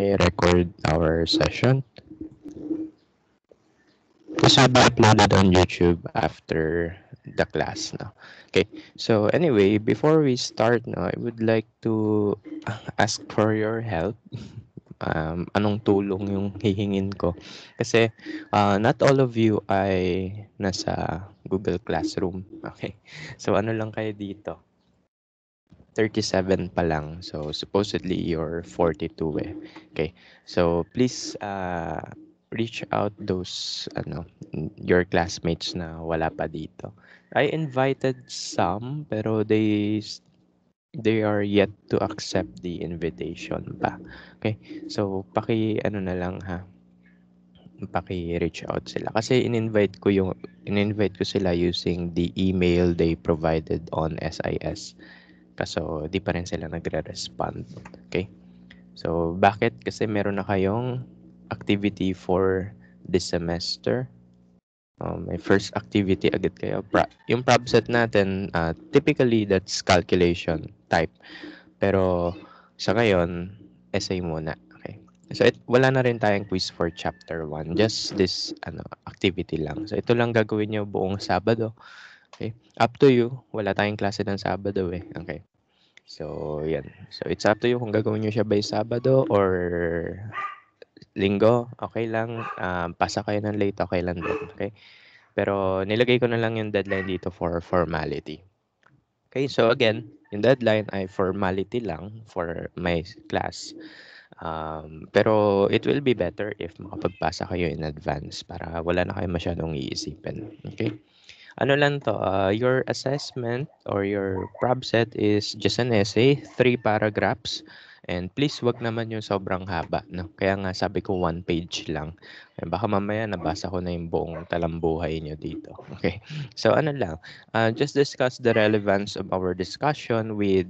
Okay, record our session. This will be uploaded on YouTube after the class. No? Okay, so anyway, before we start, no, I would like to ask for your help. Anong tulong yung hihingin ko? Kasi not all of you ay nasa Google Classroom. Okay, so ano lang kayo dito? 37 pa lang. So, supposedly, you're 42 eh. Okay. So, please reach out those, your classmates na wala pa dito. I invited some, pero they are yet to accept the invitation pa. Okay. So, na lang ha, paki-reach out sila. Kasi in-invite ko sila using the email they provided on SIS. Kaso di pa rin sila nagre-respond. Okay? So, bakit? Kasi meron na kayong activity for this semester. May first activity agad kayo. Yung prob set natin, typically that's calculation type. Pero sa ngayon, essay muna. Okay? So, wala na rin tayong quiz for chapter 1. Just this activity lang. So, ito lang gagawin nyo buong Sabado. Okay? Up to you. Wala tayong klase ng Sabado eh. Okay? So, yan. So, it's up to you kung gagawin nyo siya by Sabado or Linggo. Okay lang. Pasa kayo ng late, okay lang din. Okay? Pero, nilagay ko na lang yung deadline dito for formality. Okay? So, again, yung deadline ay formality lang for my class. Pero, it will be better if makapagpasa kayo in advance para wala na kayo masyadong iisipin. Okay? Ano lang to, your assessment or your prob set is just an essay, 3 paragraphs. And please wag naman yung sobrang haba. No? Kaya nga sabi ko 1 page lang. Baka mamaya nabasa ko na yung buong talambuhay nyo dito. Okay. So ano lang, just discuss the relevance of our discussion with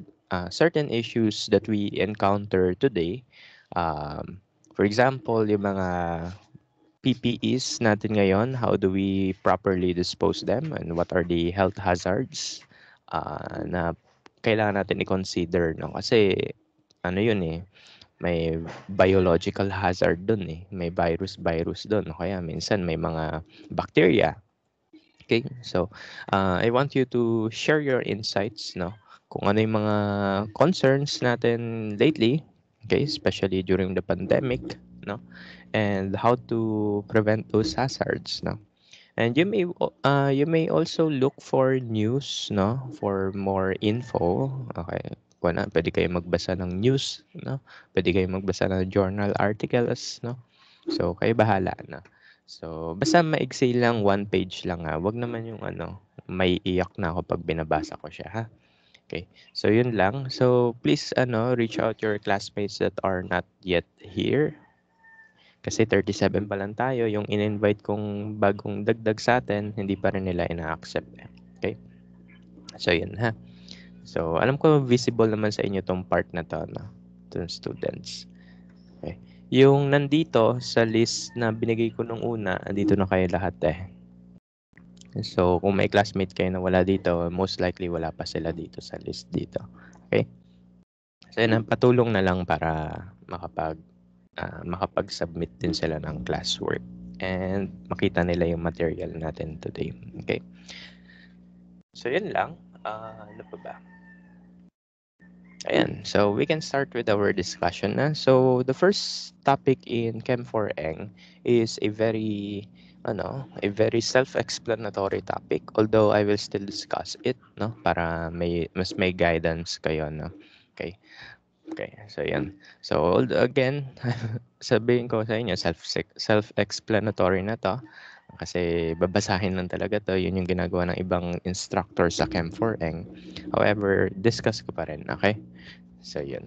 certain issues that we encounter today. For example, yung mga PPEs natin ngayon, how do we properly dispose them and what are the health hazards na kailangan natin i-consider, no? Kasi ano yun eh, may biological hazard dun eh. May virus dun. O kaya minsan may mga bacteria. Okay? So, I want you to share your insights, no? Kung ano yung mga concerns natin lately, okay? Especially during the pandemic, no? And how to prevent those hazards, no? And you may also look for news, no, for more info. Okay, pwede kayo magbasa ng news, no? Pwede kayo magbasa ng journal articles, no? So, kayo bahala na. So, basta maigsi lang, 1 page lang ha. Wag naman yung may iyak na ako pag binabasa ko siya, ha? Okay. So, yun lang. So, please, reach out your classmates that are not yet here. Kasi 37 pa lang tayo, yung in-invite kong bagong dagdag sa atin, hindi pa rin nila ina-accept. Okay? So, yun ha. So, alam ko visible naman sa inyo tong part na to, no? Itong students. Okay. Yung nandito sa list na binigay ko nung una, andito na kayo lahat eh. So, kung may classmate kayo na wala dito, most likely wala pa sila dito sa list dito. Okay? So, yun, patulong na lang para makapag-submit din sila ng classwork and makita nila yung material natin today. Okay? So, yun lang. Ano pa ba? Ayan. So, we can start with our discussion na. So, the first topic in Chem 4Eng is a very self-explanatory topic, although I will still discuss it, no? Para mas may guidance kayo, no? Okay. Okay, so yan. So again, sabihin ko sa inyo, self-explanatory na to. Kasi babasahin lang talaga to. Yun yung ginagawa ng ibang instructor sa Chem 4Eng. However, discuss ko pa rin, okay? So yun.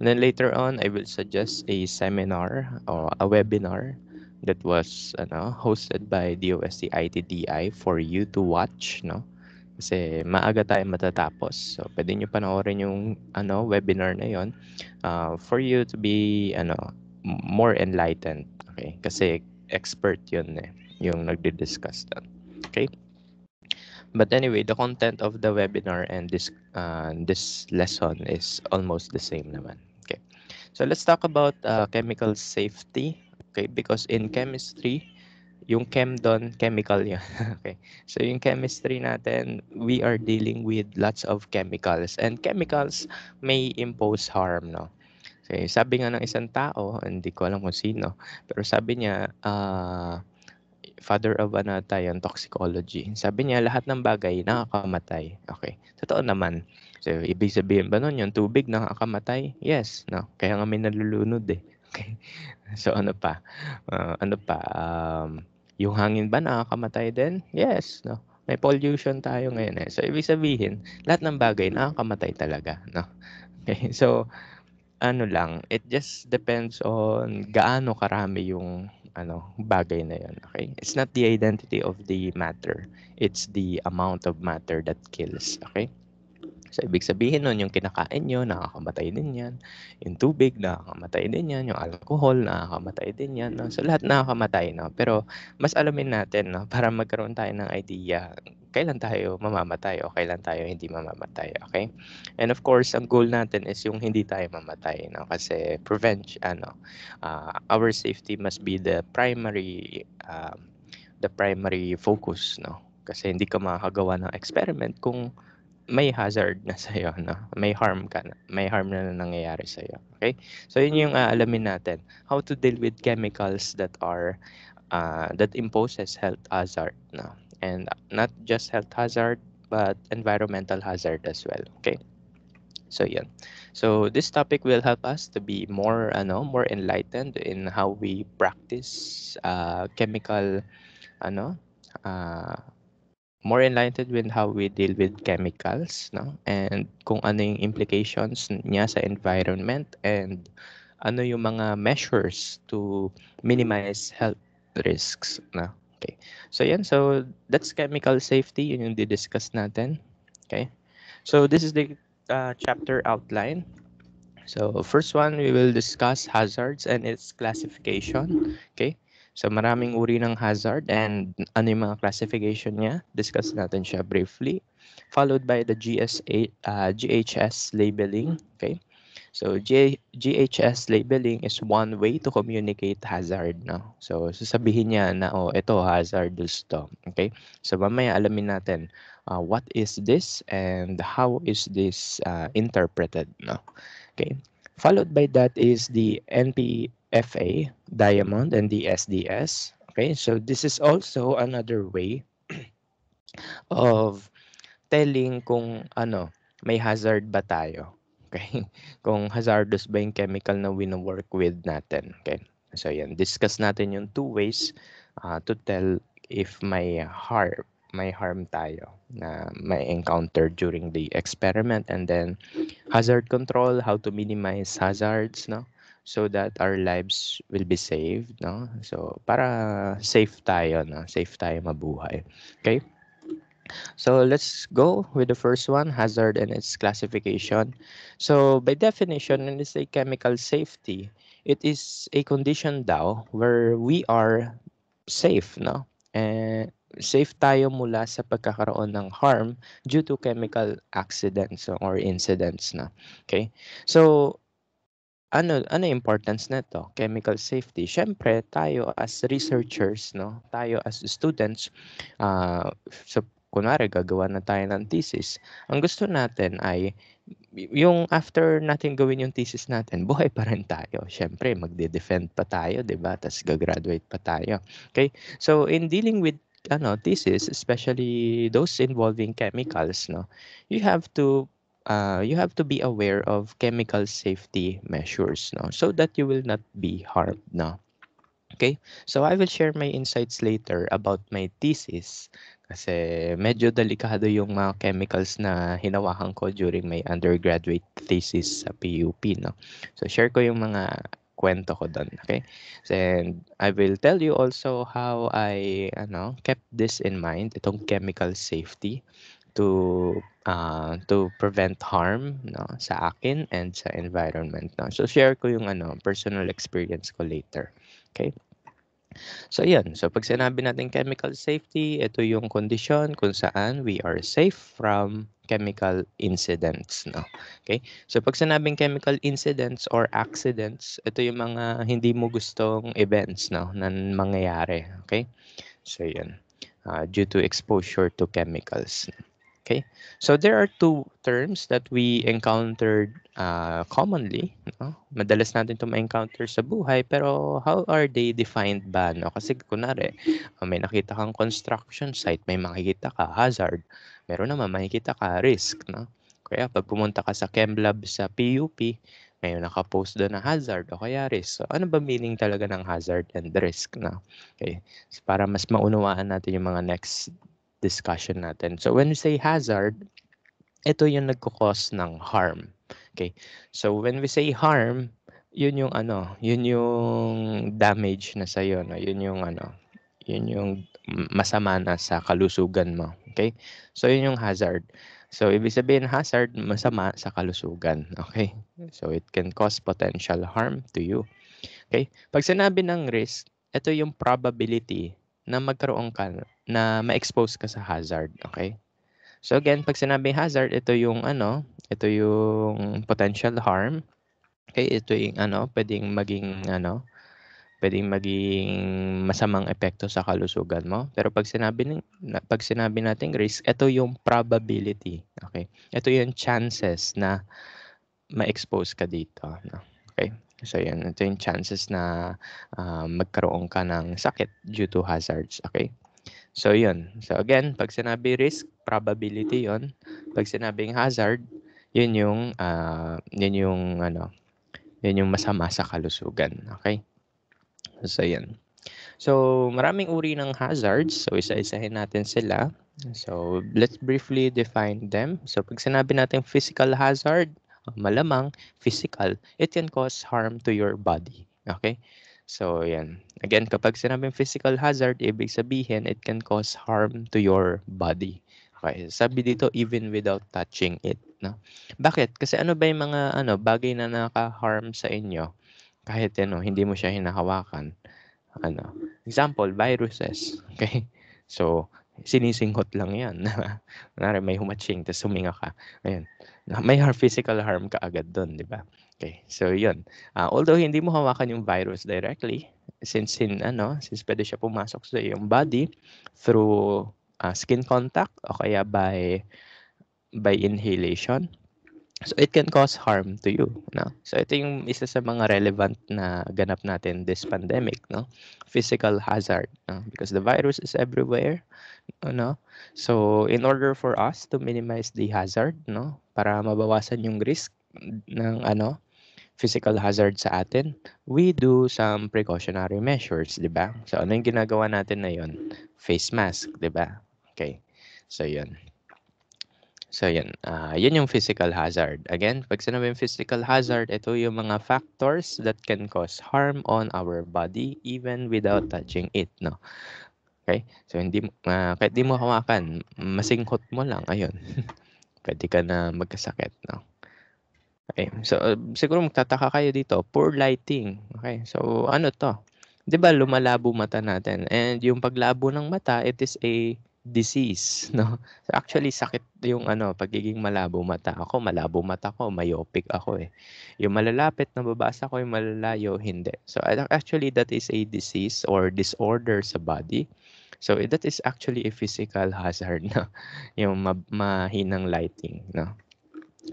And then later on, I will suggest a seminar or a webinar that was hosted by DOST ITDI for you to watch, no? Kasi maaga tayo matatapos. So, pwede nyo panoorin yung webinar na yon for you to be more enlightened. Okay? Kasi expert yun eh, yung nagdi-discuss doon. Okay? But anyway, the content of the webinar and this lesson is almost the same naman. Okay. So let's talk about chemical safety. Okay, because in chemistry, yung chem doon, chemical yun. Okay. So yung chemistry natin, we are dealing with lots of chemicals. And chemicals may impose harm, no? Okay, sabi nga ng isang tao, hindi ko alam kung sino, pero sabi niya, father of ano tayo, toxicology. Sabi niya, lahat ng bagay nakakamatay. Okay, totoo naman. So, ibig sabihin ba nun, yung tubig nakakamatay? Yes, no? Kaya nga may nalulunod eh. Okay. So, ano pa? Ano pa? Yung hangin ba nakakamatay din? Yes, no? May pollution tayo ngayon eh. So, ibig sabihin, lahat ng bagay nakakamatay talaga, no? Okay, so, ano lang, it just depends on gaano karami yung ano, bagay na yun, okay? It's not the identity of the matter. It's the amount of matter that kills, okay? So, ibig sabihin nun, yung kinakain nyo, nakakamatay din yan. Yung tubig, nakakamatay din yan. Yung alcohol, nakakamatay din yan. No? So, lahat nakakamatay. No? Pero, mas alamin natin, no? Para magkaroon tayo ng idea, kailan tayo mamamatay o kailan tayo hindi mamamatay. Okay? And of course, ang goal natin is yung hindi tayo mamatay. No? Kasi, our safety must be the primary focus. No? Kasi hindi ka makakagawa ng experiment kung may hazard na sa'yo, no? May harm ka na. May harm na nangyayari sa'yo. Okay? So, yun yung aalamin natin. How to deal with chemicals that imposes health hazard, no? And not just health hazard, but environmental hazard as well. Okay? So, yun. So, this topic will help us to be more enlightened in how we practice chemical, ano, uh, more enlightened with how we deal with chemicals, no? And kung ano yung implications niya sa environment and ano yung mga measures to minimize health risks, no? Okay. So yan, so that's chemical safety, yun yung di-discuss natin. Okay. So this is the chapter outline. So first one, we will discuss hazards and its classification. Okay? So maraming uri ng hazard and ano yung mga classification niya. Discuss natin siya briefly. Followed by the GHS labeling. Okay? So GHS labeling is one way to communicate hazard. No? So sasabihin niya na, oh, ito hazardous to. Okay? So mamaya alamin natin what is this and how is this interpreted. No? Okay. Followed by that is the Npfa, diamond, and the SDS. Okay, so this is also another way of telling kung ano, may hazard ba tayo. Okay? Kung hazardous ba yung chemical na wino-work with natin. Okay? So yan, discuss natin yung two ways to tell if may harm tayo na may encounter during the experiment, and then hazard control, how to minimize hazards, no? So that our lives will be saved, no? So para safe tayo, no? Safe tayo mabuhay. Okay? So let's go with the first one, hazard and its classification. So by definition, when we say chemical safety, it is a condition daw where we are safe, no? And safe tayo mula sa pagkakaroon ng harm due to chemical accidents or incidents na. Okay? So ano importance nito? Chemical safety. Siyempre, tayo as researchers, no? Tayo as students, so kunwari gagawa na tayo ng thesis. Ang gusto natin ay yung after natin gawin yung thesis natin, buhay pa rin tayo. Siyempre, magde-defend pa tayo, 'di ba? Tas gagraduate pa tayo. Okay? So in dealing with thesis, especially those involving chemicals, no, you have to be aware of chemical safety measures, no, so that you will not be harmed, no. Okay? So I will share my insights later about my thesis kasi medyo delikado yung mga chemicals na hinawakan ko during my undergraduate thesis sa PUP, no. So share ko yung mga kwento ko doon, okay? And I will tell you also how I kept this in mind, itong chemical safety to prevent harm, no, sa akin and sa environment, no. So share ko yung personal experience ko later. Okay? So yan, so pag sinabi natin chemical safety, ito yung kondisyon kung saan we are safe from chemical incidents, no? Okay? So pag sinabing chemical incidents or accidents, ito yung mga hindi mo gustong events, no, na mangyayari, okay? So yun, due to exposure to chemicals. Okay, so there are two terms that we encountered commonly. No? Madalas natin ito ma-encounter sa buhay, pero how are they defined ba? No? Kasi kunwari, may nakita kang construction site, may makikita ka hazard, meron naman makikita ka risk. No? Kaya pag pumunta ka sa chem lab sa PUP, may nakapost doon na hazard o kaya risk. So ano ba meaning talaga ng hazard and risk? No? Okay, so, para mas maunawaan natin yung mga next discussion natin. So when we say hazard, ito yung nagko-cause ng harm. Okay? So when we say harm, yun yung ano, yun yung damage na sa iyo, no? Yun yung ano, yun yung masama na sa kalusugan mo. Okay? So yun yung hazard. So ibig sabihin hazard, masama sa kalusugan. Okay? So it can cause potential harm to you. Okay? Pag sinabi ng risk, ito yung probability na magkaroon ka na ma-expose ka sa hazard, okay? So again, pag sinabing hazard, ito yung ano, ito yung potential harm. Okay, ito yung ano, pwedeng maging masamang epekto sa kalusugan mo. Pero pag sinabi nating risk, ito yung probability, okay? Ito yung chances na ma-expose ka dito, no? Okay? So yan, ito yung chances na magkaroon ka ng sakit due to hazards, okay? So yun. So again, pag sinabi risk, probability yon. Pag sinabing hazard, yun yung yun yung masama sa kalusugan, okay? So yan. So maraming uri ng hazards. So isa-isahin natin sila. So let's briefly define them. So pag sinabi natin physical hazard, malamang physical, it can cause harm to your body. Okay? So yan. Again, kapag sinabing physical hazard, ibig sabihin it can cause harm to your body. Okay, sabi dito even without touching it, no? Bakit? Kasi ano ba yung mga bagay na nakaka-harm sa inyo kahit hindi mo siya hinahawakan? Example, viruses. Okay? So, sinisinghot lang yan. Kunwari may humatching, tapos huminga ka. Ayan. May physical harm ka agad doon, di ba? Okay, so yun. Although hindi mo hawakan yung virus directly, since pwede siya pumasok sa iyong body through skin contact o kaya by inhalation, so it can cause harm to you, no? So ito yung isa sa mga relevant na ganap natin this pandemic, no? Physical hazard, no? Because the virus is everywhere, no? So in order for us to minimize the hazard, no, para mabawasan yung risk ng physical hazard sa atin, we do some precautionary measures, di ba? So ano yung ginagawa natin na yun? Face mask, di ba? Okay. So yun. So yan, yun yung physical hazard. Again, pag sinabing physical hazard, ito yung mga factors that can cause harm on our body even without touching it, no? Okay? So kahit di mo hawakan, masinghot mo lang, ayun. Pwede ka na magkasakit, no? Okay. So siguro magtataka kayo dito, poor lighting. Okay? So ano to? 'Di ba lumalabo mata natin? And yung paglabo ng mata, it is a disease, no? So actually sakit yung pagiging malabo mata. Ako malabo mata ko, myopic ako eh. Yung malalapit na babasa ko, yung malalayo hindi. So actually that is a disease or disorder sa body. So that is actually a physical hazard, no? Yung mahinang lighting, no?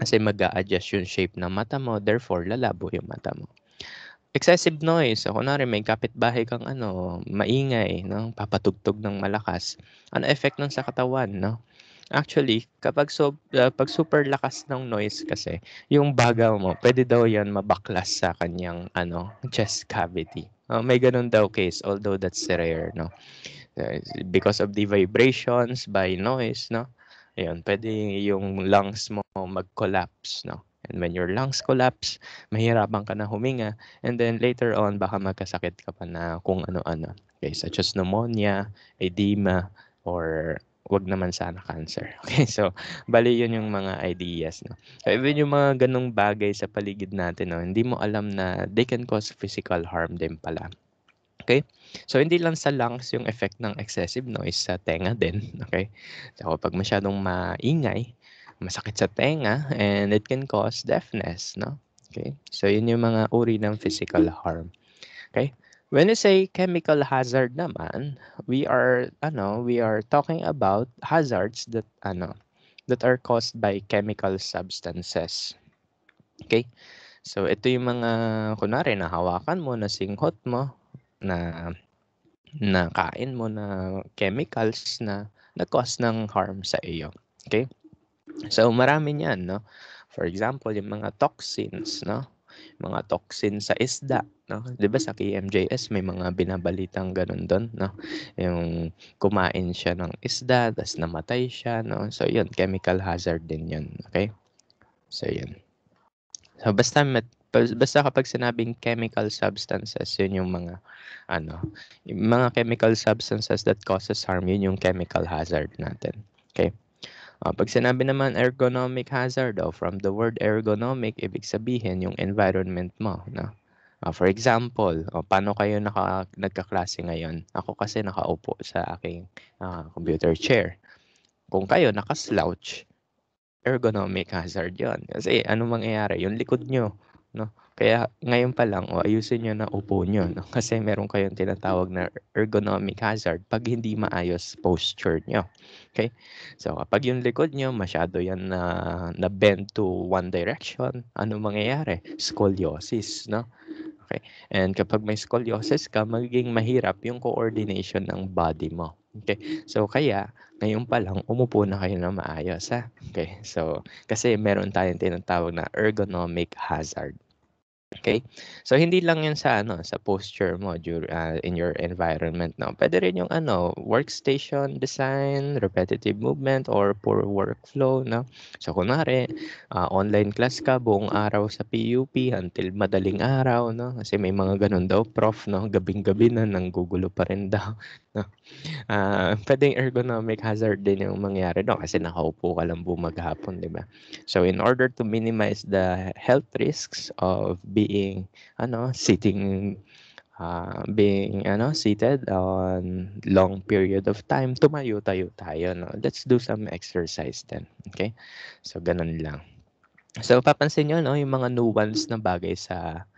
Kasi mag-a-adjust yung shape ng mata mo, therefore lalabo yung mata mo. Excessive noise. So, kunwari may kapitbahay kang maingay, no? Papatugtog ng malakas. Ano effect nun sa katawan, no? Actually, pag super lakas ng noise kasi, yung baga mo, pwede daw yan mabaklas sa kanyang chest cavity. May ganun daw case, although that's rare, no? Because of the vibrations by noise, no? Ayun, pwede yung lungs mo mag-collapse, no? And when your lungs collapse, mahirapan ka na huminga, and then later on, baka magkasakit ka pa na kung ano-ano. Okay, such as pneumonia, edema, or wag naman sana cancer. Okay, so bali yun yung mga ideas, no? So even yung mga ganong bagay sa paligid natin, no, hindi mo alam na they can cause physical harm din pala. Okay? So hindi lang sa lungs yung effect ng excessive noise, sa tenga din, okay? So kapag masyadong maingay, masakit sa tenga, and it can cause deafness, no? Okay? So, yun yung mga uri ng physical harm. Okay? When we say chemical hazard naman, we are talking about hazards that are caused by chemical substances. Okay? So, ito yung mga, kunwari, nahawakan mo, nasinghot mo, na kain mo na chemicals na nag-cause ng harm sa iyo. Okay? So, marami niyan, no? For example, yung mga toxins, no? Mga toxin sa isda, no? 'Di ba sa KMJS may mga binabalitang ganun doon, no? Yung kumain siya ng isda, tas namatay siya, no? So, yun, chemical hazard din yun, okay? So, yun. So, basta kapag sinabing chemical substances, yun yung mga, yung mga chemical substances that causes harm, yun yung chemical hazard natin, okay? Pag sinabi naman ergonomic hazard, from the word ergonomic, ibig sabihin yung environment mo, no? For example, paano kayo nagkaklase ngayon? Ako kasi nakaupo sa aking computer chair. Kung kayo nakaslouch, ergonomic hazard yon. Kasi ano mangyayari? Yung likod nyo, no? Kaya ngayon pa lang, ayusin nyo na upo nyo, no? Kasi meron kayong tinatawag na ergonomic hazard pag hindi maayos posture nyo. Okay? So, kapag yung likod nyo, masyado yan na bend to one direction, ano mangyayari? Scoliosis, no? Okay? And kapag may scoliosis ka, magiging mahirap yung coordination ng body mo. Okay? So, kaya, ngayon pa lang, umupo na kayo na maayos, ha? Okay? So, kasi meron tayong tinatawag na ergonomic hazard. Okay? So, hindi lang yan sa posture mo in your environment, no? Pwede rin yung workstation design, repetitive movement, or poor workflow, no? So, kunwari, online class ka buong araw sa PUP until madaling araw, no? Kasi may mga ganun daw, prof, no? Gabing-gabi na, nanggugulo pa rin daw, no? Pwedeng ergonomic hazard din yung mangyari doon kasi nakaupo ka lang buong maghapon, di ba? So, in order to minimize the health risks of being sitting seated on long period of time, tumayo-tayo tayo, no? Let's do some exercise then. Okay? So, ganun lang. So, papansin nyo, no, yung mga nuance na bagay sa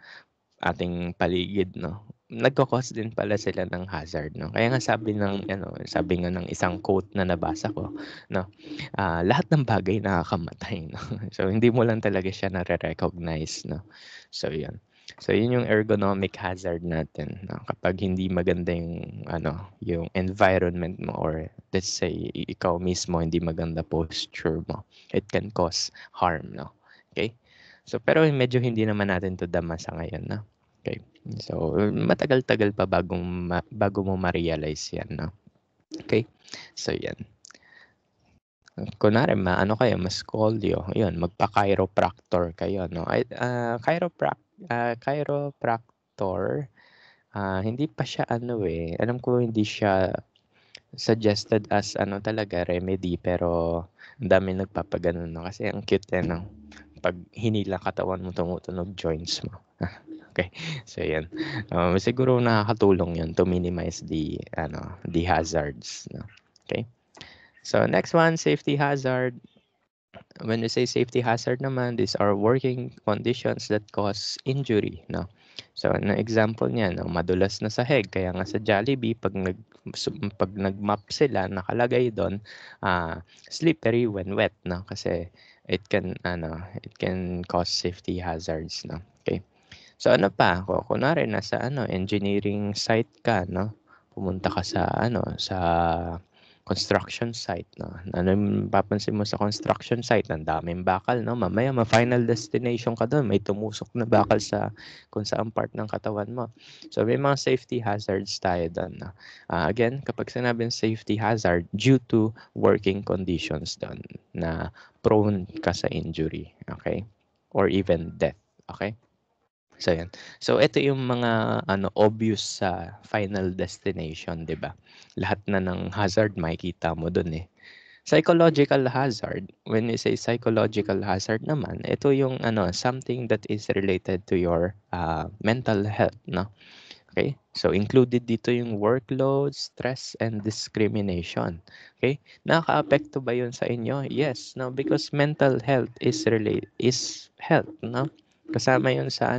ating paligid, no, nagko-cause din pala sila ng hazard, no. Kaya nga sabi nga ng isang quote na nabasa ko, no, lahat ng bagay nakakamatay, no. So, hindi mo lang talaga siya nare-recognize, no. So, yun. So, yun yung ergonomic hazard natin, no? Kapag hindi maganda yung environment mo, or let's say, ikaw mismo hindi maganda posture mo, it can cause harm, no. Okay? So, pero medyo hindi naman natin to dama sa ngayon, no? Okay. So, matagal-tagal pa bago mo ma-realize yan, no? Okay? So, yan. Kunwari, kayo, mascolio, yun, magpa-chiropractor kayo, no? Chiropractor, hindi pa siya alam ko hindi siya suggested as talaga remedy, pero ang dami nagpapaganon, no? Kasi ang cute, no? Pag hinila katawan mo, tumutunog joints mo. Okay. So, yan. Siguro nakakatulong yun to minimize the hazards. No? Okay. So, next one, safety hazard. When we say safety hazard naman, these are working conditions that cause injury. No? So, an example niya, no, madulas na sahig. Kaya nga sa Jollibee, pag nag-map sila, nakalagay doon, slippery when wet. No? Kasi it can cause safety hazards. No? Okay. So, kunwari nasa engineering site ka, no? Pumunta ka sa construction site, no? Papansin mo sa construction site, ang daming bakal, no? Mamaya ma-final destination ka doon, may tumusok na bakal sa kung saan part ng katawan mo. So, may mga safety hazards tayo doon, no? Again, kapag sinabing safety hazard, due to working conditions doon na prone ka sa injury, okay? Or even death, okay? So, yan. So, ito yung mga obvious sa final destination, di ba? Lahat na ng hazard makikita mo dun eh. Psychological hazard, when we say psychological hazard naman, ito yung something that is related to your mental health, no? Okay? So, included dito yung workload, stress, and discrimination. Okay? Nakaka-apekto ba yun sa inyo? Yes, no? Because mental health is health, no? Kasama yun sa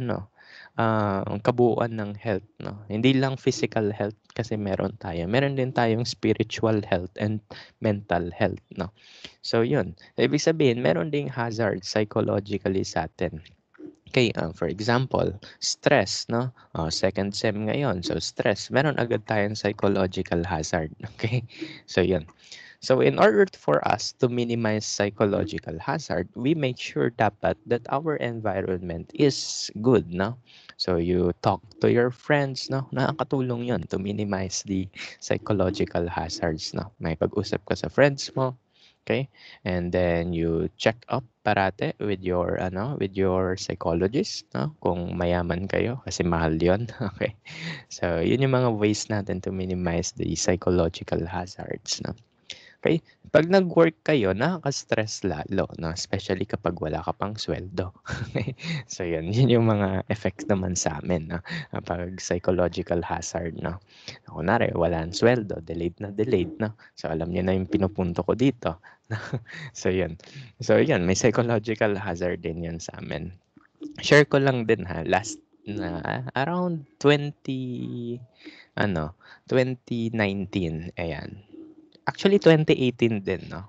ang kabuuan ng health, no? Hindi lang physical health kasi meron tayo. Meron din tayong spiritual health and mental health, no? So, yun. Ibig sabihin, meron ding hazard psychologically sa atin. Okay, for example, stress, no? Second sem ngayon, so stress, meron agad tayong psychological hazard. Okay, so yun. So in order for us to minimize psychological hazard, we make sure dapat that our environment is good, no? So you talk to your friends, no? Nakakatulong yun to minimize the psychological hazards, no? May pag-usap ka sa friends mo, okay? And then you check up parate with your psychologist, no? Kung mayaman kayo kasi mahal 'yon. Okay. So, 'yun yung mga ways natin to minimize the psychological hazards, no? Okay? Pag nag-work kayo, nakaka-stress lalo, no? Especially kapag wala ka pang sweldo. Okay? So, yun yung mga effects naman sa amin, no? Pag psychological hazard, no? Kunwari, wala ang sweldo, delayed, no? So, alam niyo na yung pinupunto ko dito. So, yun. So, yun, may psychological hazard din yun sa amin. Share ko lang din ha, last na around 2019, ayan. Actually, 2018 din, no?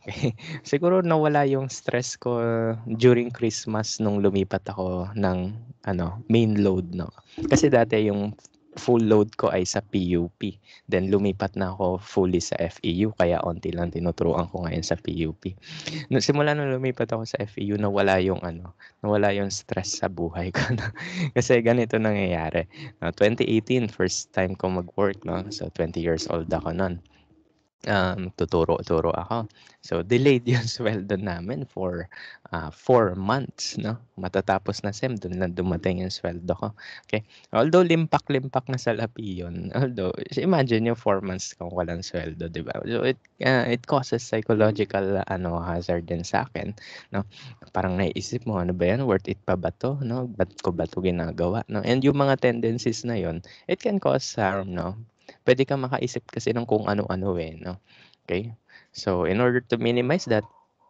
Okay. Siguro nawala yung stress ko during Christmas nung lumipat ako ng main load, no? Kasi dati yung full load ko ay sa PUP. Then lumipat na ako fully sa FEU kaya onti lang tinuturuan ko ngayon sa PUP. Nung simula nung lumipat ako sa FEU, nawala yung stress sa buhay ko. No? Kasi ganito nangyayari. 2018, first time ko mag-work, no? So 20 years old ako noon. Tuturo ako. So, delayed yung sweldo namin for 4 months, no? Matatapos na sem, doon lang dumating yung sweldo ko. Okay. Although, limpak-limpak na salapi yun. Although, imagine yung 4 months kung walang sweldo, di ba? So, it causes psychological hazard din sa akin, no? Parang naiisip mo, ano ba yan? Worth it pa ba to? No? Ba't ko ba to ginagawa? No? And yung mga tendencies na yun, it can cause harm, no? Pwede kang makaisip kasi ng kung ano-ano no? Okay? So, in order to minimize that,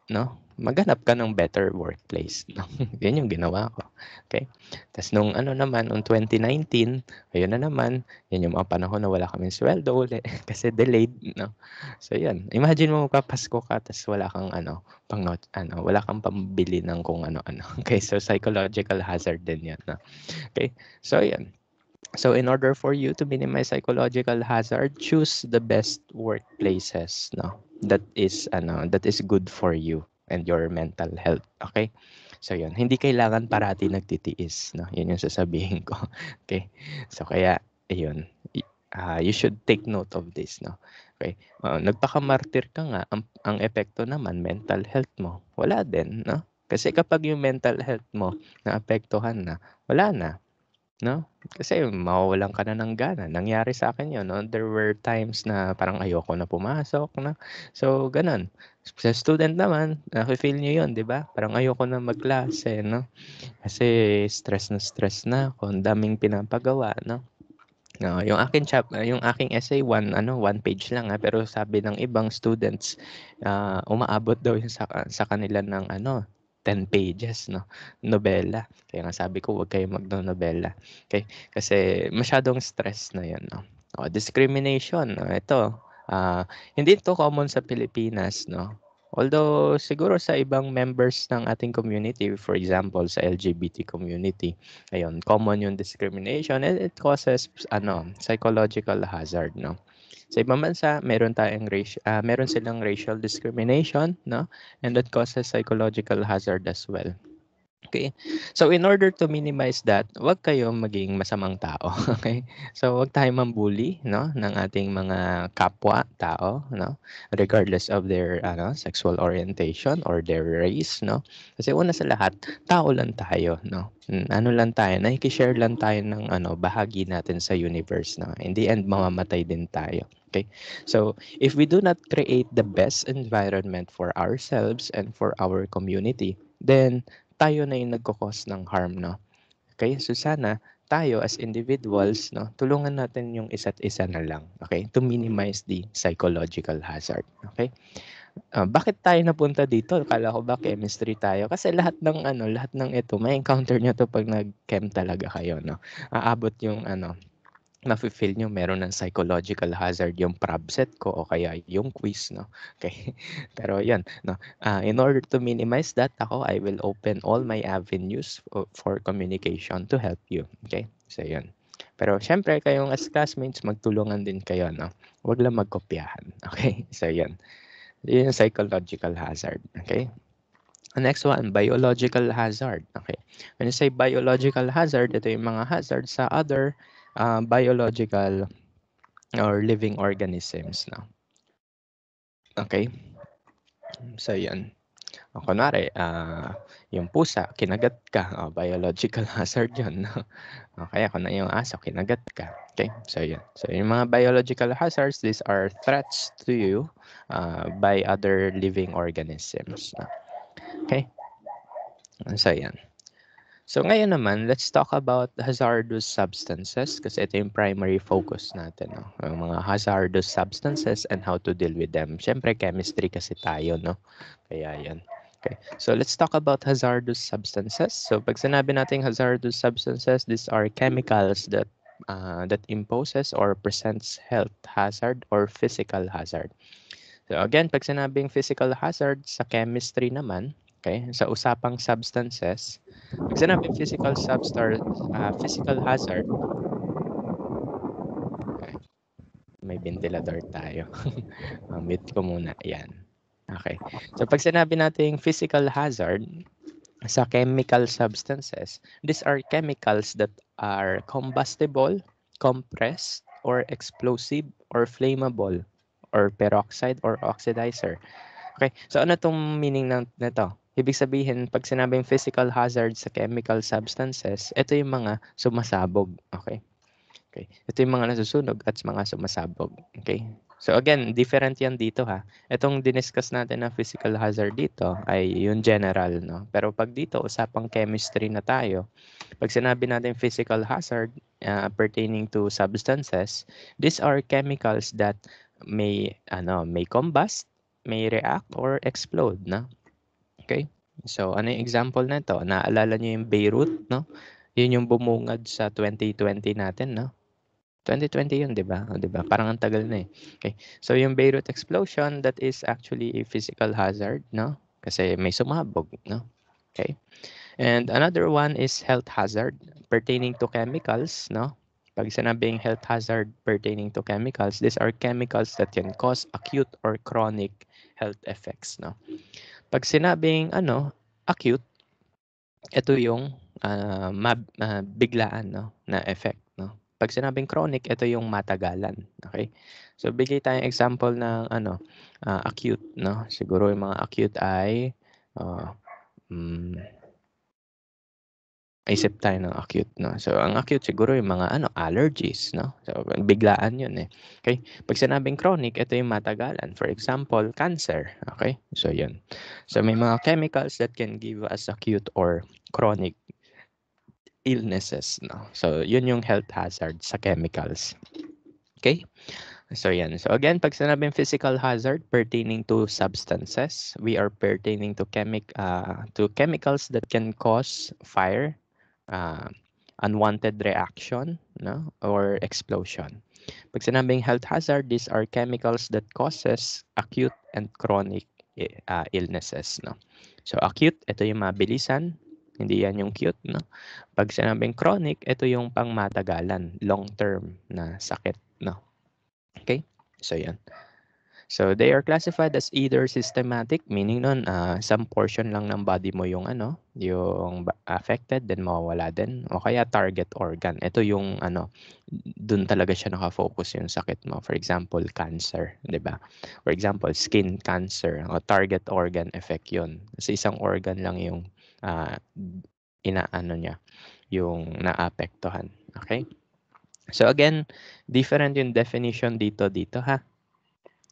no? Maghanap ka ng better workplace, no? Yan yung ginawa ko. Okay? Tapos nung noong 2019, ayun na naman, yan yung mga panahon na wala kaming sweldo uli kasi delayed, no? So, yun. Imagine mo magpapasko ka tapos wala kang wala kang pambili ng kung ano-ano. Okay? So, psychological hazard din yan, no? Okay? So, yan. So in order for you to minimize psychological hazard, choose the best workplaces, no? That is good for you and your mental health, okay? So yun, hindi kailangan parati nagtitiis, no? Yun yung sasabihin ko. Okay? So kaya ayun, you should take note of this, no? Okay? Nagpakamartir ka nga, ang epekto naman mental health mo. Wala din, no? Kasi kapag yung mental health mo naapektuhan na, wala na. No? Kasi mawawalan ka na ng gana. Nangyari sa akin 'yun, no? There were times na parang ayoko na pumasok, no? So, gano'n. Sa student naman, nafi-feel niyo 'yun, 'di ba? Parang ayoko na magklase, no? Kasi stress na ako, ang daming pinapagawa, no? Yung aking essay one page lang pero sabi ng ibang students, umaabot daw yun sa kanila ng 10 pages, no? Nobela. Kaya nga sabi ko, huwag kayong magno-nobela. Okay? Kasi masyadong stress na yun, no? Discrimination, no? Ito, hindi ito common sa Pilipinas, no? Although siguro sa ibang members ng ating community, for example, sa LGBT community, ayun, common yung discrimination and it causes psychological hazard, no? Sa ibang bansa, meron silang racial discrimination, no? And that causes psychological hazard as well. Okay? So in order to minimize that, wag kayong maging masamang tao, okay? So wag tayong mambully, no, ng ating mga kapwa-tao, no, regardless of their sexual orientation or their race, no? Kasi una sa lahat, tao lang tayo, no? Ano lang tayo, nakiki-share lang tayo ng bahagi natin sa universe, no? In the end, mamamatay din tayo. Okay? So, if we do not create the best environment for ourselves and for our community, then tayo na yung nagko-cause ng harm, no? Okay? So sana tayo as individuals, no, tulungan natin yung isa't isa na lang, okay? To minimize the psychological hazard, okay? Bakit tayo napunta dito? Akala ko ba chemistry tayo? Kasi lahat ng ito, may encounter nyo to pag nag-chem talaga kayo, no? Aabot yung mafe-feel nyo meron ng psychological hazard yung prob set ko o kaya yung quiz, no? Okay. Pero yan, no? In order to minimize that, I will open all my avenues for communication to help you. Okay? So yun. Pero syempre, kayong as classmates, magtulungan din kayo, no? Huwag lang magkopyahan. Okay? So yun. Yun yung psychological hazard. Okay? Next one, biological hazard. Okay. When you say biological hazard, ito yung mga hazard sa other biological or living organisms. No? Okay. So, yan. Kunwari, yung pusa, kinagat ka. Biological hazard yun. No? Okay, ako na yung aso, kinagat ka. Okay, so yan. So, yung mga biological hazards, these are threats to you by other living organisms. No? Okay. So, yan. So ngayon naman, let's talk about hazardous substances kasi ito yung primary focus natin, no? Ang mga hazardous substances and how to deal with them. Siyempre, chemistry kasi tayo, no? Kaya yan. Okay. So let's talk about hazardous substances. So pag sinabi natin hazardous substances, these are chemicals that imposes or presents health hazard or physical hazard. So again, pag sinabing physical hazard sa chemistry naman, okay, sa usapang substances, pag sinabing physical hazard, okay, may ventilador tayo. Mute ko muna, yan. Okay. So pag sinabi nating physical hazard sa chemical substances, these are chemicals that are combustible, compressed, or explosive, or flammable, or peroxide, or oxidizer. Okay, so ano tong meaning nito? Ibig sabihin, pag sinabing physical hazard sa chemical substances, ito yung mga sumasabog. Okay? Okay. Ito yung mga nasusunog at mga sumasabog. Okay? So again, different yan dito ha. Itong diniscuss natin na physical hazard dito ay yung general, no? Pero pag dito, usapang chemistry na tayo, pag sinabi natin physical hazard pertaining to substances, these are chemicals that may combust, may react or explode, no? Okay? So, ano yung example nito? Naalala niyo yung Beirut, no? Yun yung bumungad sa 2020 natin, no? 2020 yun, di ba? Di ba? Parang ang tagal na eh. Okay. So, yung Beirut explosion, that is actually a physical hazard, no? Kasi may sumabog, no? Okay. And another one is health hazard pertaining to chemicals, no? Pag sinabing health hazard pertaining to chemicals, these are chemicals that can cause acute or chronic health effects, no? Pag sinabing acute, ito yung biglaan, no, na effect, no. Pag sinabing chronic, ito yung matagalan, okay? So bigay tayong example ng acute, no. Siguro yung mga acute ay isip tayo ng acute, no? So, ang acute siguro yung mga allergies, no? So, biglaan yun eh. Okay? Pag sinabing chronic, ito yung matagalan. For example, cancer. Okay? So, yun. So, may mga chemicals that can give us acute or chronic illnesses, no? So, yun yung health hazard sa chemicals. Okay? So, yan. So, again, pag sinabing physical hazard pertaining to substances, we are pertaining to chemicals that can cause fire, unwanted reaction, no, or explosion. Pag sinabing health hazard, these are chemicals that causes acute and chronic illnesses, no. So acute, ito yung mabilisan, hindi yan yung cute, no. Pag sinabing chronic, ito yung pangmatagalan, long term na sakit, no. Okay? So yan. So they are classified as either systematic, meaning nun some portion lang ng body mo yung yung affected, then mawawala din, o kaya target organ. Ito yung dun talaga siya nakafocus yung sakit mo. For example, cancer, 'di ba? For example, skin cancer, o target organ effect 'yun. Kasi isang organ lang yung niya, yung naapektuhan. Okay? So again, different yung definition dito ha.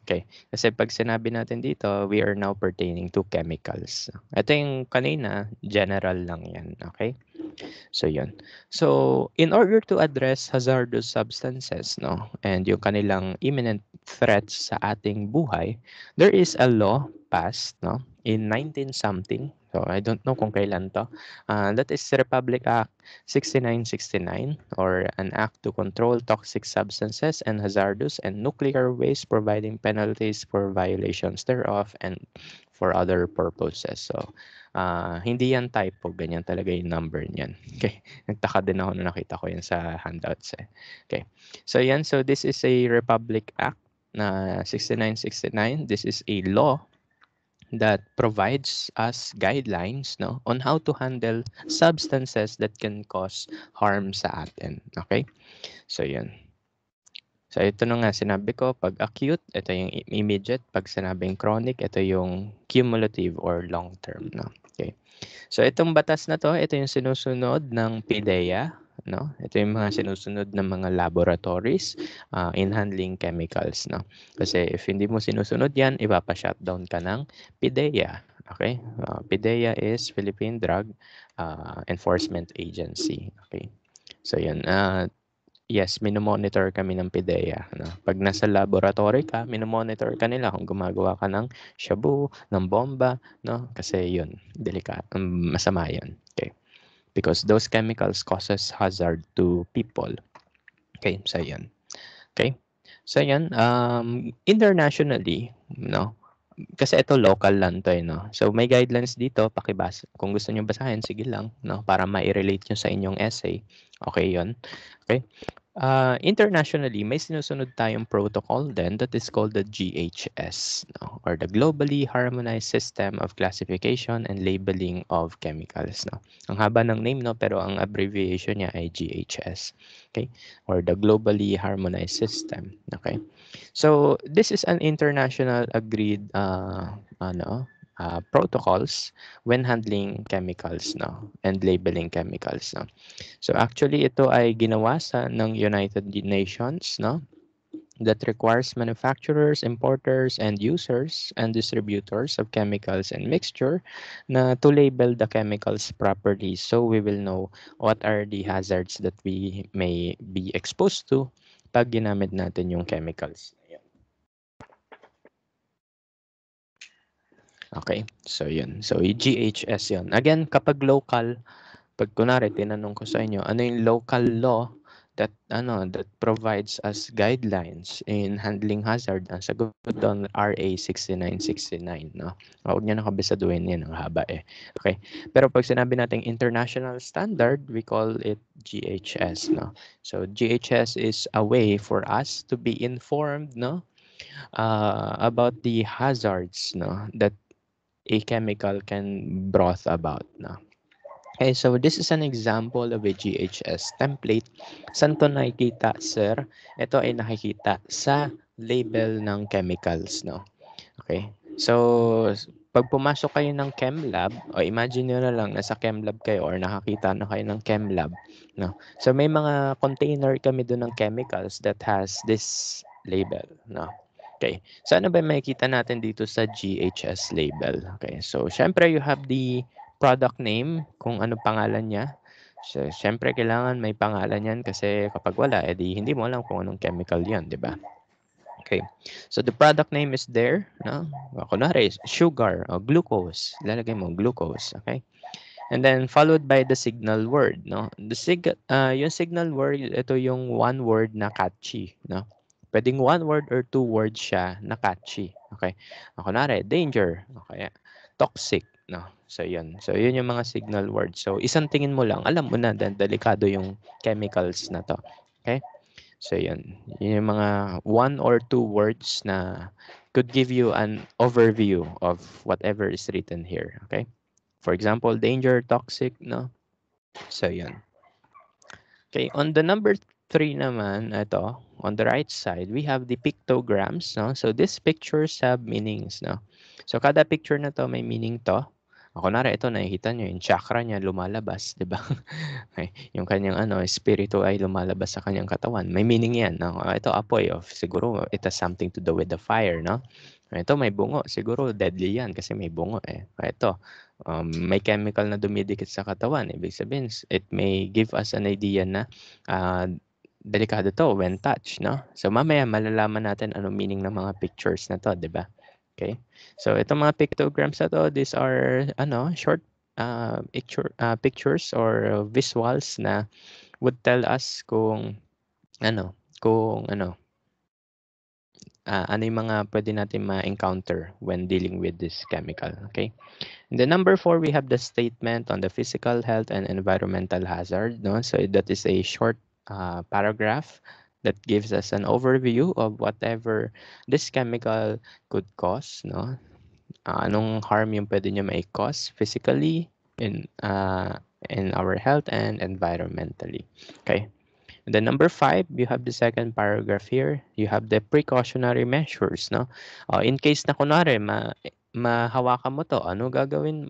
Okay. Kasi pag sinabi natin dito, we are now pertaining to chemicals. Ito yung kanina, general lang yan. Okay? So yun. So in order to address hazardous substances, no, and yung kanilang imminent threats sa ating buhay, there is a law passed, no, in 19 something. So I don't know kung kailan to. That is Republic Act 6969, or an act to control toxic substances and hazardous and nuclear waste, providing penalties for violations thereof and for other purposes. So hindi yan typo, ganyan talaga yung number niyan. Okay, nagtaka din ako na nakita ko yan sa handouts eh. Okay, so yan, so this is a Republic Act na 6969. This is a law that provides us guidelines, no, on how to handle substances that can cause harm sa atin. Okay, so yan. So ito na nga sinabi ko, pag acute, ito yung immediate. Pag sinabing chronic, ito yung cumulative or long term. No? Okay. So itong batas na to, ito yung sinusunod ng PDEA. No? Ito yung mga sinusunod ng mga laboratories in handling chemicals. No? Kasi if hindi mo sinusunod yan, ipapa-shutdown ka ng PDEA. Okay? PDEA is Philippine Drug Enforcement Agency. Okay. So yan. Yes, minomonitor kami ng PDEA. No? Pag nasa laboratory ka, minomonitor ka nila kung gumagawa ka ng shabu, ng bomba, no? Kasi yun, masama yun. Okay. Because those chemicals causes hazard to people. Okay, so yun. Okay. So yan, internationally, no? Kasi ito local lang to, no? So may guidelines dito, pakibasa. Kung gusto niyo basahin, sige lang, no? Para ma-relate nyo sa inyong essay. Okay, yun. Okay. Internationally, may sinusunod tayong protocol then that is called the GHS, no? Or the Globally Harmonized System of Classification and Labeling of Chemicals. No? Ang haba ng name, no? Pero ang abbreviation niya ay GHS. Okay? Or the Globally Harmonized System. Okay? So this is an international agreed protocols when handling chemicals, no, and labeling chemicals, no. So actually ito ay ginawa ng United Nations, no, that requires manufacturers, importers, and users and distributors of chemicals and mixture na to label the chemicals properly, so we will know what are the hazards that we may be exposed to pag ginamit natin yung chemicals. Okay, so yun. So GHS yun. Again, kapag local, pag kunwari tinanong ko sa inyo, ano yung local law that provides us guidelines in handling hazard, ang sagot doon RA 6969, no? Huwag niyo nakabisaduhin yan, ang haba eh. Okay. Pero pag sinabi nating international standard, we call it GHS, no? So GHS is a way for us to be informed, no? About the hazards, no, that a chemical can brought about, no? Okay, so this is an example of a GHS template. Saan to nakikita, sir? Ito ay nakikita sa label ng chemicals, no? Okay. So, pag pumasok kayo ng chem lab, o imagine nyo na lang, nasa chem lab kayo or nakakita na kayo ng chem lab, no? So, may mga container kami doon ng chemicals that has this label, no? Okay. So, ano ba makikita natin dito sa GHS label? Okay. So, syempre, you have the product name, kung ano pangalan niya. So, syempre, kailangan may pangalan yan kasi kapag wala, edi hindi mo alam kung anong chemical yan, di ba? Okay. So, the product name is there. No? Kunwari, sugar o glucose. Lalagay mo, glucose. Okay. And then, followed by the signal word. No? Yung signal word, ito yung one word na catchy. No? Pwedeng one word or two words siya na catchy. Okay. Kunwari, danger. Okay. Toxic. No? So, yun. So, yun yung mga signal words. So, isang tingin mo lang, alam mo na, delikado yung chemicals na to. Okay. So, yun. Yun yung mga one or two words na could give you an overview of whatever is written here. Okay. For example, danger, toxic, no? So, yun. Okay, on the number 3 naman, ito, on the right side, we have the pictograms, no? So, these pictures have meanings, no? So, kada picture na to may meaning to. Kunwari, ito, nakikita nyo, yung chakra niya lumalabas, di ba? Okay. Yung kanyang espiritu ay lumalabas sa kanyang katawan. May meaning yan, no? Ito, apoy, siguro, it has something to do with the fire, no? Ito, may bungo. Siguro, deadly yan kasi may bungo, eh. Ito, may chemical na dumidikit sa katawan. Ibig sabihin, it may give us an idea na delikado to when touched, no? So mamaya malalaman natin ano meaning ng mga pictures na to, 'di ba? Okay? So itong mga pictograms na to, these are short pictures or visuals na would tell us kung ano, ano yung mga pwede natin ma-encounter when dealing with this chemical, okay? And then number 4, we have the statement on the physical health and environmental hazard, no? So that is a short paragraph that gives us an overview of whatever this chemical could cause, no? Anong harm yung pwede niya mai-cause physically in our health and environmentally, okay? And then number 5, you have the second paragraph here. You have the precautionary measures, no? In case na kunwari mahawakan mo to, ano gagawin?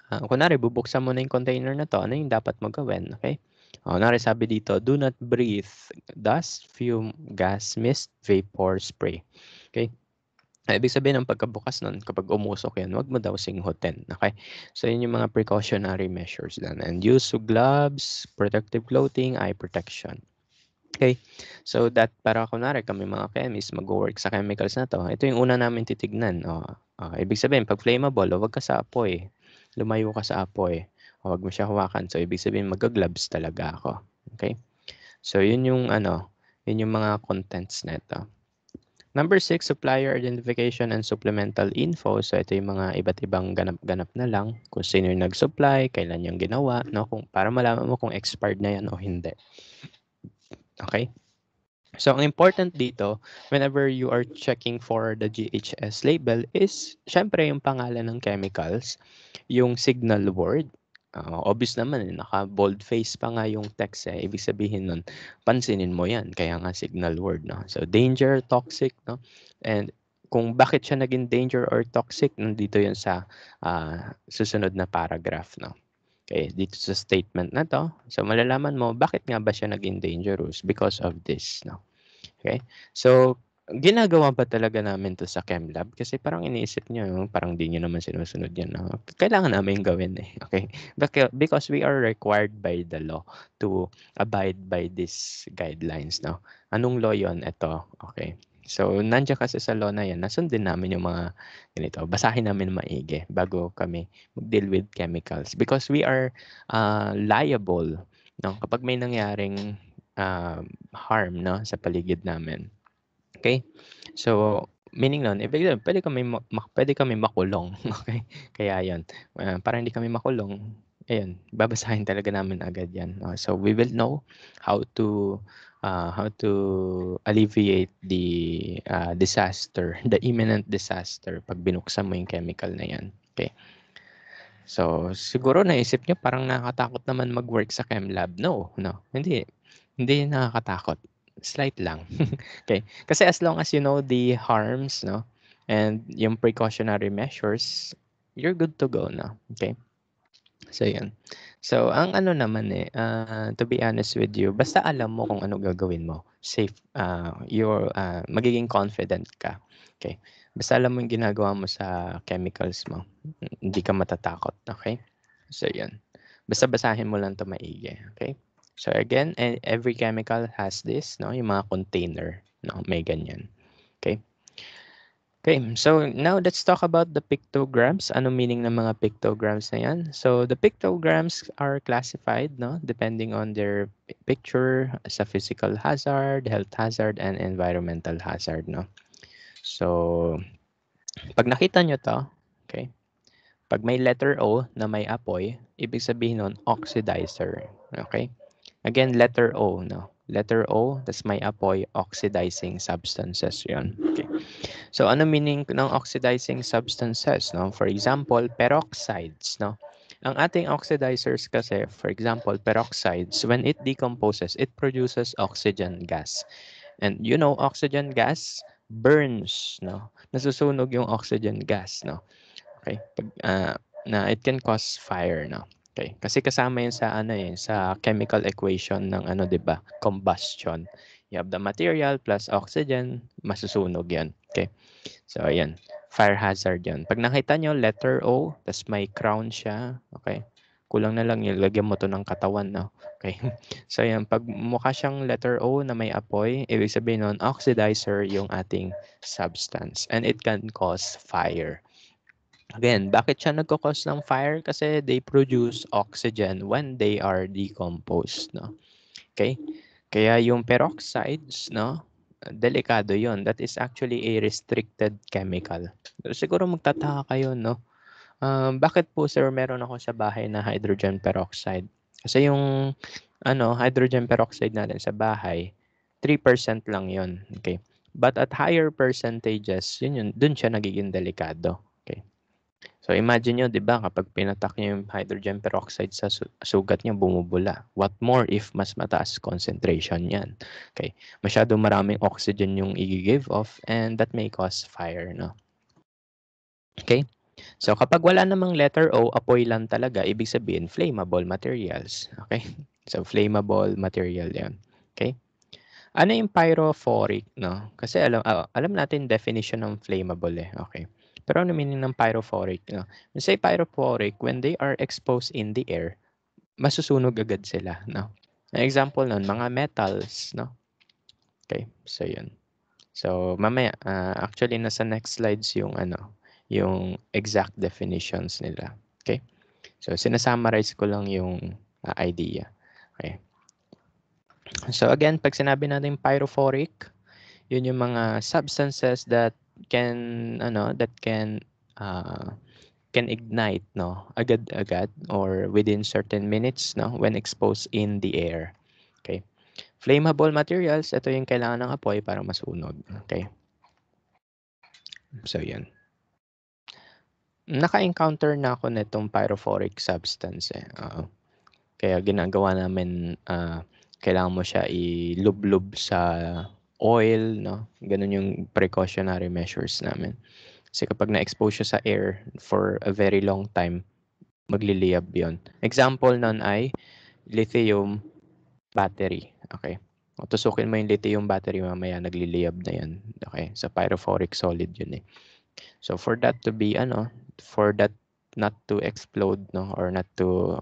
Kunwari bubuksan mo na yung container na to, ano yung dapat mo gawin, okay? Kunwari sabi dito, do not breathe dust, fume, gas, mist, vapor, spray. Okay? Ibig sabihin ng pagkabukas nun, kapag umusok yan, wag mo daw singhutin. Okay? So, yun yung mga precautionary measures lang. And use of gloves, protective clothing, eye protection. Okay? So, that para kunwari kami mga chemists mag-work sa chemicals na to, ito yung una namin titignan. Ibig sabihin, pag flammable, wag ka sa apoy. Lumayo ka sa apoy. Wag mo siya hawakan. So, ibig sabihin, mag-gloves talaga ako. Okay? So, yun yung mga contents na ito. Number 6, supplier identification and supplemental info. So, ito yung mga iba't ibang ganap-ganap na lang. Kung sino yung nag-supply, kailan yung ginawa, no? Para malaman mo kung expired na yan o hindi. Okay? So, ang important dito, whenever you are checking for the GHS label is, syempre, yung pangalan ng chemicals, yung signal word. Obvious naman, naka-bold face pa nga yung text. Ibig sabihin nun, pansinin mo yan. Kaya nga signal word. No? So, danger, toxic. No? And kung bakit siya naging danger or toxic, nandito yun sa susunod na paragraph. No? Okay, dito sa statement na to. So, malalaman mo, bakit nga ba siya naging dangerous? Because of this. No? Okay? So, ginagawa ba talaga namin to sa chem lab? Kasi parang iniisip nyo, parang di nyo naman sinusunod yan. No? Kailangan namin gawin eh. Okay? Because we are required by the law to abide by these guidelines. No? Anong law yon? Ito. Okay. So, nandiyan kasi sa law na yan, nasundin namin yung mga ganito. Basahin namin maigi bago kami mag-deal with chemicals. Because we are liable. No? Kapag may nangyaring harm, no, sa paligid namin. Okay? So, meaning nun, pwede kami makulong. Okay? Kaya yan. Para hindi kami makulong, ayun, babasahin talaga namin agad yan. So, we will know how to alleviate the disaster, the imminent disaster pag binuksan mo yung chemical na yan. Okay? So, siguro naisip nyo parang nakakatakot naman mag-work sa chem lab. No. Hindi nakakatakot. Slight lang. Okay? Kasi as long as you know the harms, no, and yung precautionary measures, you're good to go na. Okay? So, yun. So, ang naman to be honest with you, basta alam mo kung ano gagawin mo, safe, magiging confident ka. Okay? Basta alam mo yung ginagawa mo sa chemicals mo, hindi ka matatakot. Okay? So, yun. Basta basahin mo lang to maigi. Okay? So, again, every chemical has this, no? Yung mga container, no? May ganyan. Okay? Okay, so now let's talk about the pictograms. Ano meaning ng mga pictograms na yan? So the pictograms are classified, no, depending on their picture sa physical hazard, health hazard, and environmental hazard, no. So pag nakita nyo to, okay, pag may letter O na may apoy, ibig sabihin nun oxidizer, okay. Again, letter O, no. Letter O, tas may apoy, oxidizing substances yun. Okay. So, ano meaning ng oxidizing substances? No? For example, peroxides. No? Ang ating oxidizers kasi, for example, peroxides, when it decomposes, it produces oxygen gas. And you know, oxygen gas burns. No? Nasusunog yung oxygen gas. No? Okay? It can cause fire. No? Okay. Kasi kasama yun sa sa chemical equation ng 'di ba? Combustion. You have the material plus oxygen, masusunog 'yan. Okay? So ayan. fire hazard yon. Pag nakita nyo, letter O, tas may crown siya, okay? Kulang na lang yung lagyan mo to ng katawan, no? Okay. So, yan. Pag mukha siyang letter O na may apoy, ibig sabihin nun, oxidizer yung ating substance. And it can cause fire. Again, bakit siya nagko-cause ng fire? Kasi they produce oxygen when they are decomposed, no? Okay? Kaya yung peroxides, no? Delikado yon. That is actually a restricted chemical. Siguro magtataka kayo, no? Bakit po sir meron ako sa bahay na hydrogen peroxide? Kasi yung hydrogen peroxide natin sa bahay, 3% lang yon. Okay? But at higher percentages, yun, dun siya nagiging delikado. Okay? So imagine nyo, di ba, kapag pinatak nyo yung hydrogen peroxide sa sugat nyo, bumubula. What more if mas mataas concentration yan? Okay. Masyado maraming oxygen yung i-give off and that may cause fire, no? Okay. So kapag wala namang letter O, apoy lang talaga, ibig sabihin flammable materials. Okay? So flammable material yan. Okay? Ano yung pyrophoric, no? Kasi alam natin definition ng flammable eh. Okay. Pero ano meaning ng pyrophoric, no? When say pyrophoric, when they are exposed in the air, masusunog agad sila, no? An example nun, mga metals, no? Okay. So yun. So mamaya actually nasa next slides yung yung exact definitions nila. Okay? So sinasummarize ko lang yung idea. Okay. So again, pag sinabi natin pyrophoric, yun yung mga substances that can can ignite, no, agad-agad or within certain minutes, no, when exposed in the air. Okay. Flammable materials, ito yung kailangan ng apoy para masunog. Okay. So yun. Naka-encounter na ako nitong pyrophoric substance eh. Kaya ginagawa namin, kailangan mo siya ilublob sa oil, no? Ganun yung precautionary measures namin. Kasi kapag na-expose siya sa air for a very long time, magliliyab yon. Example nun ay lithium battery. Okay. Tusukin mo yung lithium battery, mamaya nagliliyab na yan. Okay. Sa pyrophoric solid yun eh. So for that to be for that not to explode, no, or not to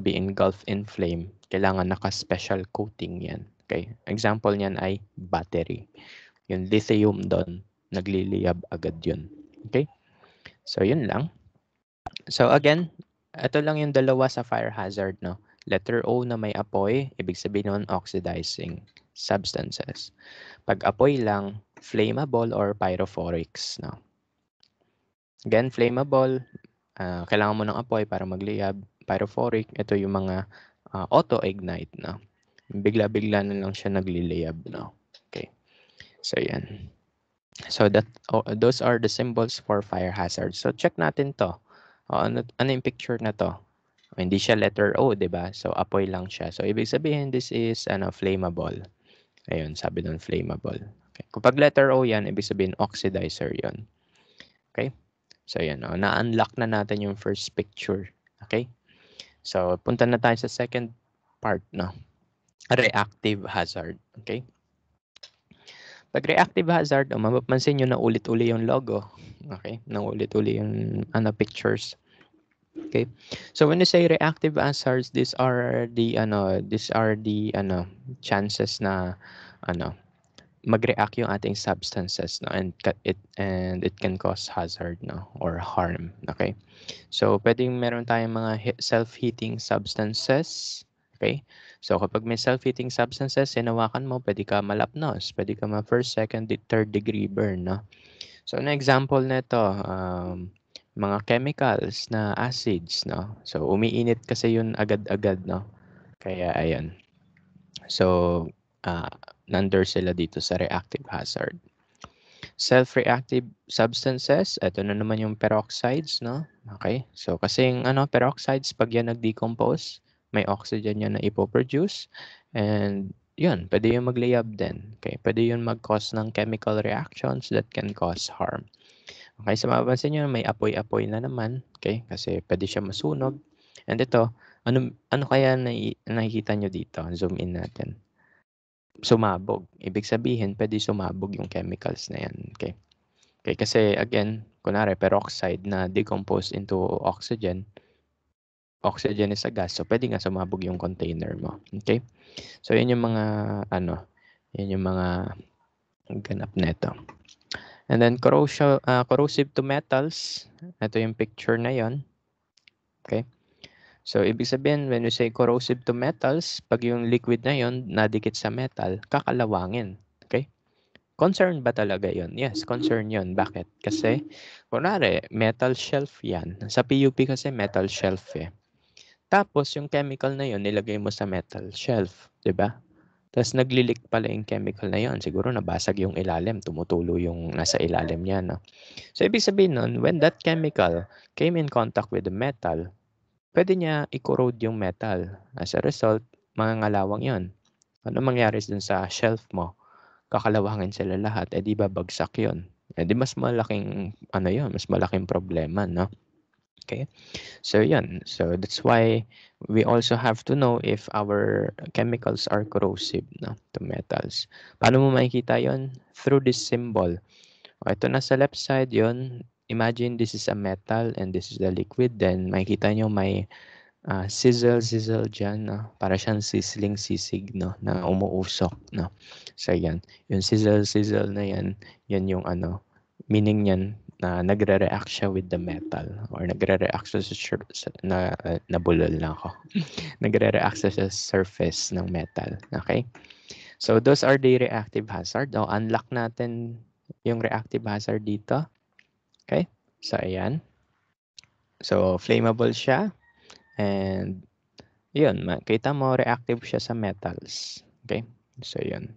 be engulfed in flame, kailangan naka-special coating yan. Okay? Example niyan ay battery. Yung lithium doon, nagliliyab agad yun. Okay? So yun lang. So again, ito lang yung dalawa sa fire hazard, no. Letter O na may apoy, ibig sabihin nun oxidizing substances. Pag apoy lang, flammable or pyrophorics, no. Again, flammable, kailangan mo ng apoy para magliyab. Pyrophoric, ito yung mga auto-ignite, no. Bigla-bigla na lang siya nagliliyab, no. Okay. So yan. So those are the symbols for fire hazard. So check natin to. Ano yung picture na to? Hindi siya letter O, 'di ba? So apoy lang siya. So ibig sabihin this is flammable. Ayun, sabi doon flammable. Okay. Kapag letter O 'yan, ibig sabihin oxidizer 'yon. Okay? So yan, na-unlock na natin yung first picture. Okay? So punta na tayo sa second part, no. Reactive hazard. Okay? Pag reactive hazard, mapapansin nyo na ulit-uli yung logo. Okay? Na ulit-uli yung pictures. Okay? So when you say reactive hazards, these are the chances na mag-react yung ating substances, no, and it can cause hazard, no, or harm. Okay? So pwedeng meron tayong mga self-heating substances. Okay? So kapag may self-heating substances, hinawakan mo, pwede ka malapnos, pwede ka first, second, third degree burn, no? So an example nito, mga chemicals na acids, no? So umiinit kasi yun agad-agad, no? Kaya ayan. So nandun sila dito sa reactive hazard. Self-reactive substances, ito na naman yung peroxides, no? Okay? So kasing peroxides, pag yan nag-decompose, may oxygen yan na ipoproduce, and yun, pwede yung magliyab din. Okay? Pwede yun mag-cause ng chemical reactions that can cause harm. Okay, so mapapansin nyo, may apoy-apoy na naman. Okay, kasi pwede siya masunog. And ito, ano kaya nakikita nyo dito? Zoom in natin. Sumabog. Ibig sabihin, pwede sumabog yung chemicals na yan. Okay. Okay, kasi again, kunwari peroxide na decompose into oxygen. Oxygen is a gas, so pwede nga sumabog yung container mo. Okay? So, yun yung mga, yun yung mga ganap neto. And then, corrosive to metals. Ito yung picture na yon. Okay? So, ibig sabihin, when you say corrosive to metals, pag yung liquid na yon nadikit sa metal, kakalawangin. Okay? Concern ba talaga yon? Yes, concern yon. Bakit? Kasi, kunwari, metal shelf yan. Sa PUP kasi metal shelf eh. Tapos, yung chemical na yon nilagay mo sa metal shelf. Diba? Tapos, naglilik pala yung chemical na yon. Siguro, nabasag yung ilalim. Tumutulo yung nasa ilalim niya. No? So, ibig sabihin nun, when that chemical came in contact with the metal, pwede niya i-corrode yung metal. As a result, mangangalawang yon. Ano mangyari dun sa shelf mo? Kakalawangin sila lahat. Eh, di ba bagsak yon? Eh, di mas malaking, mas malaking problema, no? Okay? So, yan. So, that's why we also have to know if our chemicals are corrosive, no, to metals. Paano mo makikita yon? Through this symbol. O, ito na sa left side yon. Imagine this is a metal and this is the liquid. Then, makikita nyo may sizzle dyan, no? Para siyang sisig, no? Na umuusok, no? So, yan. Yung sizzle na yan, yan yung meaning yan na nagre-react siya with the metal or nagre-react siya nabulol na ako. Nagre-react siya sa surface ng metal. Okay? So, those are the reactive hazard. O, unlock natin yung reactive hazard dito. Okay? So, ayan. So, flammable siya. And, yun, makita mo, reactive siya sa metals. Okay? So, yun.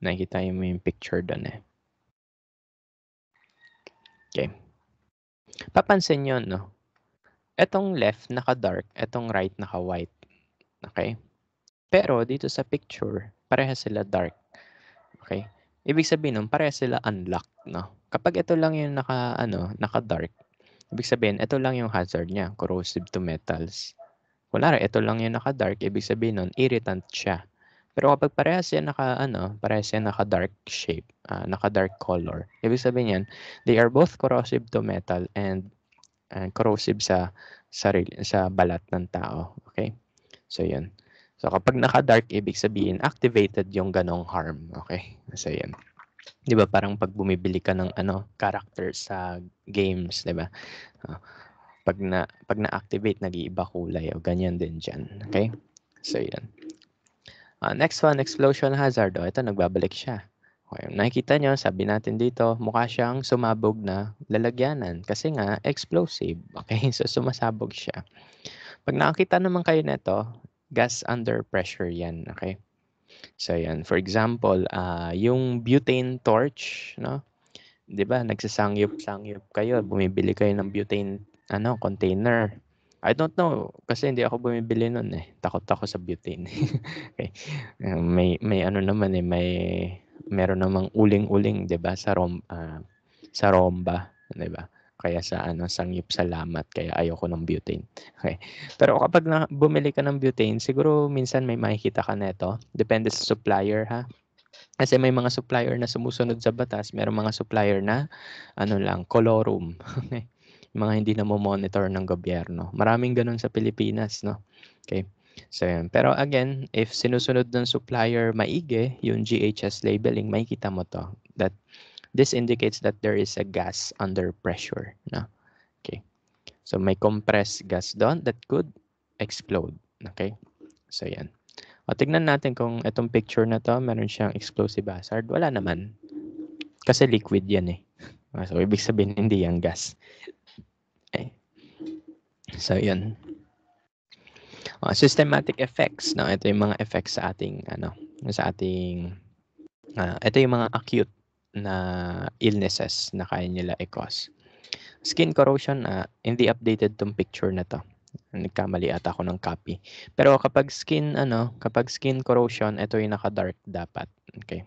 Nakikita mo yung picture doon eh. Okay. Papansin nyo, no? Etong left, naka-dark. Etong right, naka-white. Okay? Pero, dito sa picture, parehas sila dark. Okay? Ibig sabihin nun, parehas sila unlocked, no? Kapag ito lang yung naka-dark, ibig sabihin, ito lang yung hazard niya, corrosive to metals. Kunwari, ito lang yung naka-dark, ibig sabihin nun, irritant siya. Pero kapag parehas yan naka-dark shape, naka-dark color, ibig sabihin yan, they are both corrosive to metal and corrosive sa balat ng tao. Okay? So, yun. So, kapag naka-dark, ibig sabihin, activated yung ganong harm. Okay? So, yun. Di ba, parang pag bumibili ka ng character sa games, di ba? Pag na-activate, nag-iiba kulay o ganyan din dyan. Okay? So, yan. Next one, explosion hazard. Ito, nagbabalik siya. Okay, nakikita nyo, sabi natin dito, mukha siyang sumabog na lalagyanan kasi nga explosive. Okay, so sumasabog siya. Pag nakakita naman kayo nito, gas under pressure yan. Okay, so yan. For example, yung butane torch, no? 'Di ba, nagsasangyup kayo, bumibili kayo ng butane container. I don't know kasi hindi ako bumibili noon eh. Takot ako sa butane. Okay. May naman eh, meron namang uling-uling, 'di ba, sa romba, 'di ba? Kaya sa sangyup salamat kaya ayoko ng butane. Okay. Pero kapag bumili ka ng butane, siguro minsan may makikita ka nito. Depende sa supplier ha. Kasi may mga supplier na sumusunod sa batas, merong mga supplier na colorum. Mga hindi na monitor ng gobyerno. Maraming ganun sa Pilipinas, no? Okay. So, yun. Pero again, if sinusunod ng supplier maigi, yung GHS labeling, makikita mo to. That this indicates that there is a gas under pressure, no? Okay. So, may compressed gas doon that could explode. Okay. So, yan. O, tignan natin kung itong picture na to, meron siyang explosive hazard. Wala naman. Kasi liquid yan eh. So, ibig sabihin, hindi yan gas. Okay. So, yun. Systematic effects. No? Ito yung mga effects sa ating, ito yung mga acute na illnesses na kaya nila i-cause. Skin corrosion, hindi updated tong picture na to. Nagkamali ata ako ng copy. Pero kapag skin corrosion, ito yung naka-dark dapat. Okay.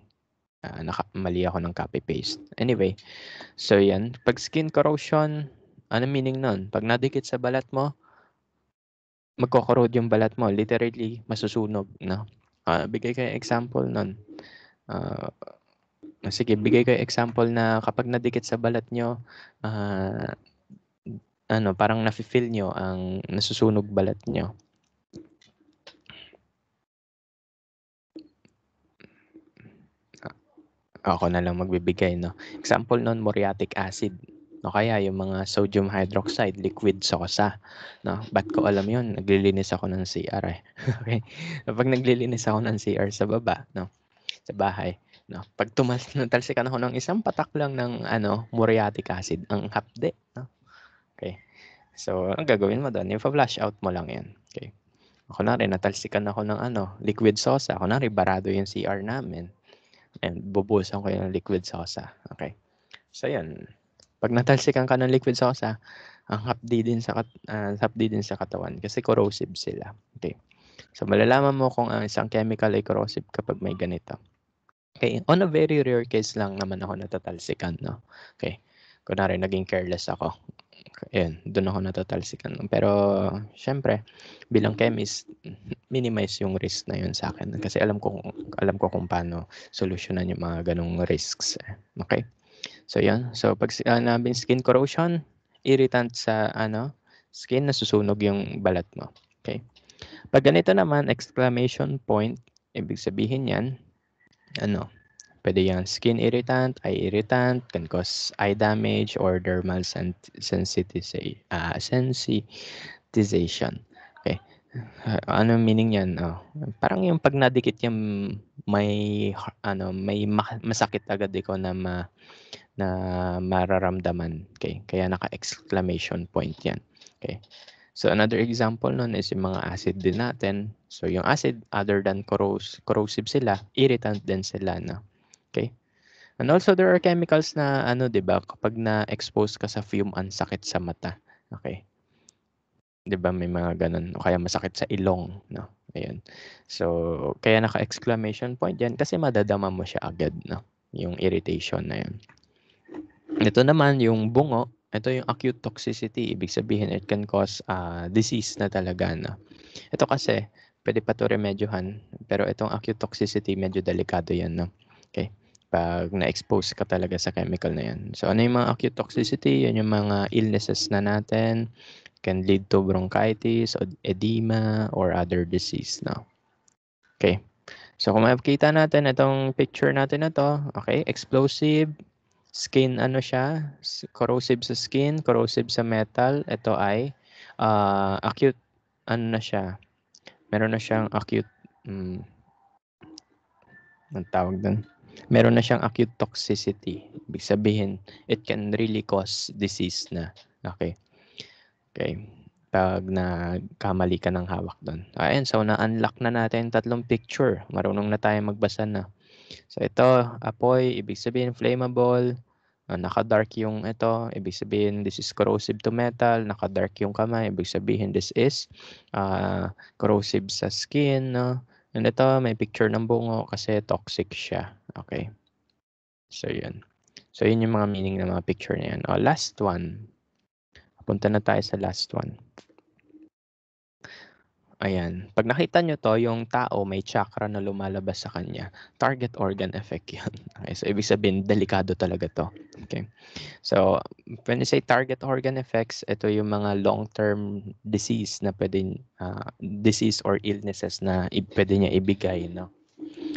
Mali ako ng copy paste. Anyway, so yan. Pag skin corrosion, ano meaning nun? Pag nadikit sa balat mo, magko-corrode yung balat mo. Literally, masusunog. No? Bigay kayo example nun. Sige, bigay ko example na kapag nadikit sa balat nyo, parang nafe-feel nyo ang nasusunog balat nyo. Ako na lang magbibigay, no? Example nun, muriatic acid. O kaya yung mga sodium hydroxide, liquid sosa. No? Ba't ko alam yun? Naglilinis ako ng CR eh. Okay? Kapag naglilinis ako ng CR sa baba, no? Sa bahay, no? Pag natalsikan ako ng isang patak lang ng muriatic acid, ang hapde. No? Okay? So, ang gagawin mo doon, i-flush out mo lang yan. Okay? Ako na rin, natalsikan ako ng liquid sosa. Ako na rin, barado yung CR namin. And bubuhusan ko yung liquid sosa. Okay. So, yan. Pag natalsikan ka ng liquid sosa, ang hapdi din sa katawan kasi corrosive sila. Okay. So, malalaman mo kung ang isang chemical ay corrosive kapag may ganito. Okay. On a very rare case lang naman ako natatalsikan, no? Okay. Kunwari, naging careless ako. Ayun, doon ako natatalsikan. Pero, syempre, bilang chemist, minimize yung risk na yun sa akin. Kasi alam ko kung paano solusyonan yung mga ganong risks. Okay? So, yan. So, pag sinabing skin corrosion, irritant sa skin, nasusunog yung balat mo. Okay? Pag ganito naman, exclamation point, ibig sabihin yan, pwede yan skin irritant, eye irritant, can cause eye damage or dermal sensitization. Okay. Ano meaning yan? Parang yung pag nadikit yung may masakit agad ikaw na mararamdaman. Okay. Kaya naka-exclamation point yan. Okay. So another example nun is yung mga acid din natin. So yung acid, other than corrosive sila, irritant din sila, no? Okay. And also there are chemicals na 'di ba, kapag na-expose ka sa fume, ang sakit sa mata. Okay. 'Di ba may mga ganun o kaya masakit sa ilong, no? Ayun. So kaya naka-exclamation point 'yan kasi madadama mo siya agad, no? Yung irritation na 'yan. Ito naman yung bungo, ito yung acute toxicity, ibig sabihin it can cause disease na talaga, no? Ito kasi pwede pa to remedyohan, pero itong acute toxicity medyo delikado 'yan, no? Okay. Pag na-expose ka talaga sa chemical na 'yan. So ano yung mga acute toxicity? Yan yung mga illnesses na natin, can lead to bronchitis, edema, or other disease, no? Okay. So kung makikita natin itong picture natin na to, okay, explosive, skin siya, corrosive sa skin, corrosive sa metal. Ito ay acute, na siya, meron na siyang acute, ang tawag doon, meron na siyang acute toxicity. Ibig sabihin, it can really cause disease na. Okay. Okay. Pag nagkamali ka ng hawak doon. Ayan, so na-unlock na natin 3 picture. Marunong na tayo magbasa na. So ito, apoy, ibig sabihin flammable. Naka-dark yung ito, ibig sabihin this is corrosive to metal. Naka-dark yung kamay, ibig sabihin this is corrosive sa skin, no? And ito, may picture ng bungo kasi toxic siya. Okay. So yun. So yun yung mga meaning ng mga picture na yan. Last one. Punta na tayo sa last one. Ayan. Pag nakita nyo to, yung tao may chakra na lumalabas sa kanya. Target organ effect yan. Okay, so ibig sabihin, delikado talaga to. Okay. So, when you say target organ effects, ito yung mga long-term disease na pwedeng, disease or illnesses na pwede niya ibigay, no?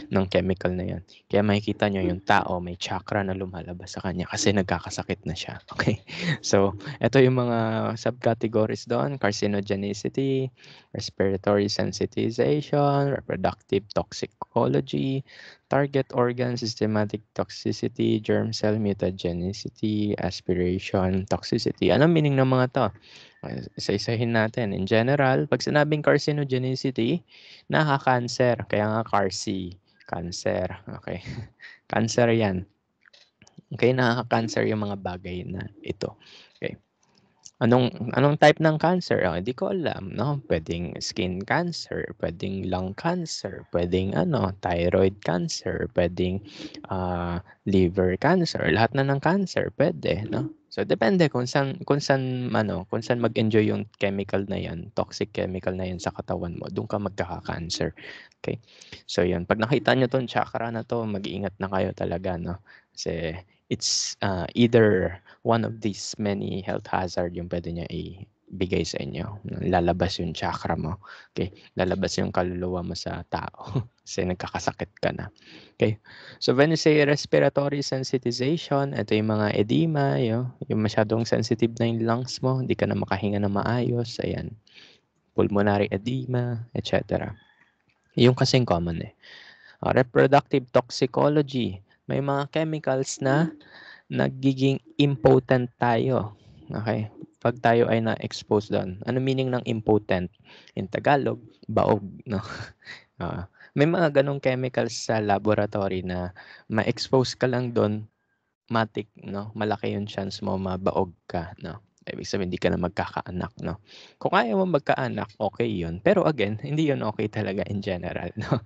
Ng chemical na yan. Kaya makikita nyo yung tao may chakra na lumalabas sa kanya kasi nagkakasakit na siya. Okay? So, ito yung mga subcategories doon. Carcinogenicity, respiratory sensitization, reproductive toxicology, target organ systematic toxicity, germ cell mutagenicity, aspiration toxicity. Anong meaning ng mga to? Isa-isahin natin. In general, pag sinabing carcinogenicity, nakaka-cancer. Kaya nga carci, cancer. Okay. Cancer yan. Okay, nakaka-cancer yung mga bagay na ito. Okay. Anong type ng cancer? Hindi ko alam, no? Pwedeng skin cancer, pwedeng lung cancer, pwedeng thyroid cancer, pwedeng liver cancer, lahat na ng cancer pwede, no? So depende kung saan mag-enjoy yung chemical na yan, toxic chemical na yan sa katawan mo, doon ka magkaka-cancer. Okay? So yun, pag nakita nyo tong chakra na to, mag-iingat na kayo talaga, no? Kasi it's either one of these many health hazard yung pwede niya ibigay sa inyo. Lalabas yung chakra mo. Okay? Lalabas yung kaluluwa mo sa tao. Kasi nagkakasakit ka na. Okay? So when you say respiratory sensitization, ito yung mga edema, yung masyadong sensitive na yung lungs mo, hindi ka na makahinga na maayos, ayan. Pulmonary edema, etc. Yung kasing common eh. Reproductive toxicology, may mga chemicals na nagiging impotent tayo. Okay? Pag tayo ay na-expose doon. Ano meaning ng impotent? In Tagalog, baog. No? May mga ganong chemicals sa laboratory na ma-expose ka lang doon, matik, no? Malaki yung chance mo mabaog ka, no? Ibig sabihin, hindi ka na magkakaanak, no? Kung ayaw mo magkaanak, okay yun. Pero again, hindi yun okay talaga in general, no?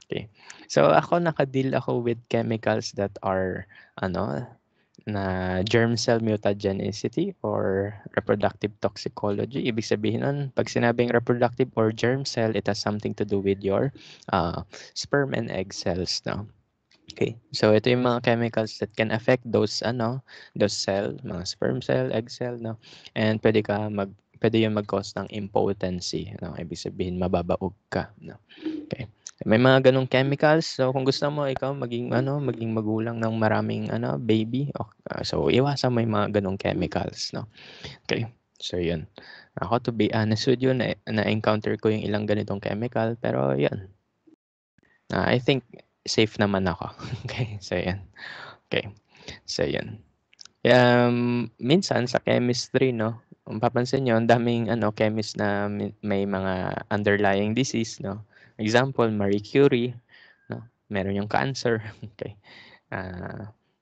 Okay. So ako, nakadeal ako with chemicals that are, na germ cell mutagenicity or reproductive toxicology. Ibig sabihin nun, pag sinabing reproductive or germ cell, it has something to do with your sperm and egg cells. No? Okay. So ito yung mga chemicals that can affect those cell, mga sperm cell, egg cell, no? And pwede yung mag-cause ng impotency, no? Ibig sabihin mababaog ka, no? Okay. May mga ganong chemicals. So kung gusto mo ikaw maging magulang ng maraming baby, so iwasan mo yung mga ganong chemicals, no? Okay. So yun. Ako, to be honest with you, na-encounter ko yung ilang ganitong chemical, pero yun. I think safe naman ako. Okay. So yan. Okay. So yan. Minsan sa chemistry, no, kung papansin nyo, ang daming chemist na may mga underlying disease, no. Example, Marie Curie, no, meron yung cancer. Okay.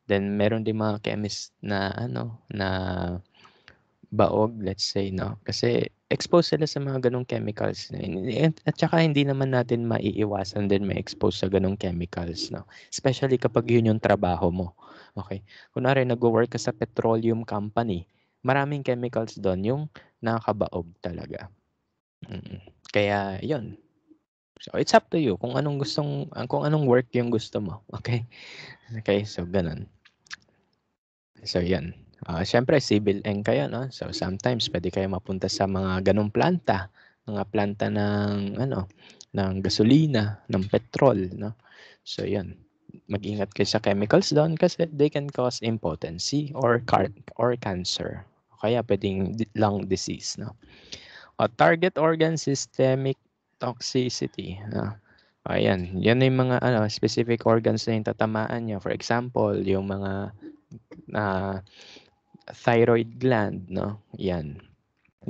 Then meron din mga chemist na na baog, let's say, no, kasi exposed sila sa mga ganong chemicals. At saka hindi naman natin maiiwasan din ma-expose sa ganong chemicals, no, especially kapag yun yung trabaho mo. Okay. Kunwari nag-work ka sa petroleum company, maraming chemicals doon yung nakakabaog talaga. Kaya yun. So it's up to you kung anong work yung gusto mo. Okay? Okay, so ganun. So yan. Syempre civil eng kayo, no? So sometimes pwede kayo mapunta sa mga ganung planta, mga planta ng ng gasolina, ng petrol, no? So yan. Mag-ingat kayo sa chemicals doon kasi they can cause impotency or cancer. Kaya pwedeng lung disease, no? Target organ systemic toxicity. Ayan, yan yung mga specific organs na yung tatamaan niya. For example, yung mga thyroid gland, no? Yan.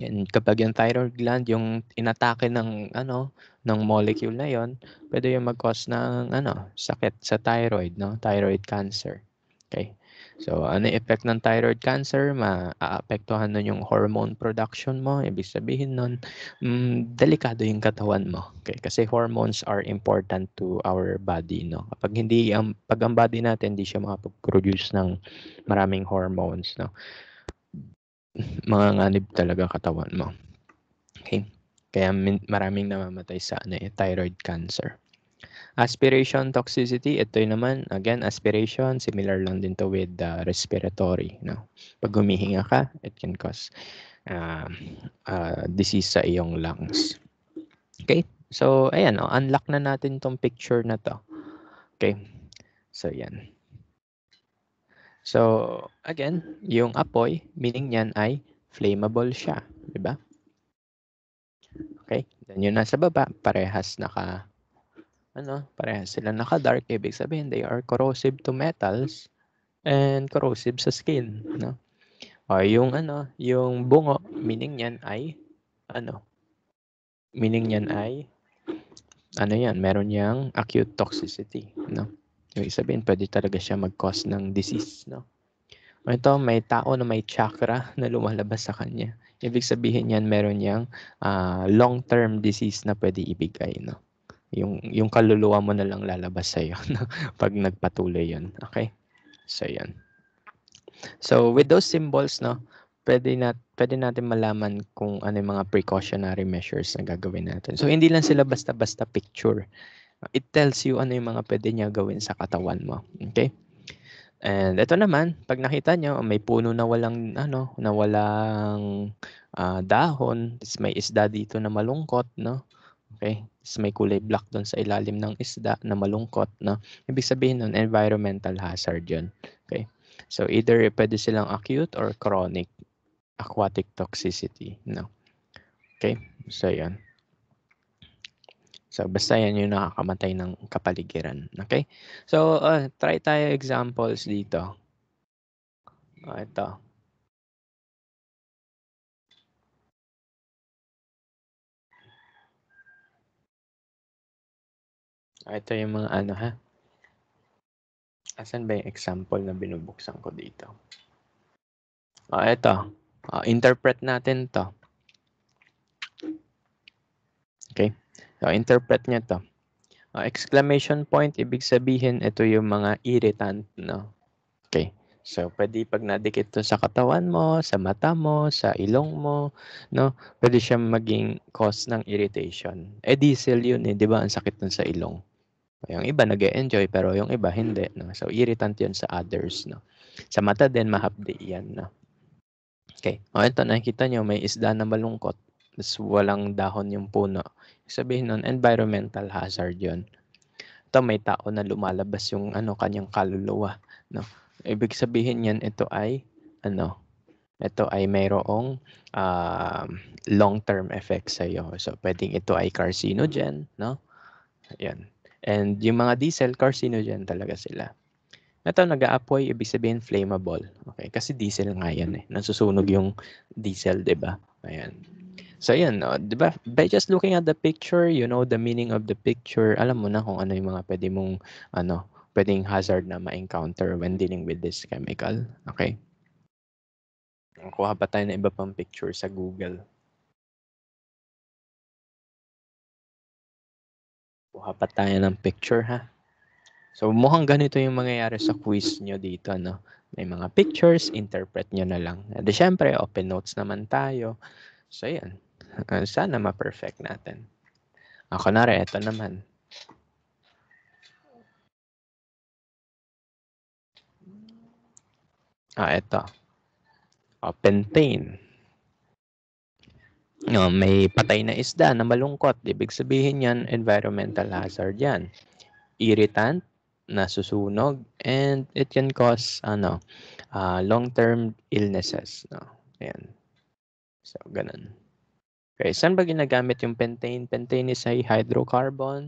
Yan, kapag yung thyroid gland yung inatake ng ng molecule na yon, pwede yung mag-cause ng sakit sa thyroid, no? Thyroid cancer. Okay? So, ano yung effect ng thyroid cancer? Maapektuhan nun yung hormone production mo. Ibig sabihin nun, delikado yung katawan mo. Okay? Kasi hormones are important to our body, no? Pag ang body natin hindi siya makapag-produce ng maraming hormones, no? Manganganib talaga katawan mo. Okay? Kaya maraming namamatay sa thyroid cancer. Aspiration toxicity, ito naman, again, aspiration, similar lang din to with respiratory. No? Pag humihinga ka, it can cause disease sa iyong lungs. Okay? So, ayan, unlock na natin tong picture na to. Okay? So, yan. So, again, yung apoy, meaning niyan ay flammable siya. Diba? Okay? Then yun nasa baba, parehas sila naka-dark. Ibig sabihin, they are corrosive to metals and corrosive sa skin. No? O yung bungo, meaning niyan ay, meron niyang acute toxicity. No? Ibig sabihin, pwede talaga siya mag-cause ng disease. No? Ito, may tao na may chakra na lumalabas sa kanya. ibig sabihin yan meron yang long-term disease na pwede ibigay, no? Yung kaluluwa mo na lang lalabas sa'yo no? Pag nagpatuloy yun. Okay? So, yan. So, with those symbols, no, pwede natin malaman kung ano yung mga precautionary measures na gagawin natin. So, hindi lang sila basta-basta picture. It tells you ano yung mga pwede niya gawin sa katawan mo. Okay? And ito naman, pag nakita nyo, may puno na walang, dahon, may isda dito na malungkot, no? Okay? May kulay black doon sa ilalim ng isda na malungkot, no? Ibig sabihin nun, environmental hazard yun. Okay? So, either pwede silang acute or chronic aquatic toxicity, no? Okay? So, yan. So, basta yan yung nakakamatay ng kapaligiran. Okay? So, try tayo examples dito. Ito. Ito yung mga ano, ha? Asan ba yung example na binubuksan ko dito? Ito. Interpret natin to. Okay? So, interpret nyo to. Exclamation point, ibig sabihin, ito yung mga irritant, no? Okay. So, pwede pag nadikit to sa katawan mo, sa mata mo, sa ilong mo, no? Pwede siya maging cause ng irritation. Diesel yun eh, di ba? Ang sakit nun sa ilong. Yung iba nag-e-enjoy, pero yung iba hindi, no? So, irritant yun sa others, no? Sa mata din, mahapdi yan, no? Okay. Ito, nakikita nyo, may isda na malungkot. Tapos walang dahon yung puno. Sabihin nun, environmental hazard yun. Ito, may tao na lumalabas yung kanyang kaluluwa. No? Ibig sabihin yan, ito ay mayroong long-term effect sa iyo. So, pwedeng ito ay carcinogen. No? Ayan. And yung mga diesel, carcinogen talaga sila. Ito, nag-aapoy, ibig sabihin flammable. Okay? Kasi diesel nga yan eh. Nasusunog yung diesel, di ba? Ayan. So, yan. Di ba? By just looking at the picture, you know the meaning of the picture. Alam mo na kung ano yung mga pwedeng hazard na ma-encounter when dealing with this chemical. Okay? Kuha pa tayo ng iba pang picture sa Google. Kuha pa tayo ng picture, ha? So, mukhang ganito yung mangyayari sa quiz nyo dito, no? May mga pictures, interpret nyo na lang. At syempre, open notes naman tayo. So, yan. Sana ma-perfect natin. Ako na rin, ito naman. Ito. Pentane. May patay na isda na malungkot. Ibig sabihin yan, environmental hazard yan. Irritant, nasusunog, and it can cause long-term illnesses. No? Ayan. So, ganun. Okay, saan ba ginagamit yung pentane? Pentane is a hydrocarbon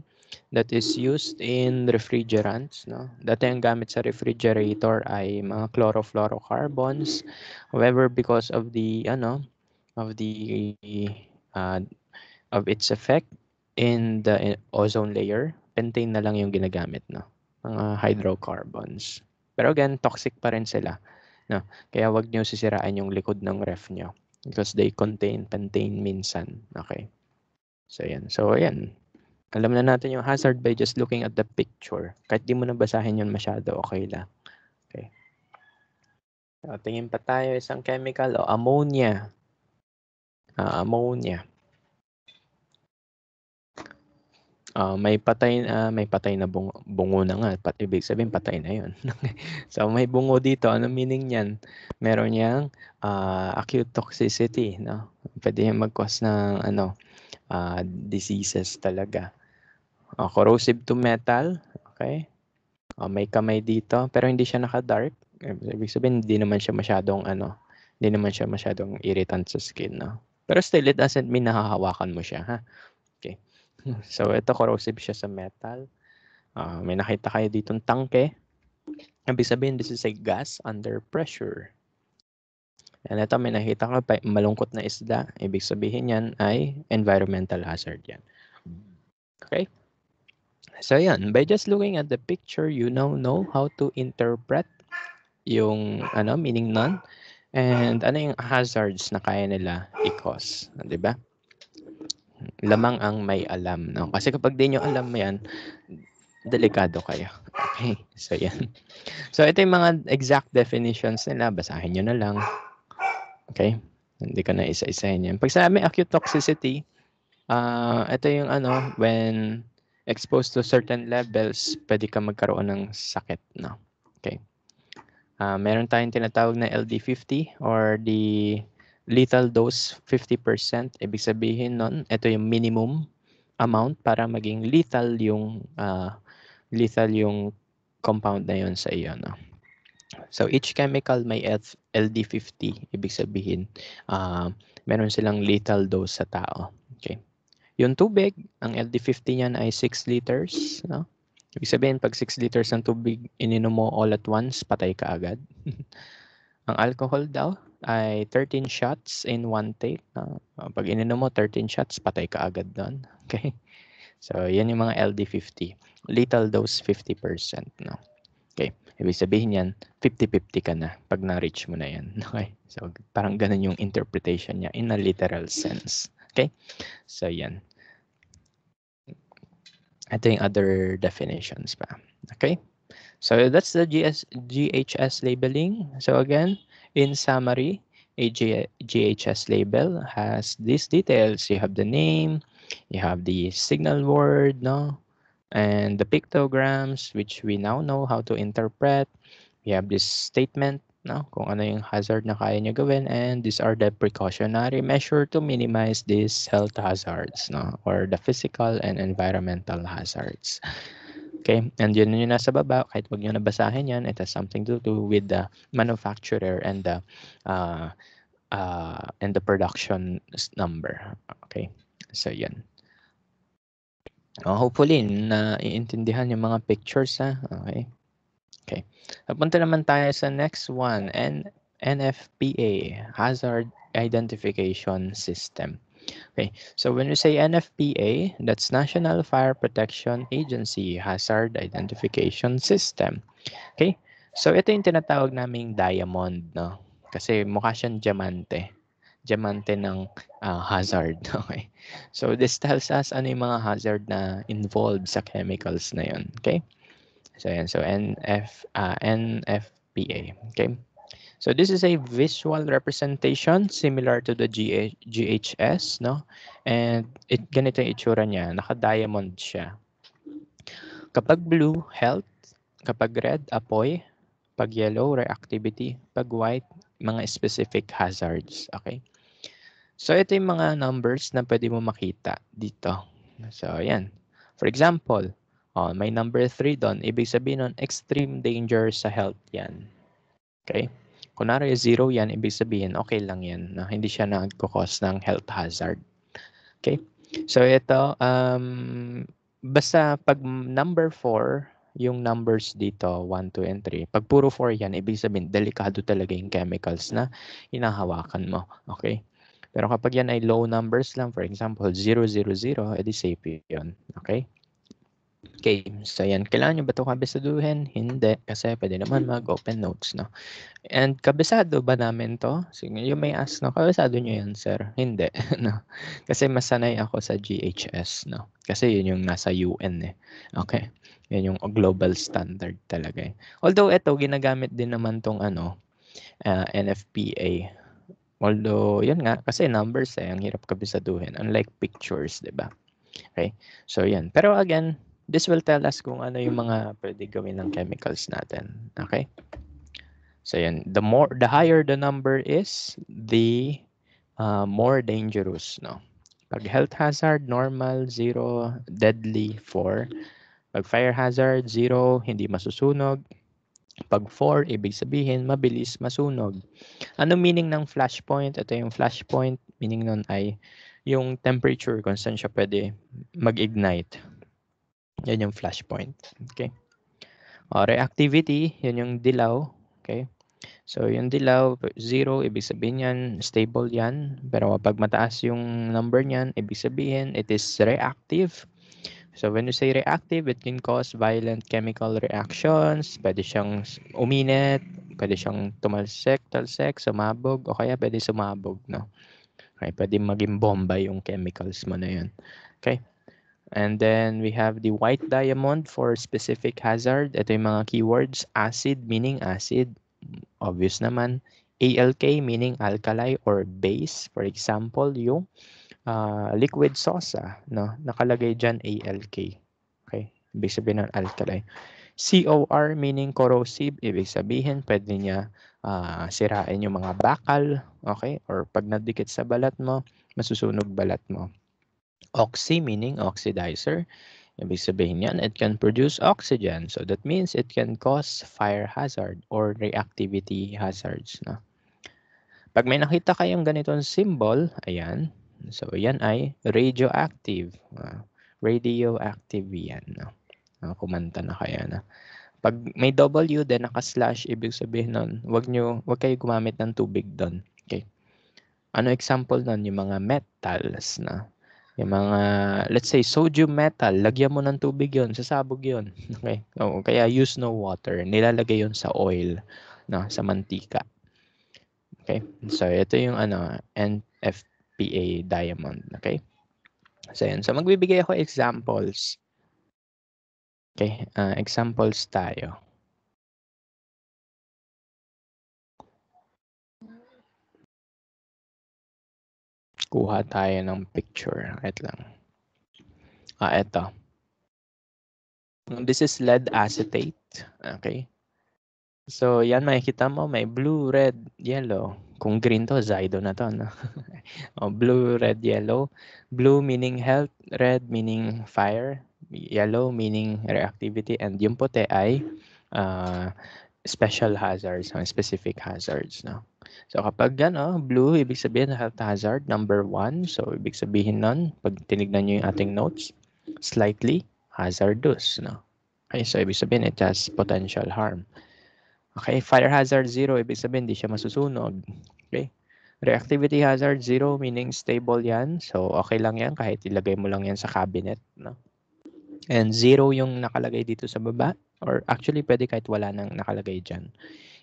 that is used in refrigerants. No? Dati ang gamit sa refrigerator ay mga chlorofluorocarbons. However, because of the of its effect in the ozone layer, pentane na lang yung ginagamit, no? Mga hydrocarbons. Pero again, toxic pa rin sila. No? Kaya wag niyo sisirain yung likod ng ref nyo because they contain pentane minsan. Okay. So, yan. So, ayan. Alam na natin yung hazard by just looking at the picture. Kahit di mo nabasahin yun masyado, okay lang. Okay. So, tingin pa tayo isang chemical. Ammonia. Ammonia. May patay na bungo na nga. Ibig sabihin patay na yun. So, may bungo dito. Ano meaning niyan? Meron niyang acute toxicity. No? Pwede yung mag-cause ng diseases talaga. Corrosive to metal. Okay. May kamay dito. Pero hindi siya naka-dark. Ibig sabihin, hindi naman siya masyadong irritant sa skin. No? Pero still, it doesn't mean nahahawakan mo siya. Ha? Okay. So, ito corrosive siya sa metal. May nakita kayo ditong tangke. Ibig sabihin, this is a gas under pressure. And ito, may nakita ka pa, malungkot na isda. Ibig sabihin yan ay environmental hazard yan. Okay? So, yan. By just looking at the picture, you now know how to interpret yung meaning nun. And ano yung hazards na kaya nila i-cause, 'di ba? Lamang ang may alam, no? Kasi kapag di nyo alam yan, delikado kayo. Okay, so yan. So ito yung mga exact definitions nila, basahin nyo na lang. Okay, hindi ko na isa-isahin yan. Pag sabi acute toxicity, ito yung ano, when exposed to certain levels, pwede ka magkaroon ng sakit, no? Okay. Meron tayong tinatawag na LD50 or the lethal dose 50%. Ibig sabihin nun, ito yung minimum amount para maging lethal yung compound na yun sa iyo, no? So each chemical may LD50. Ibig sabihin, meron silang lethal dose sa tao. Okay. Yung tubig, ang LD50 niyan ay 6 liters, no? Ibig sabihin, pag 6 liters ng tubig ininom mo all at once, patay ka agad. Ang alcohol daw ay 13 shots in one take. Pag ininom mo 13 shots, patay ka agad doon. Okay? So, yan yung mga LD50. Lethal dose 50%. No? Okay. Ibig sabihin yan, 50-50 ka na pag na-reach mo na yan. Okay? So, parang ganun yung interpretation niya in a literal sense. Okay? So, yan. Ito yung other definitions pa. Okay? So that's the GHS labeling. So again, in summary, a GHS label has these details. You have the name, you have the signal word, no? And the pictograms, which we now know how to interpret. We have this statement, no? Kung ano yung hazard na kaya nyo gawin. And these are the precautionary measure to minimize these health hazards, no? Or the physical and environmental hazards. Okay, and yun yung nasa baba, kahit wag nyo nabasahin yan, it has something to do with the manufacturer and the production number. Okay, so yan. Hopefully, naiintindihan yung mga pictures, ha? Okay. Okay. Punta naman tayo sa next one, NFPA, Hazard Identification System. Okay, so when we say NFPA, that's National Fire Protection Agency Hazard Identification System. Okay, so ito yung tinatawag naming diamond, no? Kasi mukha siyang diamante. Diamante ng hazard. Okay, so this tells us ano yung mga hazard na involved sa chemicals na yun. Okay, so yan, so NFPA. Okay. So this is a visual representation similar to the GHS, no? And ganito yung itsura niya, naka-diamond siya. Kapag blue, health. Kapag red, apoy. Pag yellow, reactivity. Pag white, mga specific hazards. Okay? So ito yung mga numbers na pwede mo makita dito. So ayan. For example, may number 3 doon. Ibig sabihin nun, extreme danger sa health yan. Okay? Kunwari 0 yan, ibig sabihin, okay lang yan. Na hindi siya nagkakos ng health hazard. Okay? So ito, basta pag number 4, yung numbers dito, 1, 2, and 3, pag puro 4 yan, ibig sabihin, delikado talaga yung chemicals na hinahawakan mo. Okay? Pero kapag yan ay low numbers lang, for example, 0, 0, 0, edi safe yun. Okay? Okay, so yan. Kailangan nyo ba ito kabisaduhin? Hindi, kasi pwede naman mag-open notes, no? And kabisado ba namin to? So, you may ask, no? Kabisado nyo yan, sir? Hindi, no? Kasi masanay ako sa GHS, no? Kasi yun yung nasa UN, eh. Okay? Yun yung global standard talaga, eh. Although, ito, ginagamit din naman tong NFPA. Although, yun nga, kasi numbers, eh, ang hirap kabisaduhin. Unlike pictures, di ba? Okay? So, yan. Pero again, this will tell us kung ano yung mga pwede gawin ng chemicals natin. Okay? So yan, the higher the number is, the more dangerous, no? Pag health hazard, normal, 0, deadly, 4. Pag fire hazard, 0, hindi masusunog. Pag 4, ibig sabihin, mabilis masunog. Ano meaning ng flashpoint? Ito yung flashpoint. Meaning nun ay yung temperature kung saan siya pwede mag-ignite. Yan yung flashpoint. Okay? Reactivity, yan yung dilaw. Okay? So, yung dilaw, 0, ibig sabihin yan, stable yan. Pero kapag mataas yung number niyan, ibig sabihin, it is reactive. So, when you say reactive, it can cause violent chemical reactions. Pwede siyang uminit, Pwede siyang tumalsik, sumabog, o kaya pwede sumabog, no? Okay, pwede maging bomba yung chemicals mo na yun. Okay? And then we have the white diamond for specific hazard. Ito yung mga keywords. Acid meaning acid. Obvious naman. ALK meaning alkali or base. For example, yung liquid sosa. No? Nakalagay dyan ALK. Okay? Ibig sabihin ng alkali. COR meaning corrosive. Ibig sabihin, pwede niya sirain yung mga bakal. Okay? Or pag nadikit sa balat mo, masusunog balat mo. Oxy meaning oxidizer. Ibig sabihin yan, it can produce oxygen. So that means it can cause fire hazard or reactivity hazards. No? Pag may nakita kayong ganitong symbol, ayan. So yan ay radioactive. Radioactive yan. No? Kumanta na kaya na. Pag may W, then naka-slash, ibig sabihin nun, wag kayo gumamit ng tubig doon. Okay. Ano example nun? Yung mga metals na. Yung mga, let's say, sodium metal, lagyan mo ng tubig yon, sasabog yon. Okay? O, kaya use no water. Nilalagay yon sa oil, no? Sa mantika. Okay? So, ito yung Nfpa diamond. Okay? So, yun. So, magbibigay ako examples. Okay? Examples tayo. Kuha tayo ng picture. Wait lang. Ito. This is lead acetate. Okay? So, yan, makikita mo, may blue, red, yellow. Kung green to, Zydo na to, no? Blue, red, yellow. Blue meaning health, red meaning fire, yellow meaning reactivity, and yung puti ay special hazards, specific hazards, no? So, kapag blue, ibig sabihin health hazard, number 1. So, ibig sabihin nun, pag tinignan nyo yung ating notes, slightly hazardous, no? Okay, so ibig sabihin, it has potential harm. Okay, fire hazard 0, ibig sabihin hindi siya masusunog. Okay. Reactivity hazard 0 meaning stable yan. So, okay lang yan kahit ilagay mo lang yan sa cabinet. No? And 0 yung nakalagay dito sa baba. Or actually, pwede kahit wala nang nakalagay dyan.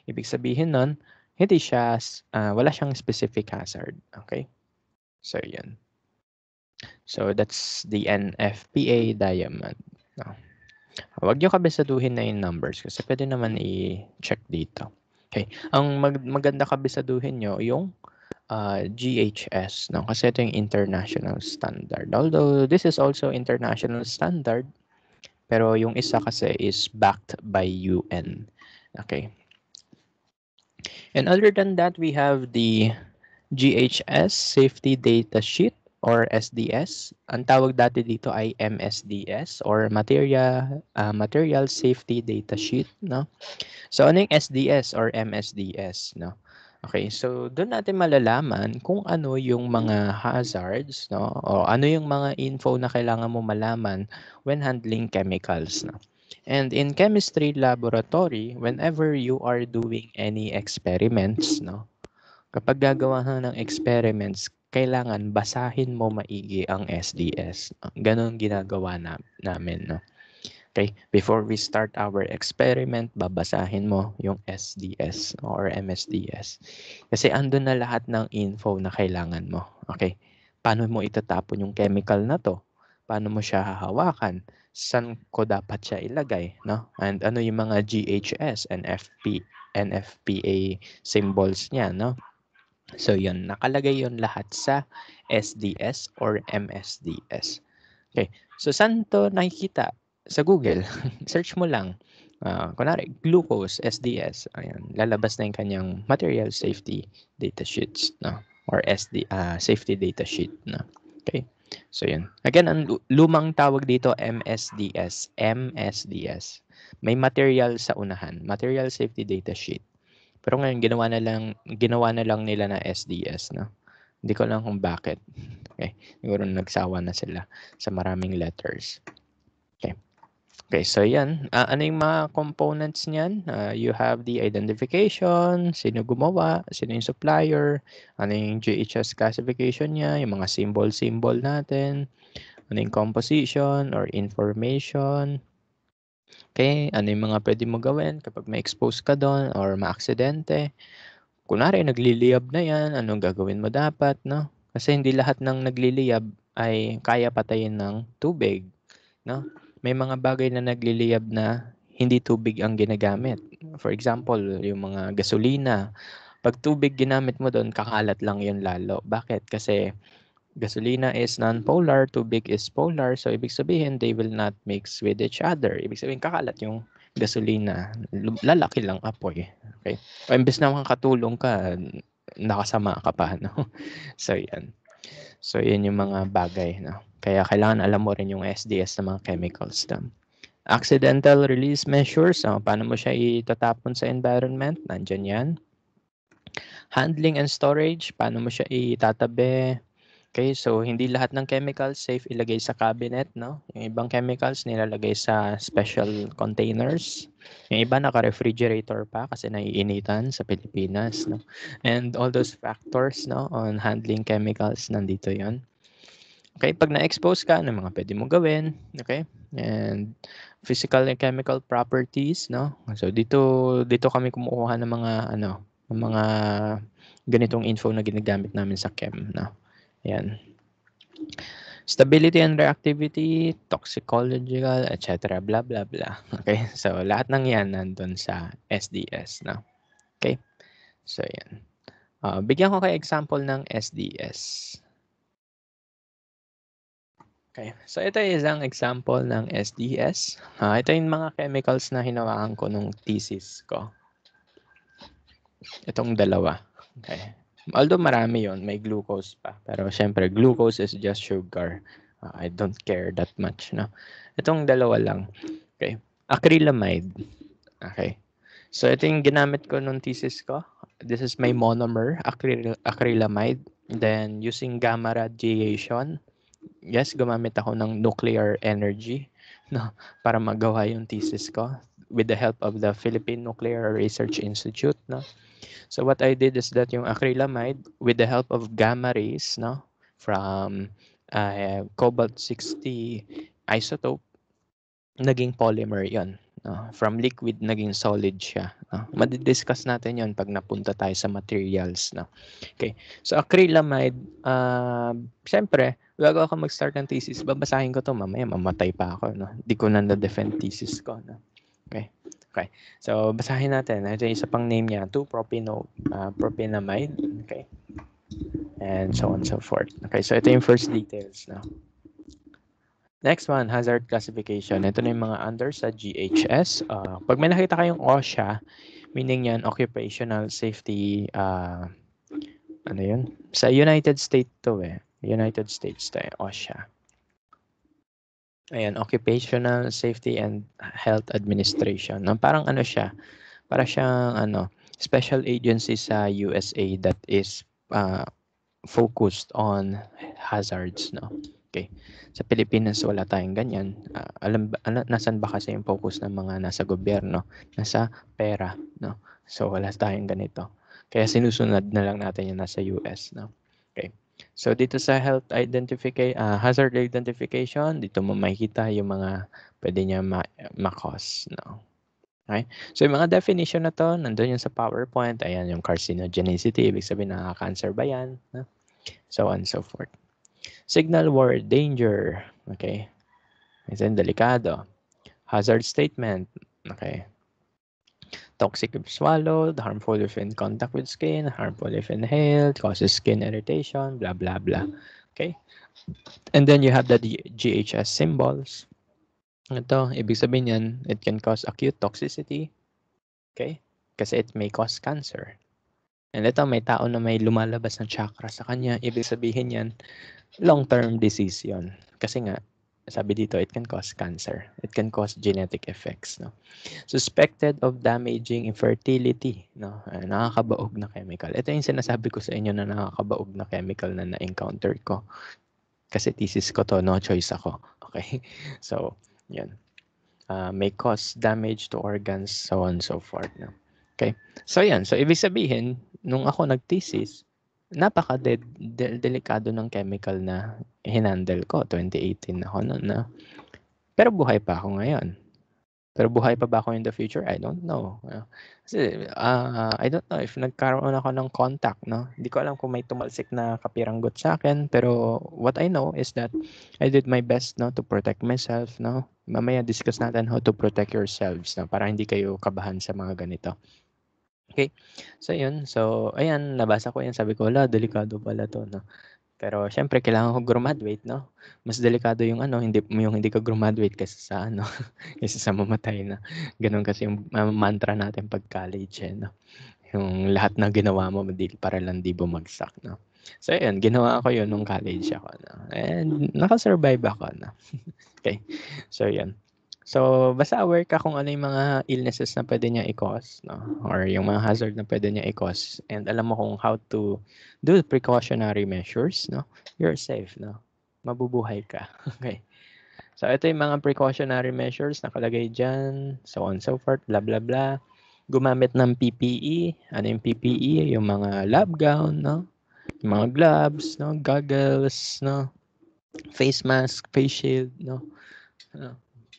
Ibig sabihin nun, hindi siya, wala siyang specific hazard. Okay. So, yan. So, that's the Nfpa diamond. No? Huwag nyo kabisaduhin na yung numbers kasi pwede naman i-check dito. Okay. Ang maganda kabisaduhin nyo yung GHS. No? Kasi ito yung international standard. Although this is also international standard, pero yung isa kasi is backed by UN. Okay. And other than that, we have the GHS Safety Data Sheet or SDS. Ang tawag dati dito ay MSDS or Material Safety Data Sheet, no? So ano yung SDS or MSDS, no? Okay, so doon natin malalaman kung ano yung mga hazards, no? O ano yung mga info na kailangan mo malaman when handling chemicals, no? And in chemistry laboratory, whenever you are doing any experiments, no? Kapag gagawa ka ng experiments, kailangan basahin mo maigi ang SDS. Ganon ginagawa namin, no? Okay, before we start our experiment, babasahin mo yung SDS or MSDS. Kasi andun na lahat ng info na kailangan mo. Okay, paano mo itatapon yung chemical na to? Paano mo siya hahawakan? Saan ko dapat siya ilagay? No? And ano yung mga GHS and NFPA symbols niya, no? So yun, nakalagay yun lahat sa SDS or MSDS. Okay, so saan to nakikita? Sa Google. Search mo lang. Kunwari, glucose, SDS. Ayan, lalabas na yung kanyang material safety data sheets. No? Or safety data sheet. No? Okay, so yun. Again, ang lumang tawag dito, MSDS. MSDS. May material sa unahan. Material safety data sheet. Pero ngayon, ginawa na lang nila na SDS, no? Hindi ko lang kung bakit. Okay, siguro nagsawa na sila sa maraming letters. Okay. Okay, so yan. Ano yung mga components niyan? You have the identification, sino gumawa, sino yung supplier, ano yung GHS classification niya, yung mga symbol natin, ano yung composition or information, Okay, ano yung mga pwede mo gawin kapag ma-expose ka doon or maaksidente? Kunwari nagliliyab na 'yan, anong gagawin mo dapat, 'no? Kasi hindi lahat ng nagliliyab ay kaya patayin ng tubig, 'no? May mga bagay na nagliliyab na hindi tubig ang ginagamit. For example, yung mga gasolina, 'pag tubig ginamit mo do'n, kakalat lang 'yun lalo. Bakit? Kasi gasolina is non-polar, tubig is polar, so ibig sabihin they will not mix with each other. Ibig sabihin kakalat yung gasolina, lalaki lang apoy. Okay? O imbes na makakatulong ka, nakasama ka pa, no? So yan. So yun yung mga bagay, no? Kaya kailangan alam mo rin yung SDS ng mga chemicals doon. Accidental release measures, paano mo siya itatapon sa environment? Nandyan yan. Handling and storage, paano mo siya itatabi? Okay, so hindi lahat ng chemicals safe ilagay sa cabinet, no? Yung ibang chemicals nilalagay sa special containers. Yung iba naka-refrigerator pa kasi naiinitan sa Pilipinas, no? And all those factors, no, on handling chemicals, nandito 'yon. Okay, pag na-expose ka, ano mga pwede mong gawin, okay? And physical and chemical properties, no? So dito kami kumukuha ng mga ng mga ganitong info na ginagamit namin sa chem, no? Yan. Stability and reactivity, toxicological, etc. Blah, blah, blah. Okay? So, lahat ng yan nandun sa SDS. No? Okay? So, yan. Bigyan ko kayo example ng SDS. Okay. So, ito yung isang example ng SDS. Ito yung mga chemicals na hinawakan ko nung thesis ko. Itong dalawa. Okay. Although marami yon, may glucose pa. Pero syempre, glucose is just sugar. I don't care that much, no? Itong dalawa lang. Okay. Acrylamide. Okay. So, ito yung ginamit ko nung thesis ko. This is my monomer, acrylamide. Then, using gamma radiation, yes, gumamit ako ng nuclear energy, no, para magawa yung thesis ko with the help of the Philippine Nuclear Research Institute, no. So what I did is that yung acrylamide, with the help of gamma rays, no, from cobalt-60 isotope, naging polymer yon. No? From liquid, naging solid siya. No? Madidiscuss natin yon pag napunta tayo sa materials. No? Okay. So acrylamide, siyempre, bago ako mag-start ng thesis, babasahin ko to, mamaya mamatay pa ako. No? Di ko na na-defend thesis ko. No? Okay. Okay. So, basahin natin. Ito yung isa pang name niya, 2-propionamide. Okay. And so on and so forth. Okay. So, ito yung first details. No? Next one, hazard classification. Ito na yung mga under sa GHS. Pag may nakita kayong OSHA, meaning yan, occupational safety, ano yun? Sa United States to United States to OSHA. Ayan, Occupational Safety and Health Administration. Parang ano siya, para siyang special agency sa USA that is focused on hazards, no? Okay. Sa Pilipinas wala tayong ganyan. Nasan ba kasi yung focus ng mga nasa gobyerno? Nasa pera, no? So wala tayong ganito. Kaya sinusunod na lang natin yung nasa US, no? Okay. So dito sa hazard identification, dito mo makikita yung mga pwede niya ma-cause, no? Okay? So yung mga definition na to, nandun yung sa PowerPoint. Ayan yung carcinogenicity, ibig sabihin nakaka-cancer ba yan? No? So on and so forth. Signal word, danger. Okay? It's delikado. Hazard statement. Okay? Toxic if swallowed, harmful if in contact with skin, harmful if inhaled, causes skin irritation, blah, blah, blah. Okay? And then you have the GHS symbols. Ito, ibig sabihin yan, it can cause acute toxicity. Okay? Kasi it may cause cancer. And ito, may tao na may lumalabas ng chakra sa kanya. Ibig sabihin yan, long-term disease yun. Kasi nga, sabi dito, it can cause cancer. It can cause genetic effects. No? Suspected of damaging infertility. No? Nakakabaog na chemical. Ito yung sinasabi ko sa inyo na nakakabaog na chemical na na-encounter ko. Kasi thesis ko to, no choice ako. Okay? So, yan. May cause damage to organs, so on and so forth. No? Okay? So, yan. So, ibig sabihin, nung ako nag-thesis, napaka-delikado ng chemical na hinandle ko. 2018 ako noon na. Pero buhay pa ako ngayon. Pero buhay pa ba ako in the future? I don't know. Kasi I don't know if nagkaroon ako ng contact, no? Hindi ko alam kung may tumalsik na kapiranggot sa akin, pero what I know is that I did my best, no, to protect myself, no? Mamaya discuss natin how to protect yourselves, no, para hindi kayo kabahan sa mga ganito. Okay? So yun. So ayan, nabasa ko yan, sabi ko, wala, delikado pala to, no? Pero syempre kailangan ko graduate, no? Mas delikado yung hindi ka graduate kasi sa kasi sa mamatay na. Ganun kasi yung mantra natin pag college, no? Yung lahat na ginawa mo para lang di bumagsak, no? So ayun, ginawa ko yun nung college ako, no? And nakasurvive ako, no? Okay. So yun. So basta aware ka kung ano yung mga illnesses na pwede niya i-cause, no? Or yung mga hazard na pwede niya i-cause, and alam mo kung how to do precautionary measures, no? You're safe, no? Mabubuhay ka. Okay. So ito yung mga precautionary measures nakalagay dyan, so on and so forth, blah blah blah. Gumamit ng PPE. Ano yung PPE? Yung mga lab gown, no? Yung mga gloves, no? Goggles, no? Face mask, face shield, no?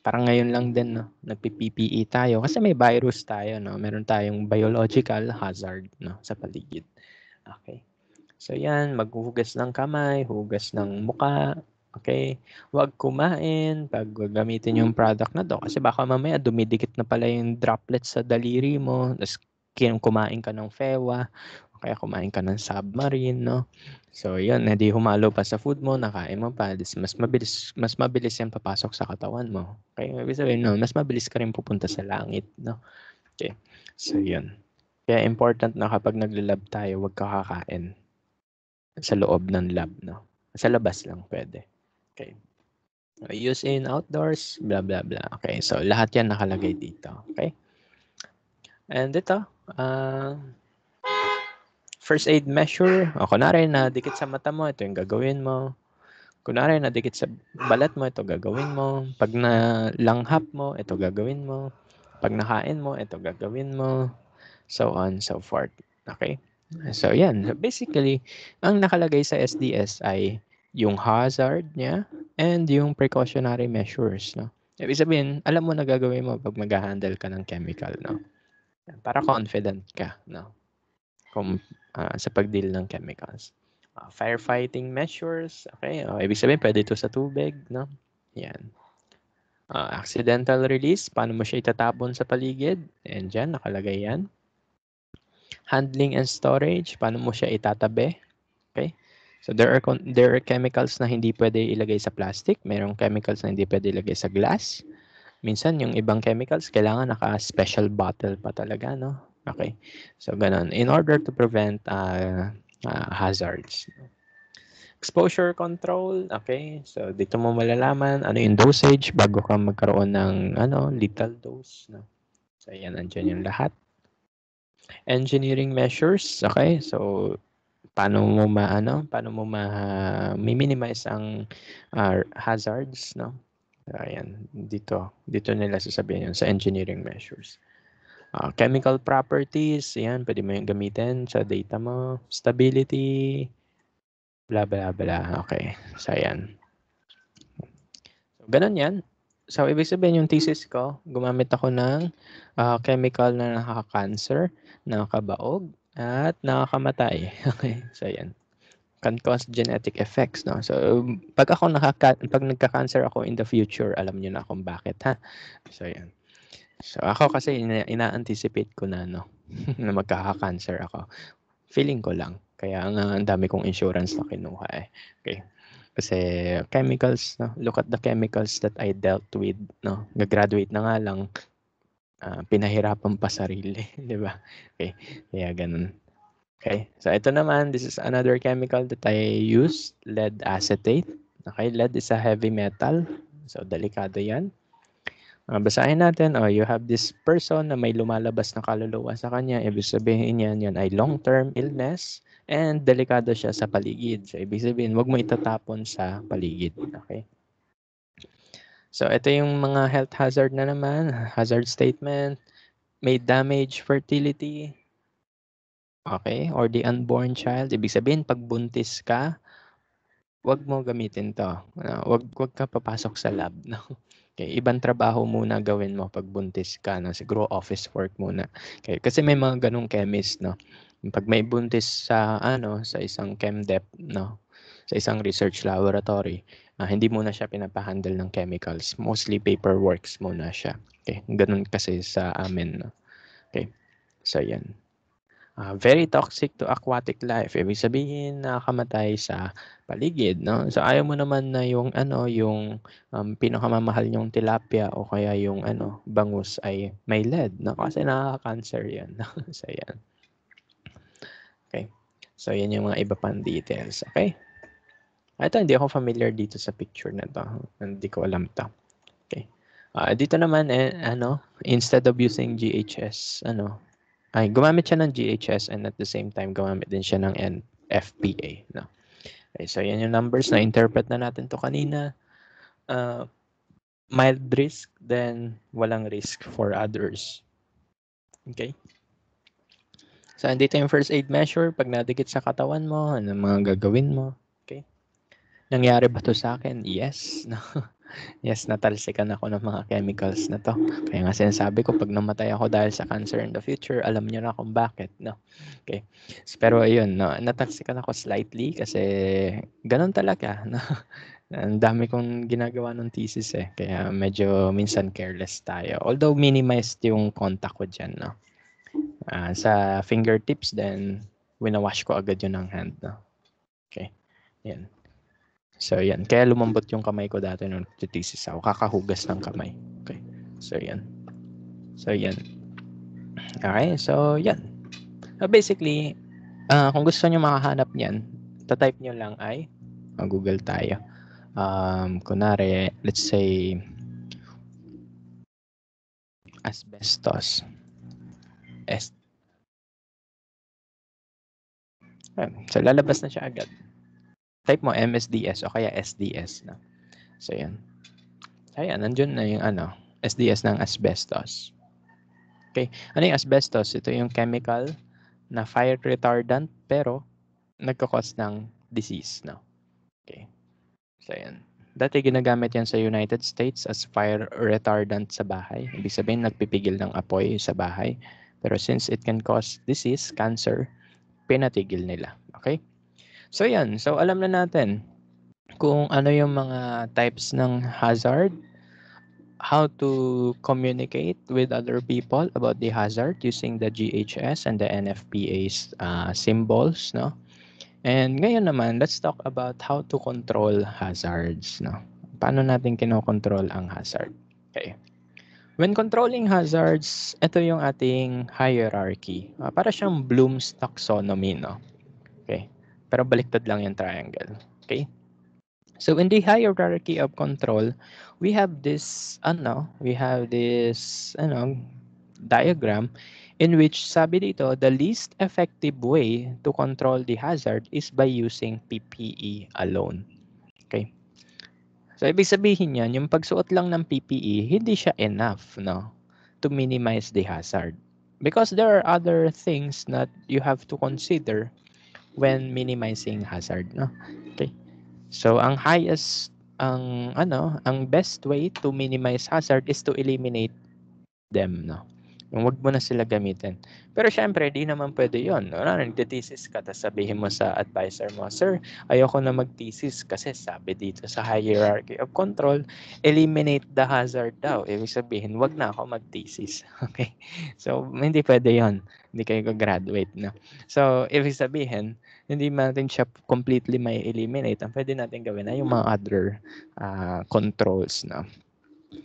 Parang ngayon lang din, no? Nagpi-PPE tayo kasi may virus tayo, no? Meron tayong biological hazard, no? Sa paligid. Okay. So yan, maghuhugas ng kamay, hugas ng muka. Okay? Huwag kumain pag gamitin yung product na to kasi baka mamaya dumidikit na pala yung droplets sa daliri mo. Tapos kumain ka ng fewa o kaya kumain ka ng submarine, no? So yun, hindi humalo pa sa food mo, nakain mo pa. Mas mabilis yan papasok sa katawan mo. Okay? Ibig sabihin, no, mas mabilis ka rin pupunta sa langit, no? Okay. So yun. Kaya important na kapag naglalab tayo, huwag ka kakain sa loob ng lab, no? Sa labas lang pwede. Okay. Use in outdoors, blah, blah, blah. Okay, so lahat yan nakalagay dito. Okay? And ito, first aid measure. O, kunwari na dikit sa mata mo, ito yung gagawin mo. Kunwari na dikit sa balat mo, ito gagawin mo. Pag nalanghap mo, ito gagawin mo. Pag nakain mo, ito gagawin mo. So on, so forth. Okay? So yan. So basically, ang nakalagay sa SDS ay yung hazard niya and yung precautionary measures, no? Ibig sabihin, alam mo na gagawin mo pag mag-handle ka ng chemical, no? Para confident ka, no? Kung sa pag-deal ng chemicals. Firefighting measures, okay? Ibig sabihin, pwede ito sa tubig, no? Yan. Accidental release, paano mo siya itatapon sa paligid? And dyan, nakalagay yan. Handling and storage, paano mo siya itatabi? Okay? So there are chemicals na hindi pwede ilagay sa plastic, mayroong chemicals na hindi pwede ilagay sa glass. Minsan yung ibang chemicals kailangan naka-special bottle pa talaga, no? Okay. So ganun, in order to prevent hazards. Exposure control, okay? So dito mo malalaman ano yung dosage bago ka magkaroon ng lethal dose, no? So ayan, andyan yung lahat. Engineering measures, okay? So paano mo minimize ang hazards, no? Ayan, dito nila sasabihin yun sa engineering measures. Chemical properties, ayan, pwede mo yung gamitin sa data mo. Stability, blah, blah, blah. Okay, so ayan. So, ganun yan. So, ibig sabihin yung thesis ko, gumamit ako ng chemical na nakaka-cancer, nakakabaog, at nakakamatay. Okay, so ayan. Can cause genetic effects, no? So, pag nagka-cancer ako in the future, alam niyo na kung bakit, ha? So, ayan. So, ako kasi ina-anticipate ko na, no? na magkaka-cancer ako. Feeling ko lang. Kaya ang dami kong insurance na kinuha, eh. Okay. Kasi chemicals, no? Look at the chemicals that I dealt with, no? Gagraduate na nga lang, pinahirapan pa sarili, di ba? Okay. Kaya ganun. Okay, so ito naman, this is another chemical that I use, lead acetate. Okay, lead is a heavy metal. So, delikado yan. Basahin natin, you have this person na may lumalabas na kaluluwa sa kanya. Ibig sabihin yan ay long-term illness and delikado siya sa paligid. So, ibig sabihin, huwag mo itatapon sa paligid. Okay? So, ito yung mga health hazard na naman. Hazard statement, may damage fertility, okay, or the unborn child. Ibig sabihin, pag buntis ka, wag mo gamitin to. Wag ka papasok sa lab. No? Okay, ibang trabaho muna gawin mo pag buntis ka, no? Siguro office work muna. Okay, kasi may mga ganong chemist, no? Pag may buntis sa sa isang chem-dep, no? Sa isang research laboratory, hindi muna siya pinapahandle ng chemicals. Mostly paperworks muna siya. Okay, ganun kasi sa amin, no? Okay. So yan. Very toxic to aquatic life. Ibig sabihin nakakamatay sa paligid, no? So ayaw mo naman na yung yung pinakamamahal yung tilapia o kaya yung bangus ay may lead, no? Kasi nakaka-cancer 'yan. No? So yan. Okay. So yan yung mga iba pang details, okay? Ito hindi ako familiar dito sa picture na to. Hindi ko alam 'to. Okay. Dito naman instead of using GHS, ay gumamit siya ng GHS and at the same time gumamit din siya ng Nfpa, no? Okay, so yan yung numbers na interpret na natin to kanina. Mild risk, then walang risk for others. Okay? So andito yung first aid measure pag nadikit sa katawan mo, ano mga gagawin mo. Okay? Nangyari ba to sa akin? Yes. No. Yes, natalsikan ako ng mga chemicals na to. Kaya nga sinasabi ko, pag namatay ako dahil sa cancer in the future, alam niyo na kung bakit, no? Okay. Pero ayun, no, natalsikan ako slightly kasi ganun talaga, no? Ang dami kong ginagawa ng thesis kaya medyo minsan careless tayo. Although minimized yung contact ko dyan, no? Sa fingertips, then winawash ko agad yun ng hand, no? Okay. Yan. So, yan. Kaya lumambot yung kamay ko dati nung thesis ako. Kakahugas ng kamay. Okay. So, yan. So, yan. Okay. So, yan. Basically, kung gusto nyo makahanap niyan, tatype nyo lang ay Google tayo. Kunwari, let's say, asbestos. So, lalabas na siya agad. Type mo MSDS o kaya SDS. No? So, yan. Ayan, nandiyan na yung SDS ng asbestos. Okay. Ano yung asbestos? Ito yung chemical na fire retardant pero nagkakos ng disease. No? Okay. So, yan. Dati ginagamit yan sa United States as fire retardant sa bahay. Ibig sabihin, nagpipigil ng apoy sa bahay. Pero since it can cause disease, cancer, pinatigil nila. Okay? So, yan. So, alam na natin kung ano yung mga types ng hazard, how to communicate with other people about the hazard using the GHS and the NFPA's symbols, no? And ngayon naman, let's talk about how to control hazards, no? Paano natin kinokontrol ang hazard? Okay. When controlling hazards, ito yung ating hierarchy. Para siyang Bloom's taxonomy, no? Okay. Pero baliktad lang yung triangle. Okay? So in the hierarchy of control, we have this diagram in which sabi dito, the least effective way to control the hazard is by using PPE alone. Okay? So ibig sabihin yan, yung pagsuot lang ng PPE, hindi siya enough, no, to minimize the hazard. Because there are other things that you have to consider when minimizing hazard, no? Okay? So ang best way to minimize hazard is to eliminate them, no? Yung wag mo na sila gamitin. Pero syempre, di naman pwede yun. Nagte-thesis ka, tapos sabihin mo sa advisor mo, sir, ayoko na mag-thesis kasi sabi dito sa hierarchy of control, eliminate the hazard daw. Ibig sabihin, wag na ako mag-thesis. Okay? So, hindi pwede yun. Hindi kayo graduate na. So, ibig sabihin, hindi natin siya completely may eliminate. Ang pwede natin gawin ay yung mga other controls na.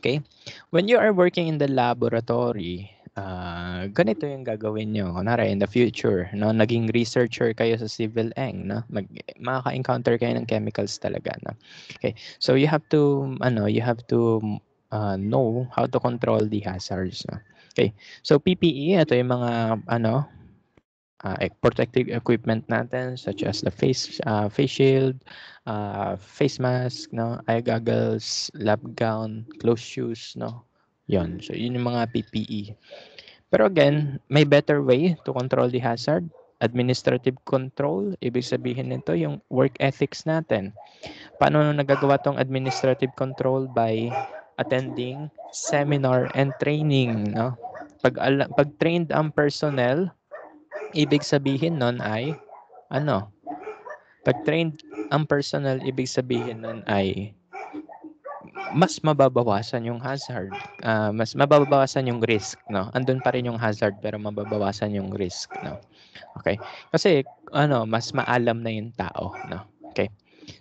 Okay? When you are working in the laboratory, ganito yung gagawin nyo. Kunwari, in the future, no, naging researcher kayo sa Civil Eng, no, makaka-encounter kayo ng chemicals talaga, no. Okay, so you have to know how to control the hazards, no. Okay, so PPE, ito yung mga protective equipment natin such as the face shield, face mask, no, eye goggles, lab gown, closed shoes, no. Yon. So yun yung mga PPE. Pero again, may better way to control the hazard. Administrative control, ibig sabihin nito yung work ethics natin. Paano nagagawa tong administrative control? By attending seminar and training, no? Pag trained ang personnel, ibig sabihin nun ay ano? Pag trained ang personnel, ibig sabihin nun ay mas mababawasan yung hazard. Mas mababawasan yung risk, no? Andun pa rin yung hazard pero mababawasan yung risk, no? Okay? Kasi mas maalam na yung tao, no? Okay?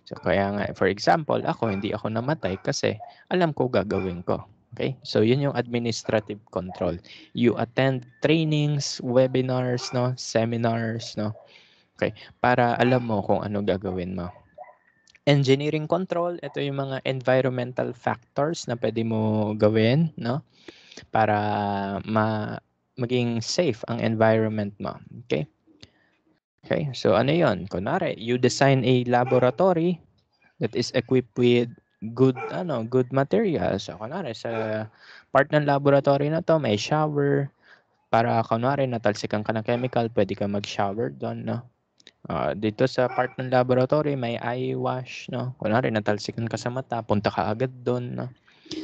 So kaya nga, for example, hindi ako namatay kasi alam ko gagawin ko. Okay? So yun yung administrative control. You attend trainings, webinars, no, seminars, no. Okay? Para alam mo kung ano gagawin mo. Engineering control, ito yung mga environmental factors na pwede mo gawin, no? Para maging safe ang environment mo. Okay? Okay, so ano yun? Kunwari, you design a laboratory that is equipped with good materials. So, kunwari, sa part ng laboratory na to, may shower. Para, kunwari, natalsikan ka ng chemical, pwede ka mag-shower doon, no? Dito sa part ng laboratory, may eye wash, no? Kunwari, natalsikan ka sa mata, punta ka agad doon, no?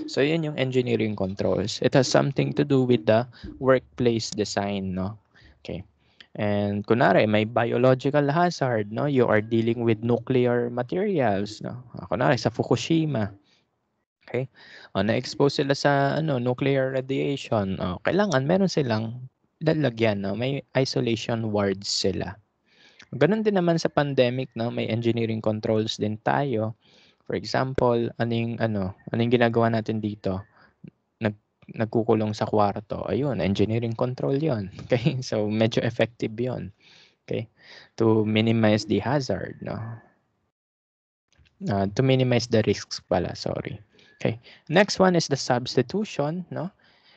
So, yun yung engineering controls. It has something to do with the workplace design, no? Okay. And kunwari, may biological hazard, no? You are dealing with nuclear materials, no? Kunwari, sa Fukushima. Okay? Na-expose sila sa nuclear radiation. Kailangan meron silang lalagyan, no? May isolation wards sila. Ganun din naman sa pandemic, no? May engineering controls din tayo. For example, anong ginagawa natin dito? Nagkukulong sa kwarto. Ayun, engineering control 'yon. Okay? So medyo effective 'yon. Okay? To minimize the hazard, no? To minimize the risks pala, sorry. Okay. Next one is the substitution, no?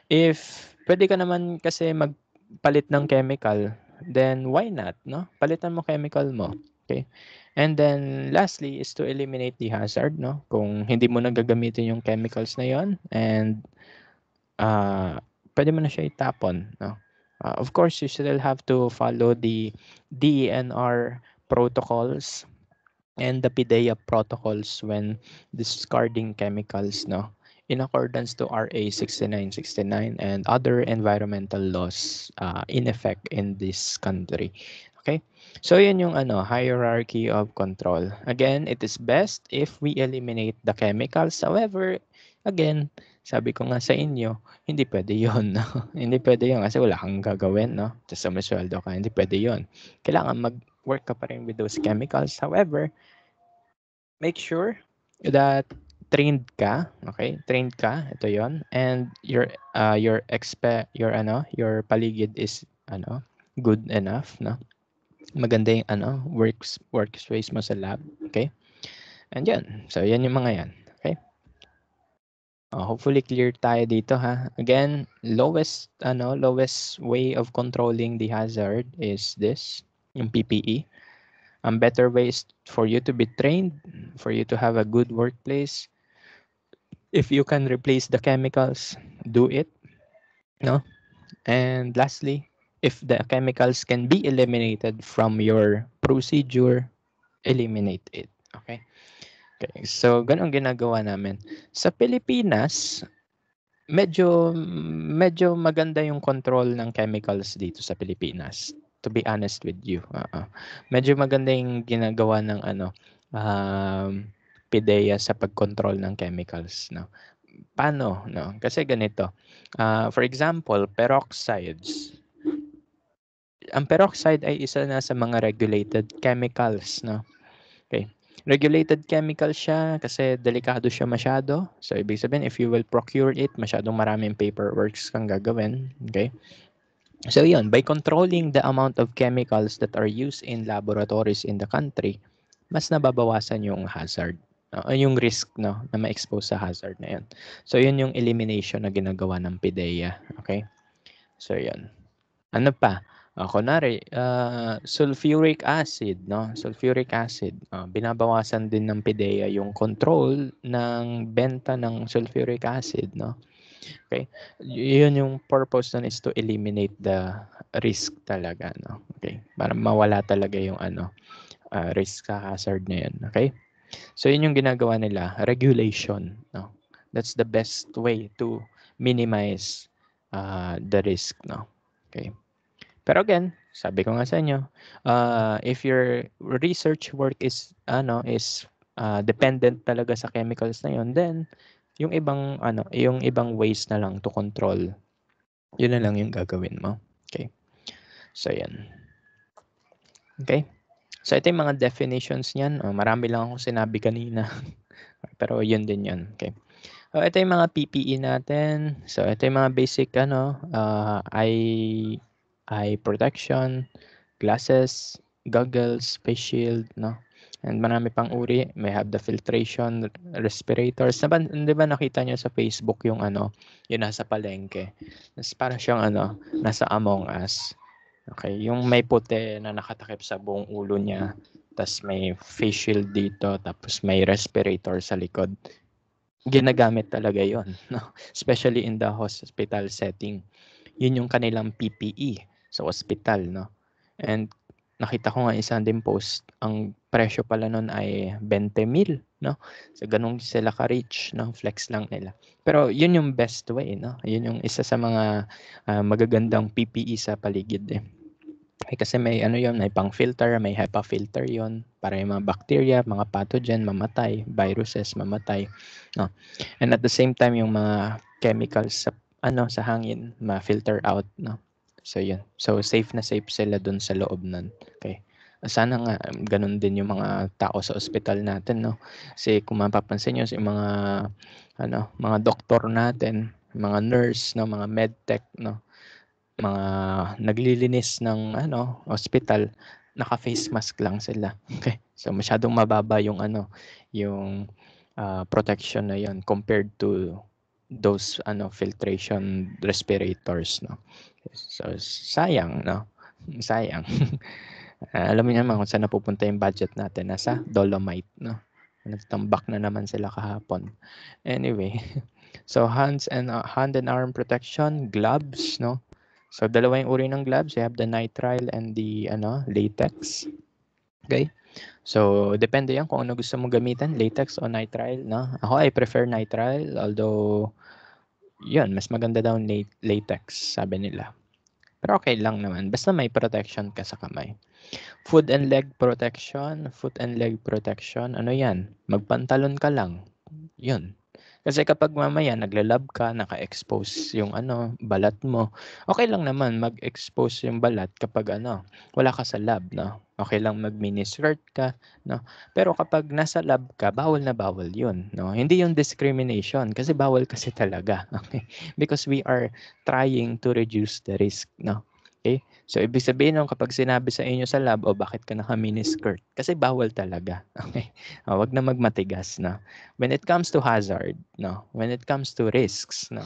If pwede ka naman kasi magpalit ng chemical, then why not, no? Palitan mo chemical mo. Okay? And then lastly is to eliminate the hazard, no? Kung hindi mo na gagamitin yung chemicals na 'yon and pwede mo na siya itapon, no? Of course, you still have to follow the DENR protocols and the PIDEA protocols when discarding chemicals, no? In accordance to RA 6969 and other environmental laws in effect in this country. Okay? So yun yung hierarchy of control. Again, it is best if we eliminate the chemicals. However, again, sabi ko nga sa inyo, hindi pwede yun. No? Hindi pwede yun kasi wala kang gagawin, no? Tapos sumasweldo ka, hindi pwede yun. Kailangan mag-work ka pa rin with those chemicals. However, make sure that trained ka, okay? Trained ka, ito 'yon. And your paligid is good enough, no? Maganda yung workspace mo sa lab, okay? And yan. So yan yung mga yan, okay? Hopefully clear tayo dito, ha. Again, lowest way of controlling the hazard is this, yung PPE. Better ways for you to be trained, for you to have a good workplace. If you can replace the chemicals, do it, no? And lastly, if the chemicals can be eliminated from your procedure, eliminate it. Okay? Okay. So, ganun ginagawa namin. Sa Pilipinas, medyo maganda yung control ng chemicals dito sa Pilipinas. To be honest with you. Medyo maganda yung ginagawa ng PIDEA sa pag-control ng chemicals, no? Paano, no? Kasi ganito. For example, peroxides. Ang peroxide ay isa na sa mga regulated chemicals, no? Okay. Regulated chemical siya kasi delikado siya masyado. So, ibig sabihin, if you will procure it, masyadong maraming paperworks kang gagawin. Okay? So, yun. By controlling the amount of chemicals that are used in laboratories in the country, mas nababawasan yung hazard. Yung risk, no, na ma-expose sa hazard na yun. So, yun yung elimination na ginagawa ng PIDEA. Okay? So, yun. Ano pa? Kunwari, sulfuric acid, no? Sulfuric acid. Binabawasan din ng PIDEA yung control ng benta ng sulfuric acid, no? Okay? Yun yung purpose nun is to eliminate the risk talaga, no? Okay? Para mawala talaga yung risk sa hazard na yun. Okay? So, yun yung ginagawa nila, regulation, no? That's the best way to minimize the risk, no? Okay. Pero again, sabi ko nga sa inyo, if your research work is dependent talaga sa chemicals na yun, then yung ibang ways na lang to control, yun na lang yung gagawin mo. Okay. So yan. Okay. So ito yung mga definitions niyan. Marami lang akong sinabi kanina. Pero yun din yun. Okay. Ito yung mga PPE natin. So ito yung mga basic eye protection, glasses, goggles, face shield, no? And marami pang uri. May have the filtration, respirators. Di ba nakita nyo sa Facebook yung yung nasa palengke. Parang siyang nasa Among Us. Okay, yung may puti na nakatakip sa buong ulo niya, tapos may face shield dito, tapos may respirator sa likod. Ginagamit talaga yon, no? Especially in the hospital setting. Yun yung kanilang PPE sa hospital, no? And nakita ko nga isang din post, ang presyo pala nun ay 20,000, no? So ganun sila ka-rich, no? Flex lang nila. Pero yun yung best way, no? Yun yung isa sa mga magagandang PPE sa paligid eh. Kasi may may pang filter, may HEPA filter yon para yung mga bacteria, mga pathogen mamatay, viruses mamatay, no? And at the same time yung mga chemicals sa hangin ma-filter out, no? So yun. So safe na safe sila dun sa loob nun. Okay. Sana nga ganun din yung mga tao sa ospital natin, no? Kasi kung mapapansin niyo yung mga doktor natin, mga nurse, no, mga medtech, no, mga naglilinis ng hospital, naka-face mask lang sila. Okay. So masyadong mababa yung yung protection na yon compared to those filtration respirators, no. So sayang, no. Sayang. Alam niyo naman kung saan napupunta yung budget natin, nasa Dolomite, no. Nagtambak na naman sila kahapon. Anyway, so hand and arm protection, gloves, no. So dalawa yung uri ng gloves. You have the nitrile and the latex. Okay? So depende yan kung ano gusto mong gamitan, latex o nitrile, no? Ako I prefer nitrile, although yun, mas maganda daw latex, sabi nila. Pero okay lang naman, basta may protection ka sa kamay. Foot and leg protection, ano yan? Magpantalon ka lang. Yun. Kasi kapag mamaya naglalab ka, naka-expose yung balat mo, okay lang naman mag-expose yung balat kapag wala ka sa lab, no? Okay lang mag-mini skirt ka, no? Pero kapag nasa lab ka, bawal na bawal yun, no? Hindi yung discrimination kasi bawal kasi talaga, okay? Because we are trying to reduce the risk, no? Okay? So, ibig sabihin nung kapag sinabi sa inyo sa lab, bakit ka naka-mini skirt? Kasi bawal talaga, okay? Wag na magmatigas, no? When it comes to hazard, no? When it comes to risks, no?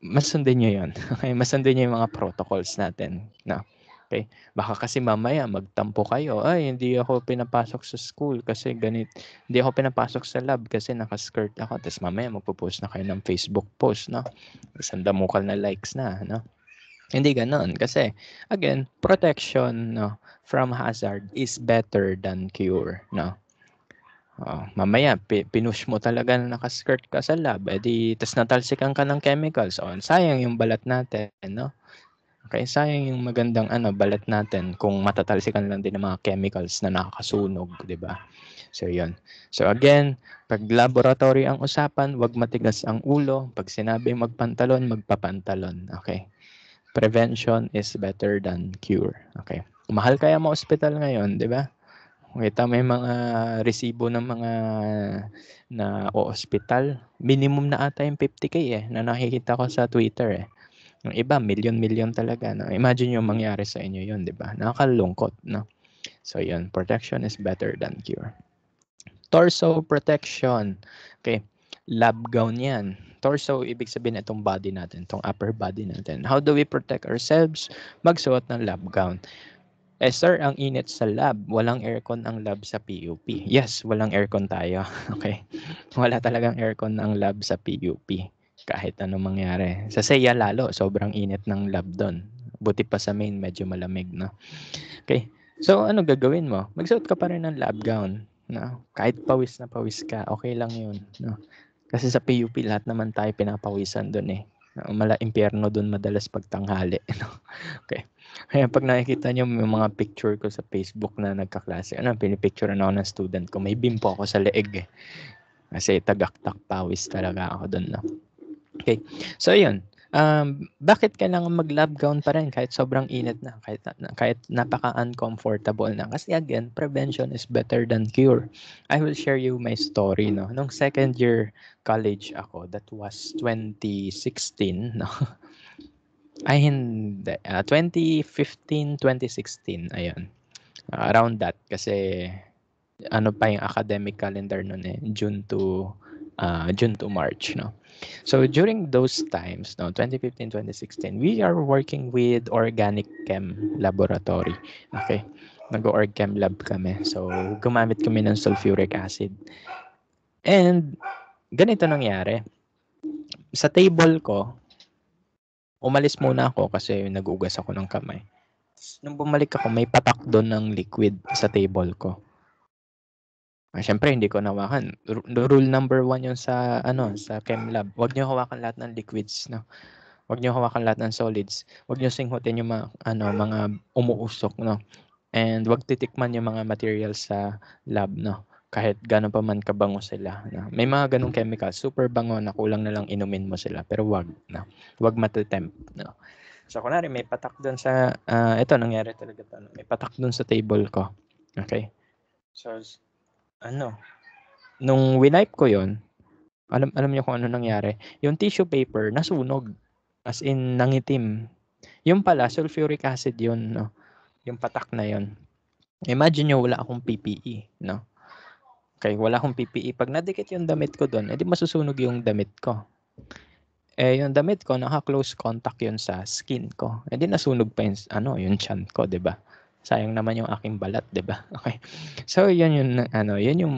Masundin nyo yun. Okay? Masundin nyo yung mga protocols natin, no? Okay? Baka kasi mamaya magtampo kayo, ay, hindi ako pinapasok sa school kasi ganit. Hindi ako pinapasok sa lab kasi naka-skirt ako. Tapos mamaya magpo-post na kayo ng Facebook post, no? Isang damukal na likes na, no? Hindi ganoon kasi again, protection, no, from hazard is better than cure, no. Mamaya pinush mo talaga na naka-skirt ka sa lab, tas natalsikan ka ng chemicals, sayang yung balat natin, no. Okay, sayang yung magandang balat natin kung matatalsikan lang din ng mga chemicals na nakakasunog, di ba? So yun. So again, pag laboratory ang usapan, wag matigas ang ulo. Pag sinabi magpantalon, magpapantalon. Okay. Prevention is better than cure. Okay. Mahal kaya mo hospital ngayon, di ba? Kita may mga resibo ng mga na hospital. Minimum na ata yung 50K na nakikita ko sa Twitter . Yung iba, million talaga. No? Imagine yung mangyari sa inyo yun, di ba? Nakakalungkot, no? So yun, protection is better than cure. Torso protection. Okay. Lab gown yan. Torso, ibig sabihin itong body natin, itong upper body natin. How do we protect ourselves? Magsuot ng lab gown. Sir, ang init sa lab. Walang aircon ang lab sa PUP. Yes, walang aircon tayo. Okay. Wala talagang aircon ang lab sa PUP. Kahit anong mangyari. Sa SEA lalo, sobrang init ng lab doon. Buti pa sa main, medyo malamig, no? Okay. So, ano gagawin mo? Magsuot ka pa rin ng lab gown. No? Kahit pawis na pawis ka, okay lang yun. No? Kasi sa PUP, lahat naman tayo pinapawisan doon eh. Impyerno doon madalas pagtanghali. Okay. Kaya pag nakikita niyo yung mga picture ko sa Facebook na nagkaklase, pinipicturean ako ng student ko, may bimpo ako sa leeg eh. Kasi tagaktak pawis talaga ako doon. No? Okay. So, yun. Bakit kailangan mag-lab gown pa rin kahit sobrang init na, kahit napaka-uncomfortable na? Kasi again, prevention is better than cure. I will share you my story. No? Nung second year college ako, that was 2016. No? Ay, hindi. 2015, 2016. Ayun. Around that. Kasi ano pa yung academic calendar nun eh. June to March. No? So during those times, no, 2015, 2016, we are working with organic chem laboratory. Okay? Nag-org chem lab kami. So gumamit kami ng sulfuric acid. And ganito nangyari. Sa table ko, umalis muna ako kasi nagugas ako ng kamay. Nung bumalik ako, may patak doon ng liquid sa table ko. Siyempre, hindi ko nawakan. Rule number 1 yun sa chem lab. Huwag niyo hawakan lahat ng liquids, no? Huwag niyo hawakan lahat ng solids. Huwag niyo singhutin yung mga umuusok, no? And huwag titikman yung mga materials sa lab, no? Kahit gano'n pa man kabango sila. No? May mga ganong chemicals, super bango na kulang na lang inumin mo sila. Pero wag, no? Wag matitempt, no? So, kunwari, may patak doon sa, ito, nangyari talaga to. May patak doon sa table ko. Okay? So, nung winipe ko yon, alam niyo kung ano nangyari? Yung tissue paper, nasunog. As in, nangitim. Yung pala, sulfuric acid yun, no? Yung patak na yun. Imagine nyo, wala akong PPE, no? Okay, wala akong PPE. Pag nadikit yung damit ko doon, edi masusunog yung damit ko. Yung damit ko, naka-close contact yun sa skin ko. Edi nasunog pa yung tiyan ko, 'di ba? Sayang naman yung aking balat, 'di ba? Okay. So, yun yung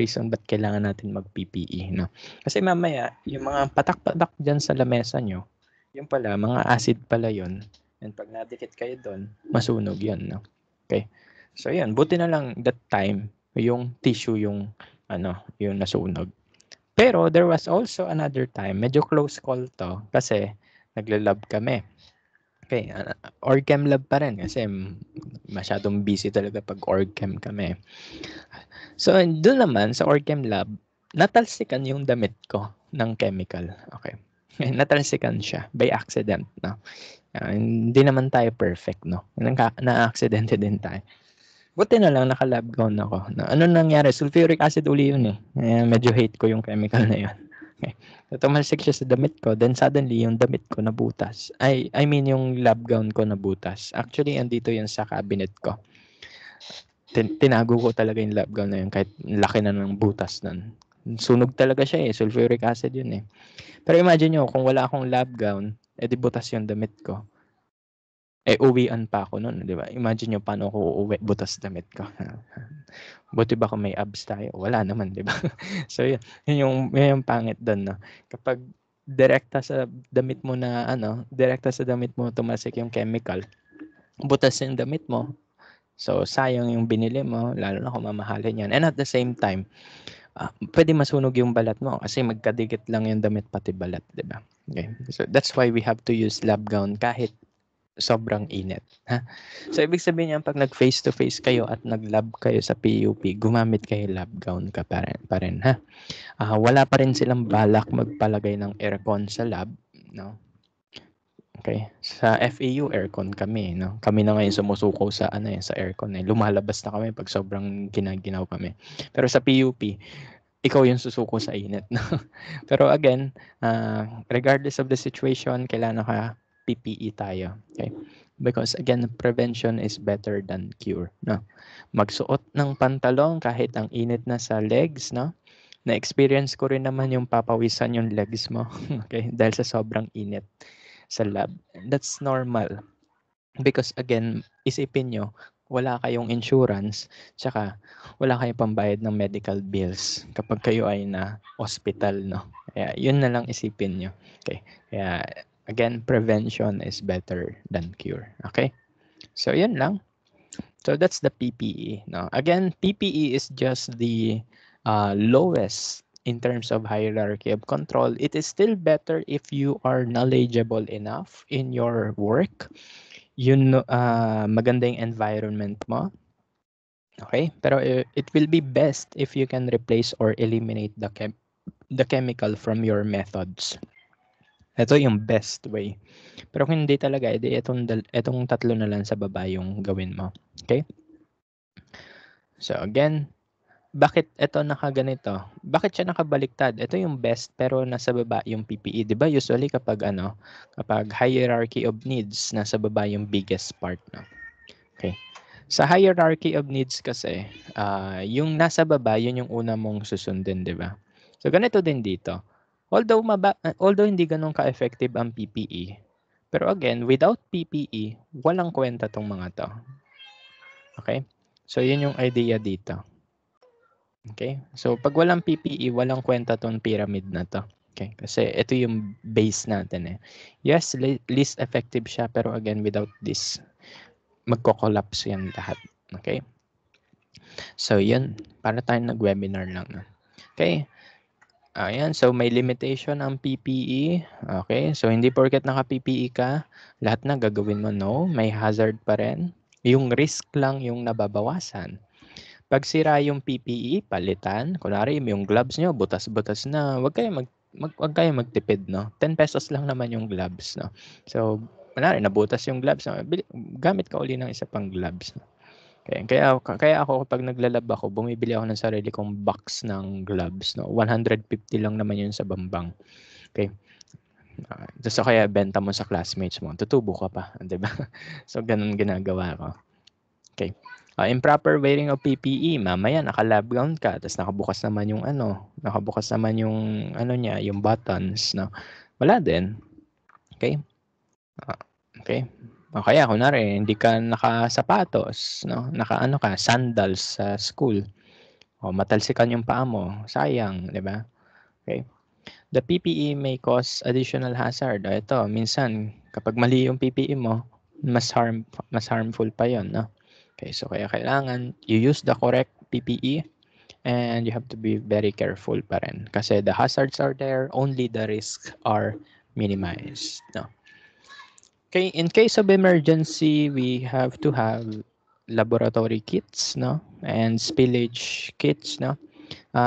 reason ba't kailangan natin mag-PPE, no? Kasi mamaya, yung mga patak-patak diyan sa lamesa nyo, yung pala, mga acid pala yun. And pag nadikit kayo doon, masunog yun, no? Okay. So, yun. Buti na lang that time, yung tissue yung nasunog. Pero there was also another time, medyo close call to kasi nagla-lab kami. Okay, org chem lab pa rin kasi masyadong busy talaga pag org chem kami. So doon naman sa org chem lab, natalsikan yung damit ko ng chemical. Okay. Natalsikan siya by accident, no. Hindi naman tayo perfect, no. Na-accidente din tayo. Buti na lang naka-lab gown ako. Ano nangyari? Sulfuric acid uli yun eh. Medyo hate ko yung chemical na yun. Okay. So, tumalsik siya sa damit ko. Then suddenly, yung damit ko nabutas. I mean, yung lab gown ko nabutas. Actually, andito yun sa cabinet ko. Tinago ko talaga yung lab gown na yun kahit laki na ng butas nun. Sunog talaga siya eh. Sulfuric acid yun eh. Pero imagine nyo, kung wala akong lab gown, edi butas yung damit ko. Uwian pa ako noon, 'di ba? Imagine niyo paano ako uuwi, butas damit ko. Buti ba kung may abs tayo? Wala naman, 'di ba? So yun yung pangit doon, no. Kapag direkta sa damit mo tumasik yung chemical, butas yung damit mo. So sayang yung binili mo, lalo na kung mamahalin yan. And at the same time, pwede masunog yung balat mo kasi magkadikit lang yung damit pati balat, 'di ba? Okay. So that's why we have to use lab gown kahit sobrang init. Ha? So, ibig sabihin niyan, pag nag-face-to-face kayo at nag-lab kayo sa PUP, gumamit kayo lab gown ka pa rin, ha? Wala pa rin silang balak magpalagay ng aircon sa lab, no? Okay. Sa FEU, aircon kami, no? Kami na ngayon sumusuko sa sa aircon eh. Lumalabas na kami pag sobrang ginaginaw kami. Pero sa PUP, ikaw yung susuko sa init, no? Pero again, regardless of the situation, kailangan ka PPE tayo. Okay? Because again, prevention is better than cure, no? Magsuot ng pantalon kahit ang init na sa legs, no? Na-experience ko rin naman yung papawisan yung legs mo, okay? Dahil sa sobrang init sa lab. That's normal. Because again, isipin nyo, wala kayong insurance, tsaka wala kayong pambayad ng medical bills kapag kayo ay na hospital, no? Kaya yun na lang isipin nyo. Okay? Kaya again, prevention is better than cure. Okay? So yun lang. So that's the PPE, no? Again, PPE is just the lowest in terms of hierarchy of control, it is still better if you are knowledgeable enough in your work. Maganda yung environment mo. Okay? Pero it will be best if you can replace or eliminate the chemical from your methods. Ito yung best way. Pero kung hindi talaga, edi itong tatlo na lang sa baba yung gawin mo. Okay? So again, bakit ito nakaganito? Bakit siya nakabaliktad? Ito yung best pero nasa baba yung PPE. 'Di ba? Usually kapag hierarchy of needs, nasa baba yung biggest part, no? Okay. Sa hierarchy of needs kasi, yung nasa baba, yun yung una mong susundin, 'di ba? So ganito din dito. Although hindi ganun ka-effective ang PPE, pero again, without PPE, walang kwenta tong mga to. Okay? So yun yung idea dito. Okay? So pag walang PPE, walang kwenta tong pyramid na to. Okay? Kasi ito yung base natin eh. Yes, least effective siya, pero again, without this, magko-collapse yan lahat. Okay? So yun, para tayo nag-webinar lang. No? Okay? Ayan, so may limitation ang PPE. Okay, so hindi porket naka-PPE ka, lahat na gagawin mo. No, may hazard pa rin. Yung risk lang yung nababawasan. Pag sira yung PPE, palitan. Kunwari, yung gloves nyo, butas-butas na. Huwag kayo magtipid, no? 10 pesos lang naman yung gloves, no? So, kunwari, nabutas yung gloves, no? Gamit ka uli ng isa pang gloves, no? Kaya ako kapag naglalab ako, bumibili ako ng sarili kong box ng gloves, no? 150 lang naman yun sa Bambang. Okay. Tapos kaya benta mo sa classmates mo, tutubo ka pa, 'di ba? So ganun ginagawa ko. Okay. Improper wearing of PPE, mamaya naka-lab gown ka, tapos nakabukas naman yung niya, yung buttons, no? Wala din. Okay? Okay. O kaya kunwari hindi ka nakasapatos, no? Naka sandals sa school. O matalsikan yung paa mo, sayang, 'di ba? Okay. The PPE may cause additional hazard. Ito, minsan kapag mali yung PPE mo, mas harmful pa 'yon, no? Okay, so kaya kailangan you use the correct PPE and you have to be very careful pa rin kasi the hazards are there, only the risks are minimized, no? Okay, in case of emergency, we have to have laboratory kits, no? And spillage kits, no?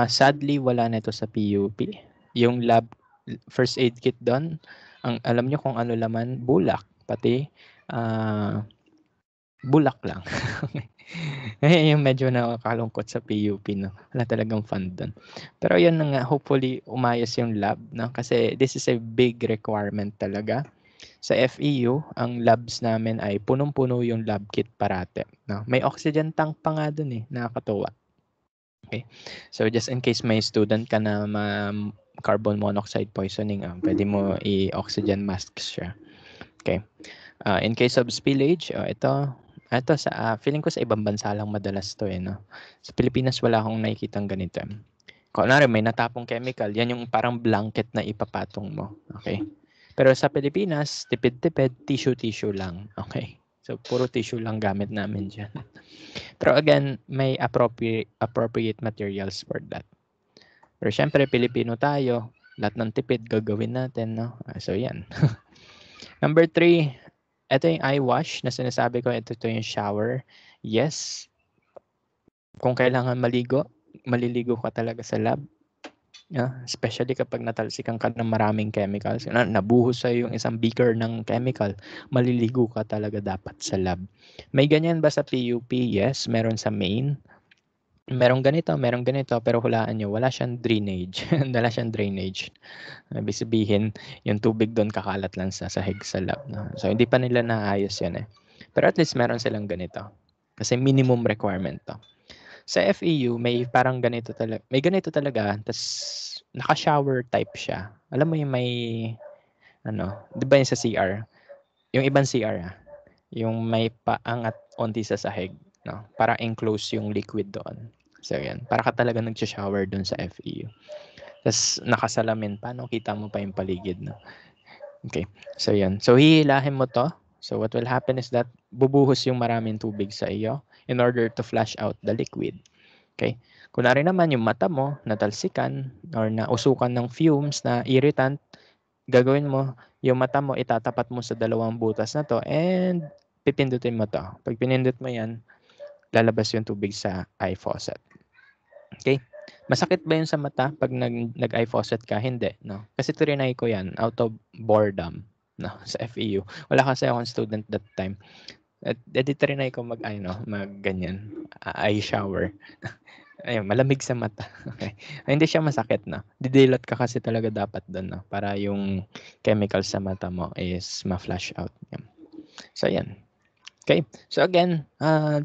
Sadly, wala na ito sa PUP. Yung first aid kit doon, alam nyo kung ano laman, bulak. Pati, bulak lang. Yung medyo nakakalungkot sa PUP, no? Wala talagang fund doon. Pero yun na nga, hopefully, umayos yung lab, no? Kasi this is a big requirement talaga. Sa FEU, ang labs namin ay punong-puno yung lab kit parate. No? May oxygen tank pa nga dun eh, nakakatuwa. Okay. So just in case may student ka na carbon monoxide poisoning, pwede mo i-oxygen mask siya. Okay. In case of spillage, ito sa feeling ko sa ibang bansa lang madalas to eh, no. Sa Pilipinas wala akong nakikitang ganito. Kunwari may natapong chemical, yan yung parang blanket na ipapatong mo. Okay? Pero sa Pilipinas, tipid-tipid, tissue lang. Okay? So puro tissue lang gamit namin diyan. Pero again, may appropriate materials for that. Pero syempre, Pilipino tayo, lahat ng tipid gagawin natin, no? So yan. Number 3, ito yung eye wash na sinasabi ko, ito yung shower. Yes, kung kailangan maliligo ka talaga sa lab. Especially kapag natalsikan ka ng maraming chemicals. Nabuhos sa'yo yung isang beaker ng chemical, maliligo ka talaga dapat sa lab. May ganyan ba sa PUP? Yes, meron sa main. Merong ganito, pero hulaan nyo, wala siyang drainage. Wala siyang drainage. Ibig sabihin, yung tubig doon kakalat lang sa sahig sa lab. No? So, hindi pa nila naayos yan eh. Pero at least meron silang ganito. Kasi minimum requirement to. Sa FEU, may parang ganito talaga. May ganito talaga, tas naka-shower type siya. Alam mo yung may, di ba yung sa CR? Yung ibang CR, yung may paangat onti sa sahig. No? Para enclose yung liquid doon. So, yan. Para ka talaga nag-shower doon sa FEU. Tas nakasalamin pa, no? Kita mo pa yung paligid, no? Okay. So, yan. So, hihilahin mo to. So, what will happen is that bubuhos yung maraming tubig sa iyo in order to flush out the liquid. Okay? Kunwari naman yung mata mo natalsikan or nausukan ng fumes na irritant, gagawin mo, yung mata mo itatapat mo sa dalawang butas na to and pipindutin mo to. Pag pinindot mo yan, lalabas yung tubig sa eye faucet. Okay? Masakit ba yun sa mata pag nag-eye faucet ka? Hindi, no? Kasi trinay ko yan out of boredom, no, sa FEU. Wala kasi akong student that time. At trinay ko mag ganyan, eye shower. Ayun, malamig sa mata. Okay. Hindi siya masakit, no? Didilot ka kasi talaga dapat doon, no? Para yung chemical sa mata mo is ma-flush out. Yan. So, yan. Okay. So, again,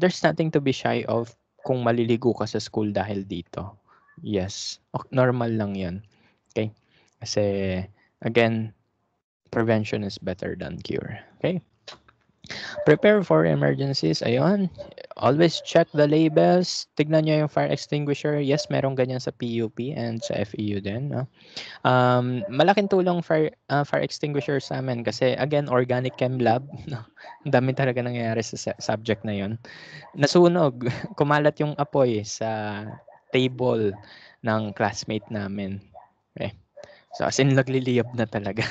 there's nothing to be shy of kung maliligo ka sa school dahil dito. Yes. Normal lang yan. Okay. Kasi, again, prevention is better than cure. Okay. Prepare for emergencies. Ayun. Always check the labels. Tignan nyo yung fire extinguisher. Yes, merong ganyan sa PUP and sa FEU din. No? Malaking tulong fire extinguisher sa amin kasi again, organic chem lab. No? Ang dami talaga nangyayari sa subject na yon. Nasunog. Kumalat yung apoy sa table ng classmate namin. Okay. So, as in, nagliliyab na talaga.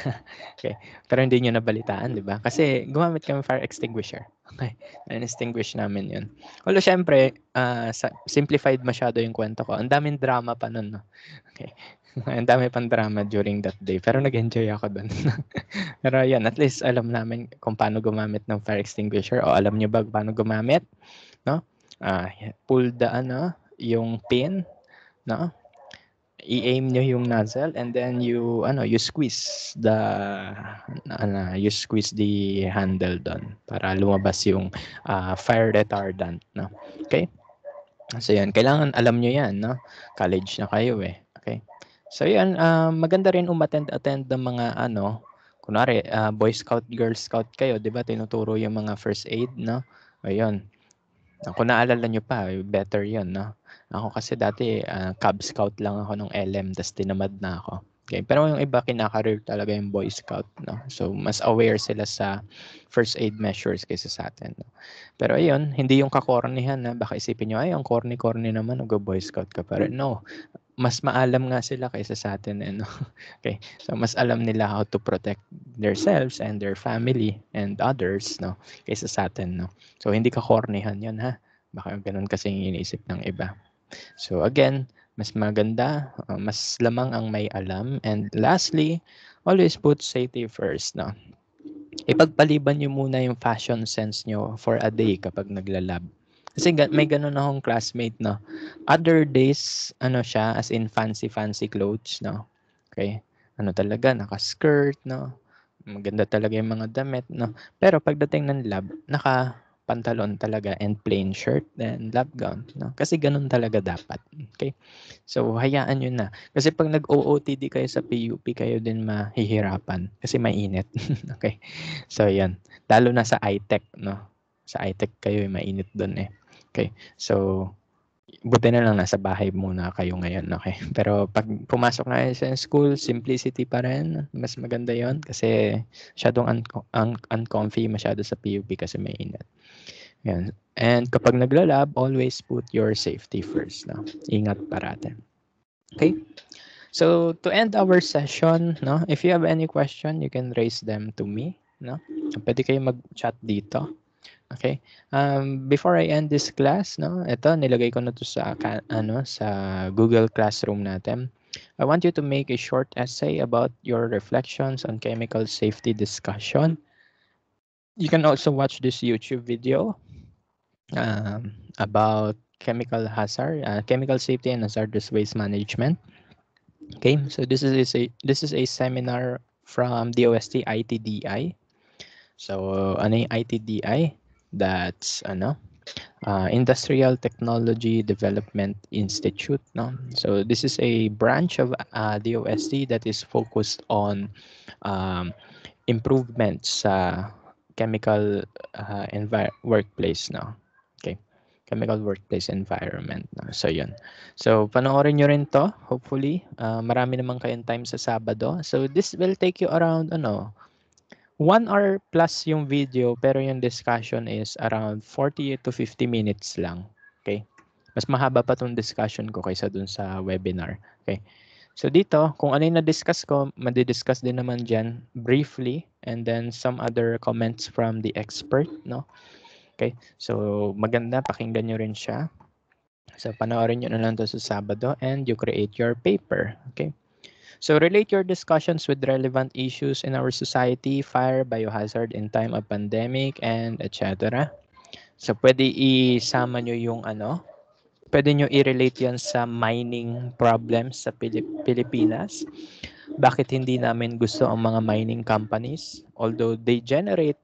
Okay. Pero hindi nyo nabalitaan, di ba? Kasi gumamit kami fire extinguisher. Okay. And-extinguish namin yun. Although, syempre, simplified masyado yung kwento ko. Ang daming drama pa nun, no? Okay. Ang dami pang drama during that day. Pero nag-enjoy ako dun. Pero yan, at least alam namin kung paano gumamit ng fire extinguisher o alam nyo ba paano gumamit, no? Pull the, yung pin, no? I-aim nyo yung nozzle and then you squeeze the handle doon para lumabas yung fire retardant, no? Okay? So yan, kailangan alam nyo yan, no? College na kayo eh. Okay? So yan, maganda rin umattend ng mga kunwari, Boy Scout, Girl Scout kayo, 'di ba? Tinuturo yung mga first aid, no? Ayun. Kung naalala nyo pa, better yun, no? Ako kasi dati, Cub Scout lang ako nung LM, tas tinamad na ako. Okay. Pero yung iba, kinakareer talaga yung Boy Scout, no? So, mas aware sila sa first aid measures kaysa sa atin, no? Pero ayun, hindi yung kakornihan, na baka isipin nyo, ay, ang corny-corny naman, Boy Scout ka pa rin. No, mas maalam nga sila kaysa sa atin, no? Okay. So, mas alam nila how to protect themselves and their family and others, no? Kaysa sa atin, no? So, hindi ka cornyhan yun, ha? Baka ganun kasi yung iniisip ng iba. So, again, mas maganda, mas lamang ang may alam. And lastly, always put safety first, no? Ipagpaliban nyo muna yung fashion sense nyo for a day kapag naglalab. Kasi may ganun akong classmate, no? Other days, siya, as in fancy clothes, no? Okay? Talaga, naka-skirt, no? Maganda talaga yung mga damit, no? Pero pagdating ng lab, naka-pantalon talaga and plain shirt and lab gown, no? Kasi ganun talaga dapat. Okay? So, hayaan nyo na. Kasi pag nag-OOTD kayo sa PUP, kayo din mahihirapan kasi mainit. Okay? So, yan. Lalo na sa iTech, no? Sa iTech kayo, mainit doon eh. Okay. So, buti na lang nasa bahay muna kayo ngayon, okay? Pero pag pumasok na kayo sa school, simplicity pa rin. Mas maganda yon kasi masyadong uncomfy masyado sa PUP kasi may init. Yan. And kapag naglalab, always put your safety first. No? Ingat parate. Okay? So, to end our session, no? If you have any question, you can raise them to me. No? Pwede kayo mag-chat dito. Okay. Before I end this class, no, ito nilagay ko na to sa sa Google Classroom natin. I want you to make a short essay about your reflections on chemical safety discussion. You can also watch this YouTube video about chemical safety and hazardous waste management. Okay, so this is a seminar from DOST ITDI. So ano yung ITDI? That's Industrial Technology Development Institute, no? So this is a branch of DOST that is focused on improvements sa chemical workplace, no? Okay, chemical workplace environment, no? So yun. So panoorin nyo rin to, hopefully. Marami naman kayong time sa Sabado. So this will take you around 1 hour plus yung video, pero yung discussion is around 40 to 50 minutes lang. Okay? Mas mahaba pa tong discussion ko kaysa dun sa webinar. Okay. So dito, kung ano yung na-discuss ko, madidiscuss din naman dyan briefly, and then some other comments from the expert, no? Okay. So maganda, pakinggan nyo rin siya. So panoorin nyo na lang to sa Sabado, and you create your paper. Okay. So relate your discussions with relevant issues in our society, fire, biohazard in time of pandemic, and etc. So pwede isama nyo yung pwede nyo i-relate yan sa mining problems sa Pilipinas. Bakit hindi namin gusto ang mga mining companies? Although they generate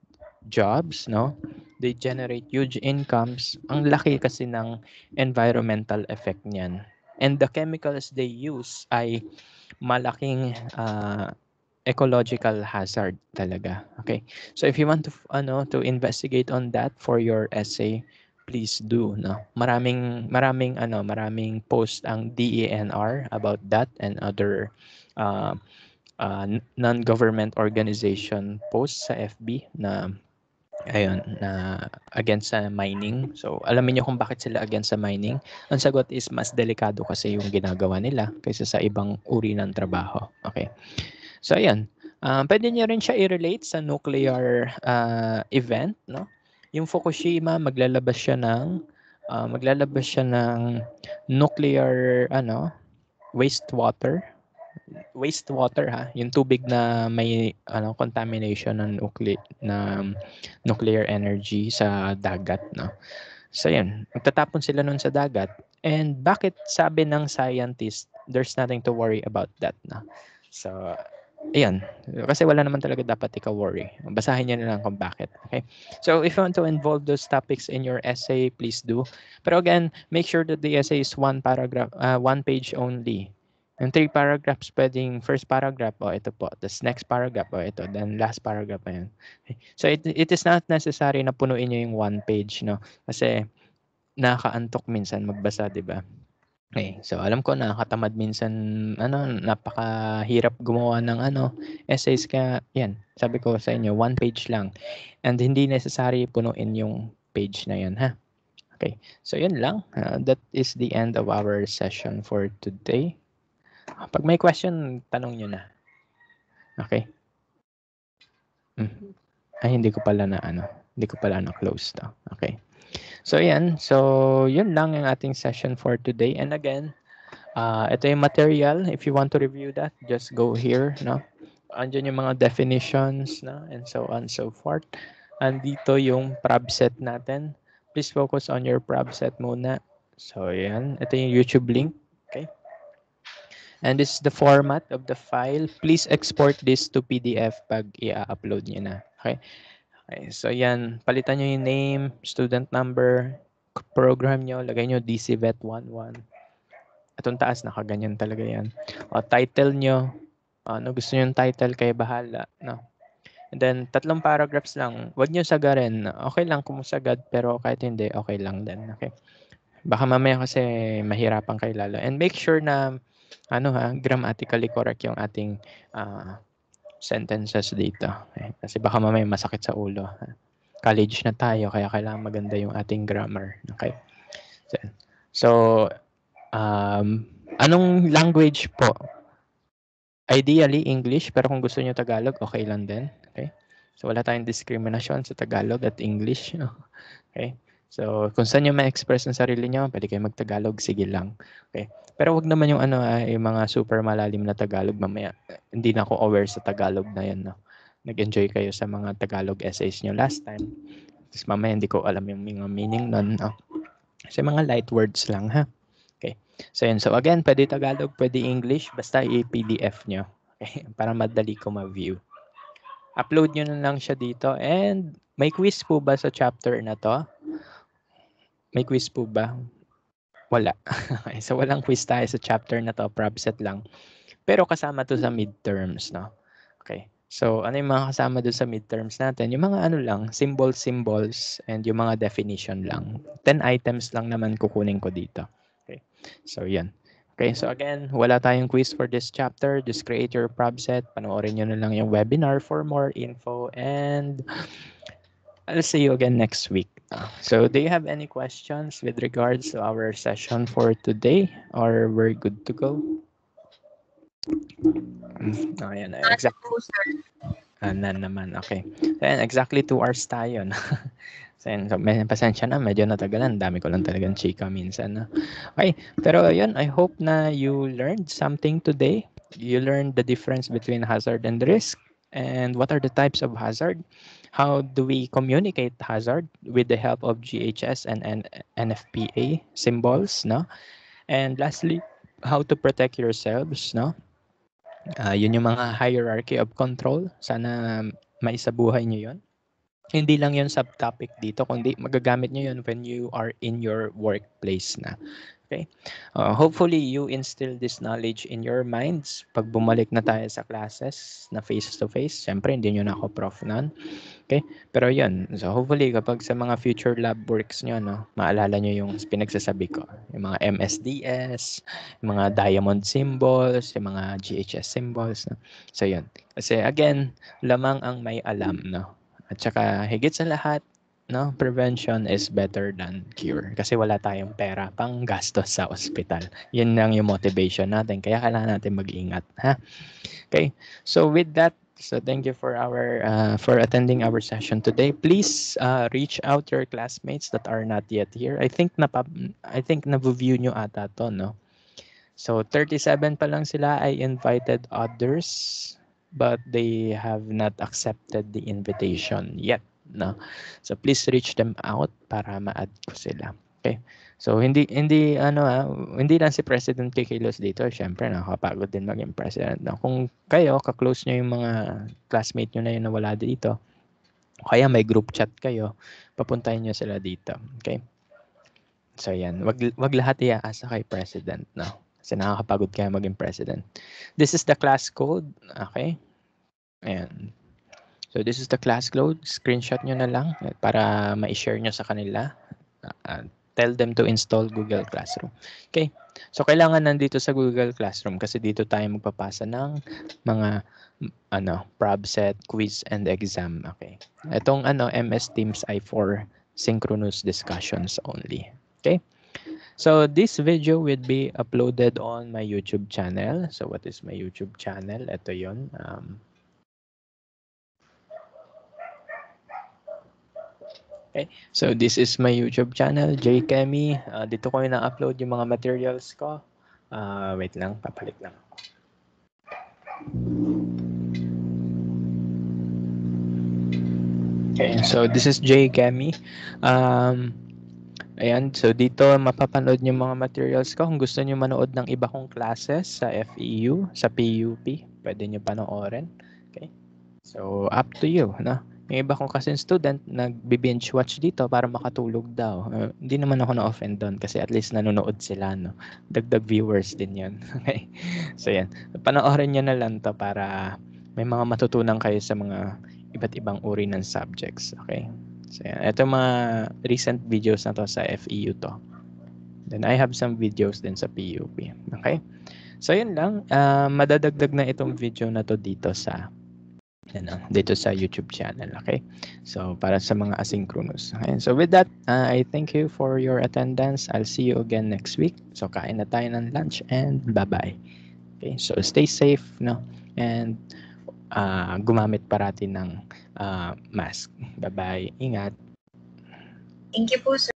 jobs, no? They generate huge incomes. Ang laki kasi ng environmental effect niyan. And the chemicals they use ay malaking ecological hazard talaga. Okay? So if you want to investigate on that for your essay, please do, no. Maraming post ang DENR about that, and other uh, non-government organization posts sa FB na against sa mining. So alamin niyo kung bakit sila against sa mining. Ang sagot is mas delikado kasi yung ginagawa nila kaysa sa ibang uri ng trabaho. Okay. So ayan, pwede niyo rin siya i-relate sa nuclear event, no? Yung Fukushima, maglalabas siya ng nuclear wastewater. Wastewater, ha, yung tubig na may contamination ng nuclear energy sa dagat, no? So yan, magtatapon sila nun sa dagat. And bakit sabi ng scientist, there's nothing to worry about that, no? So ayan, kasi wala naman talaga dapat ikaw worry. Basahin niyo na lang kung bakit. Okay? So if you want to involve those topics in your essay, please do. Pero again, make sure that the essay is one page only. Yung 3 paragraphs, pwedeng first paragraph, ito po. This next paragraph, ito. Then last paragraph, ayan. Okay. So it is not necessary na punuin niyo yung 1 page, no? Kasi nakakaantok minsan magbasa, di ba? Okay. So alam ko nakakatamad minsan, napakahirap gumawa ng essays, kaya yan. Sabi ko sa inyo, 1 page lang. And hindi necessary punuin yung page na yan, ha? Okay. So yun lang. That is the end of our session for today. Pag may question, tanong nyo na. Okay? Ay, hindi ko pala na close to. Okay. So yan. So yun lang ang ating session for today. And again, ito yung material. If you want to review that, just go here, no? Andyan yung mga definitions, no? And so on and so forth. Andito yung prob set natin. Please focus on your prob set muna. So yan. Ito yung YouTube link. Okay? And this is the format of the file. Please export this to PDF pag i-upload nyo na. Okay? Okay, so yan, palitan nyo yung name, student number, program nyo, lagay nyo DCVET 11. Atong taas, nakaganyan talaga yan. O, title nyo, ano gusto nyo yung title, kayo bahala. No? And then, 3 paragraphs lang. Huwag nyo sagarin. Okay lang kung sagad, pero kahit hindi, okay lang din. Okay? Baka mamaya kasi mahirapan kayo lalo. And make sure na grammatically correct yung ating sentences dito. Okay? Kasi baka mamaya masakit sa ulo. College na tayo, kaya kailangan maganda yung ating grammar. Okay? So anong language po? Ideally, English, pero kung gusto niyo Tagalog, okay lang din. Okay? So wala tayong discrimination sa Tagalog at English. Okay? So, kung saan nyo ma-express ang sarili nyo, pwede kayo mag-Tagalog, sige lang. Okay? Pero wag naman yung yung mga super malalim na Tagalog. Mamaya, hindi na ako aware sa Tagalog na yan. No? Nag-enjoy kayo sa mga Tagalog essays nyo last time. Tapos mamaya, hindi ko alam yung mga meaning nun. No? Kasi mga light words lang, ha? Okay. So, yun. So, again, pwede Tagalog, pwede English, basta i-PDF nyo. Okay? Para madali ko ma-view. Upload nyo na lang siya dito. And may quiz po ba sa chapter na to? May quiz po ba? Wala. Okay, so walang quiz tayo sa chapter na to, prob set lang. Pero kasama to sa midterms, no? Okay. So, ano yung mga kasama doon sa midterms natin? Yung mga symbols, and yung mga definition lang. 10 items lang naman kukunin ko dito. Okay. So, yan. Okay, so again, wala tayong quiz for this chapter. Just create your prob set. Panoorin nyo na lang yung webinar for more info. And I'll see you again next week. So do you have any questions with regards to our session for today, or we're good to go? Ayan, exactly. Naman, okay. So, ayan, exactly 2 hours tayo. No? So, ayan, so, pasensya na, medyo natagalan. Dami ko lang talagang chika minsan. No? Okay, pero yun, I hope na you learned something today. You learned the difference between hazard and risk, and what are the types of hazard. How do we communicate hazard with the help of GHS and Nfpa symbols, no? And lastly, how to protect yourselves, no? Yun yung mga hierarchy of control. Sana maisabuhay nyo yun. Hindi lang yun subtopic dito, kundi magagamit nyo yun when you are in your workplace na. Okay? Hopefully, you instill this knowledge in your minds. Pag bumalik na tayo sa classes na face-to-face, syempre hindi nyo na ako prof nun. Okay? Pero yun, so hopefully kapag sa mga future lab works nyo, no, maalala nyo yung pinagsasabi ko. Yung mga MSDS, yung mga diamond symbols, yung mga GHS symbols. No? So yun. Kasi again, lamang ang may alam. No? At saka higit sa lahat, no, prevention is better than cure. Kasi wala tayong pera pang gastos sa ospital. Yun lang yung motivation natin. Kaya kailangan natin mag-ingat. Ha? Okay. So with that, so thank you for for attending our session today. Please reach out your classmates that are not yet here. I think na-view nyo ata to, no? So 37 pa lang sila. I invited others, but they have not accepted the invitation yet, no? So please reach them out para ma-add ko sila. Okay. So hindi lang si President kikilos dito, syempre nakakapagod din maging president. No? Kung kayo ka-close niyo yung mga classmate niyo na yun na wala dito, kaya may group chat kayo, papuntahin niyo sila dito. Okay? So yan, wag lahat iaasa kay president, no? Kasi nakakapagod kaya maging president. This is the class code, okay? Ayan. So this is the class code, screenshot nyo na lang para ma-share nyo sa kanila. Tell them to install Google Classroom. Okay? So kailangan nandito sa Google Classroom kasi dito tayo magpapasa ng mga prob set, quiz and exam. Okay. Itong MS Teams ay for synchronous discussions only. Okay? So this video will be uploaded on my YouTube channel. So what is my YouTube channel? Ito 'yon. Okay. So this is my YouTube channel, JKemi. Dito ko na-upload yung mga materials ko. Wait lang, papalit lang ako. Okay, so this is JKemi. Ayan, so dito mapapanood niyo mga materials ko. Kung gusto niyo manood ng iba kong classes sa FEU, sa PUP, pwede niyo panoorin. Okay? So up to you, no? Yung iba kong kasing student, nag-binge watch dito para makatulog daw. Hindi naman ako na-offend doon kasi at least nanonood sila, no? Dagdag viewers din yun. Okay? So yan. Panoorin nyo na lang to para may mga matutunan kayo sa mga iba't ibang uri ng subjects. Okay? So yan. Ito mga recent videos na to sa FEU to. Then I have some videos din sa PUP. Okay? So yun lang. Madadagdag na itong video na to dito sa YouTube channel. Okay, so para sa mga asynchronous. Okay? So with that, I thank you for your attendance. I'll see you again next week. So kain na tayo ng lunch and bye-bye. Okay, so stay safe, no, and gumamit parati ng mask. Bye-bye. Ingat. Thank you po, sir.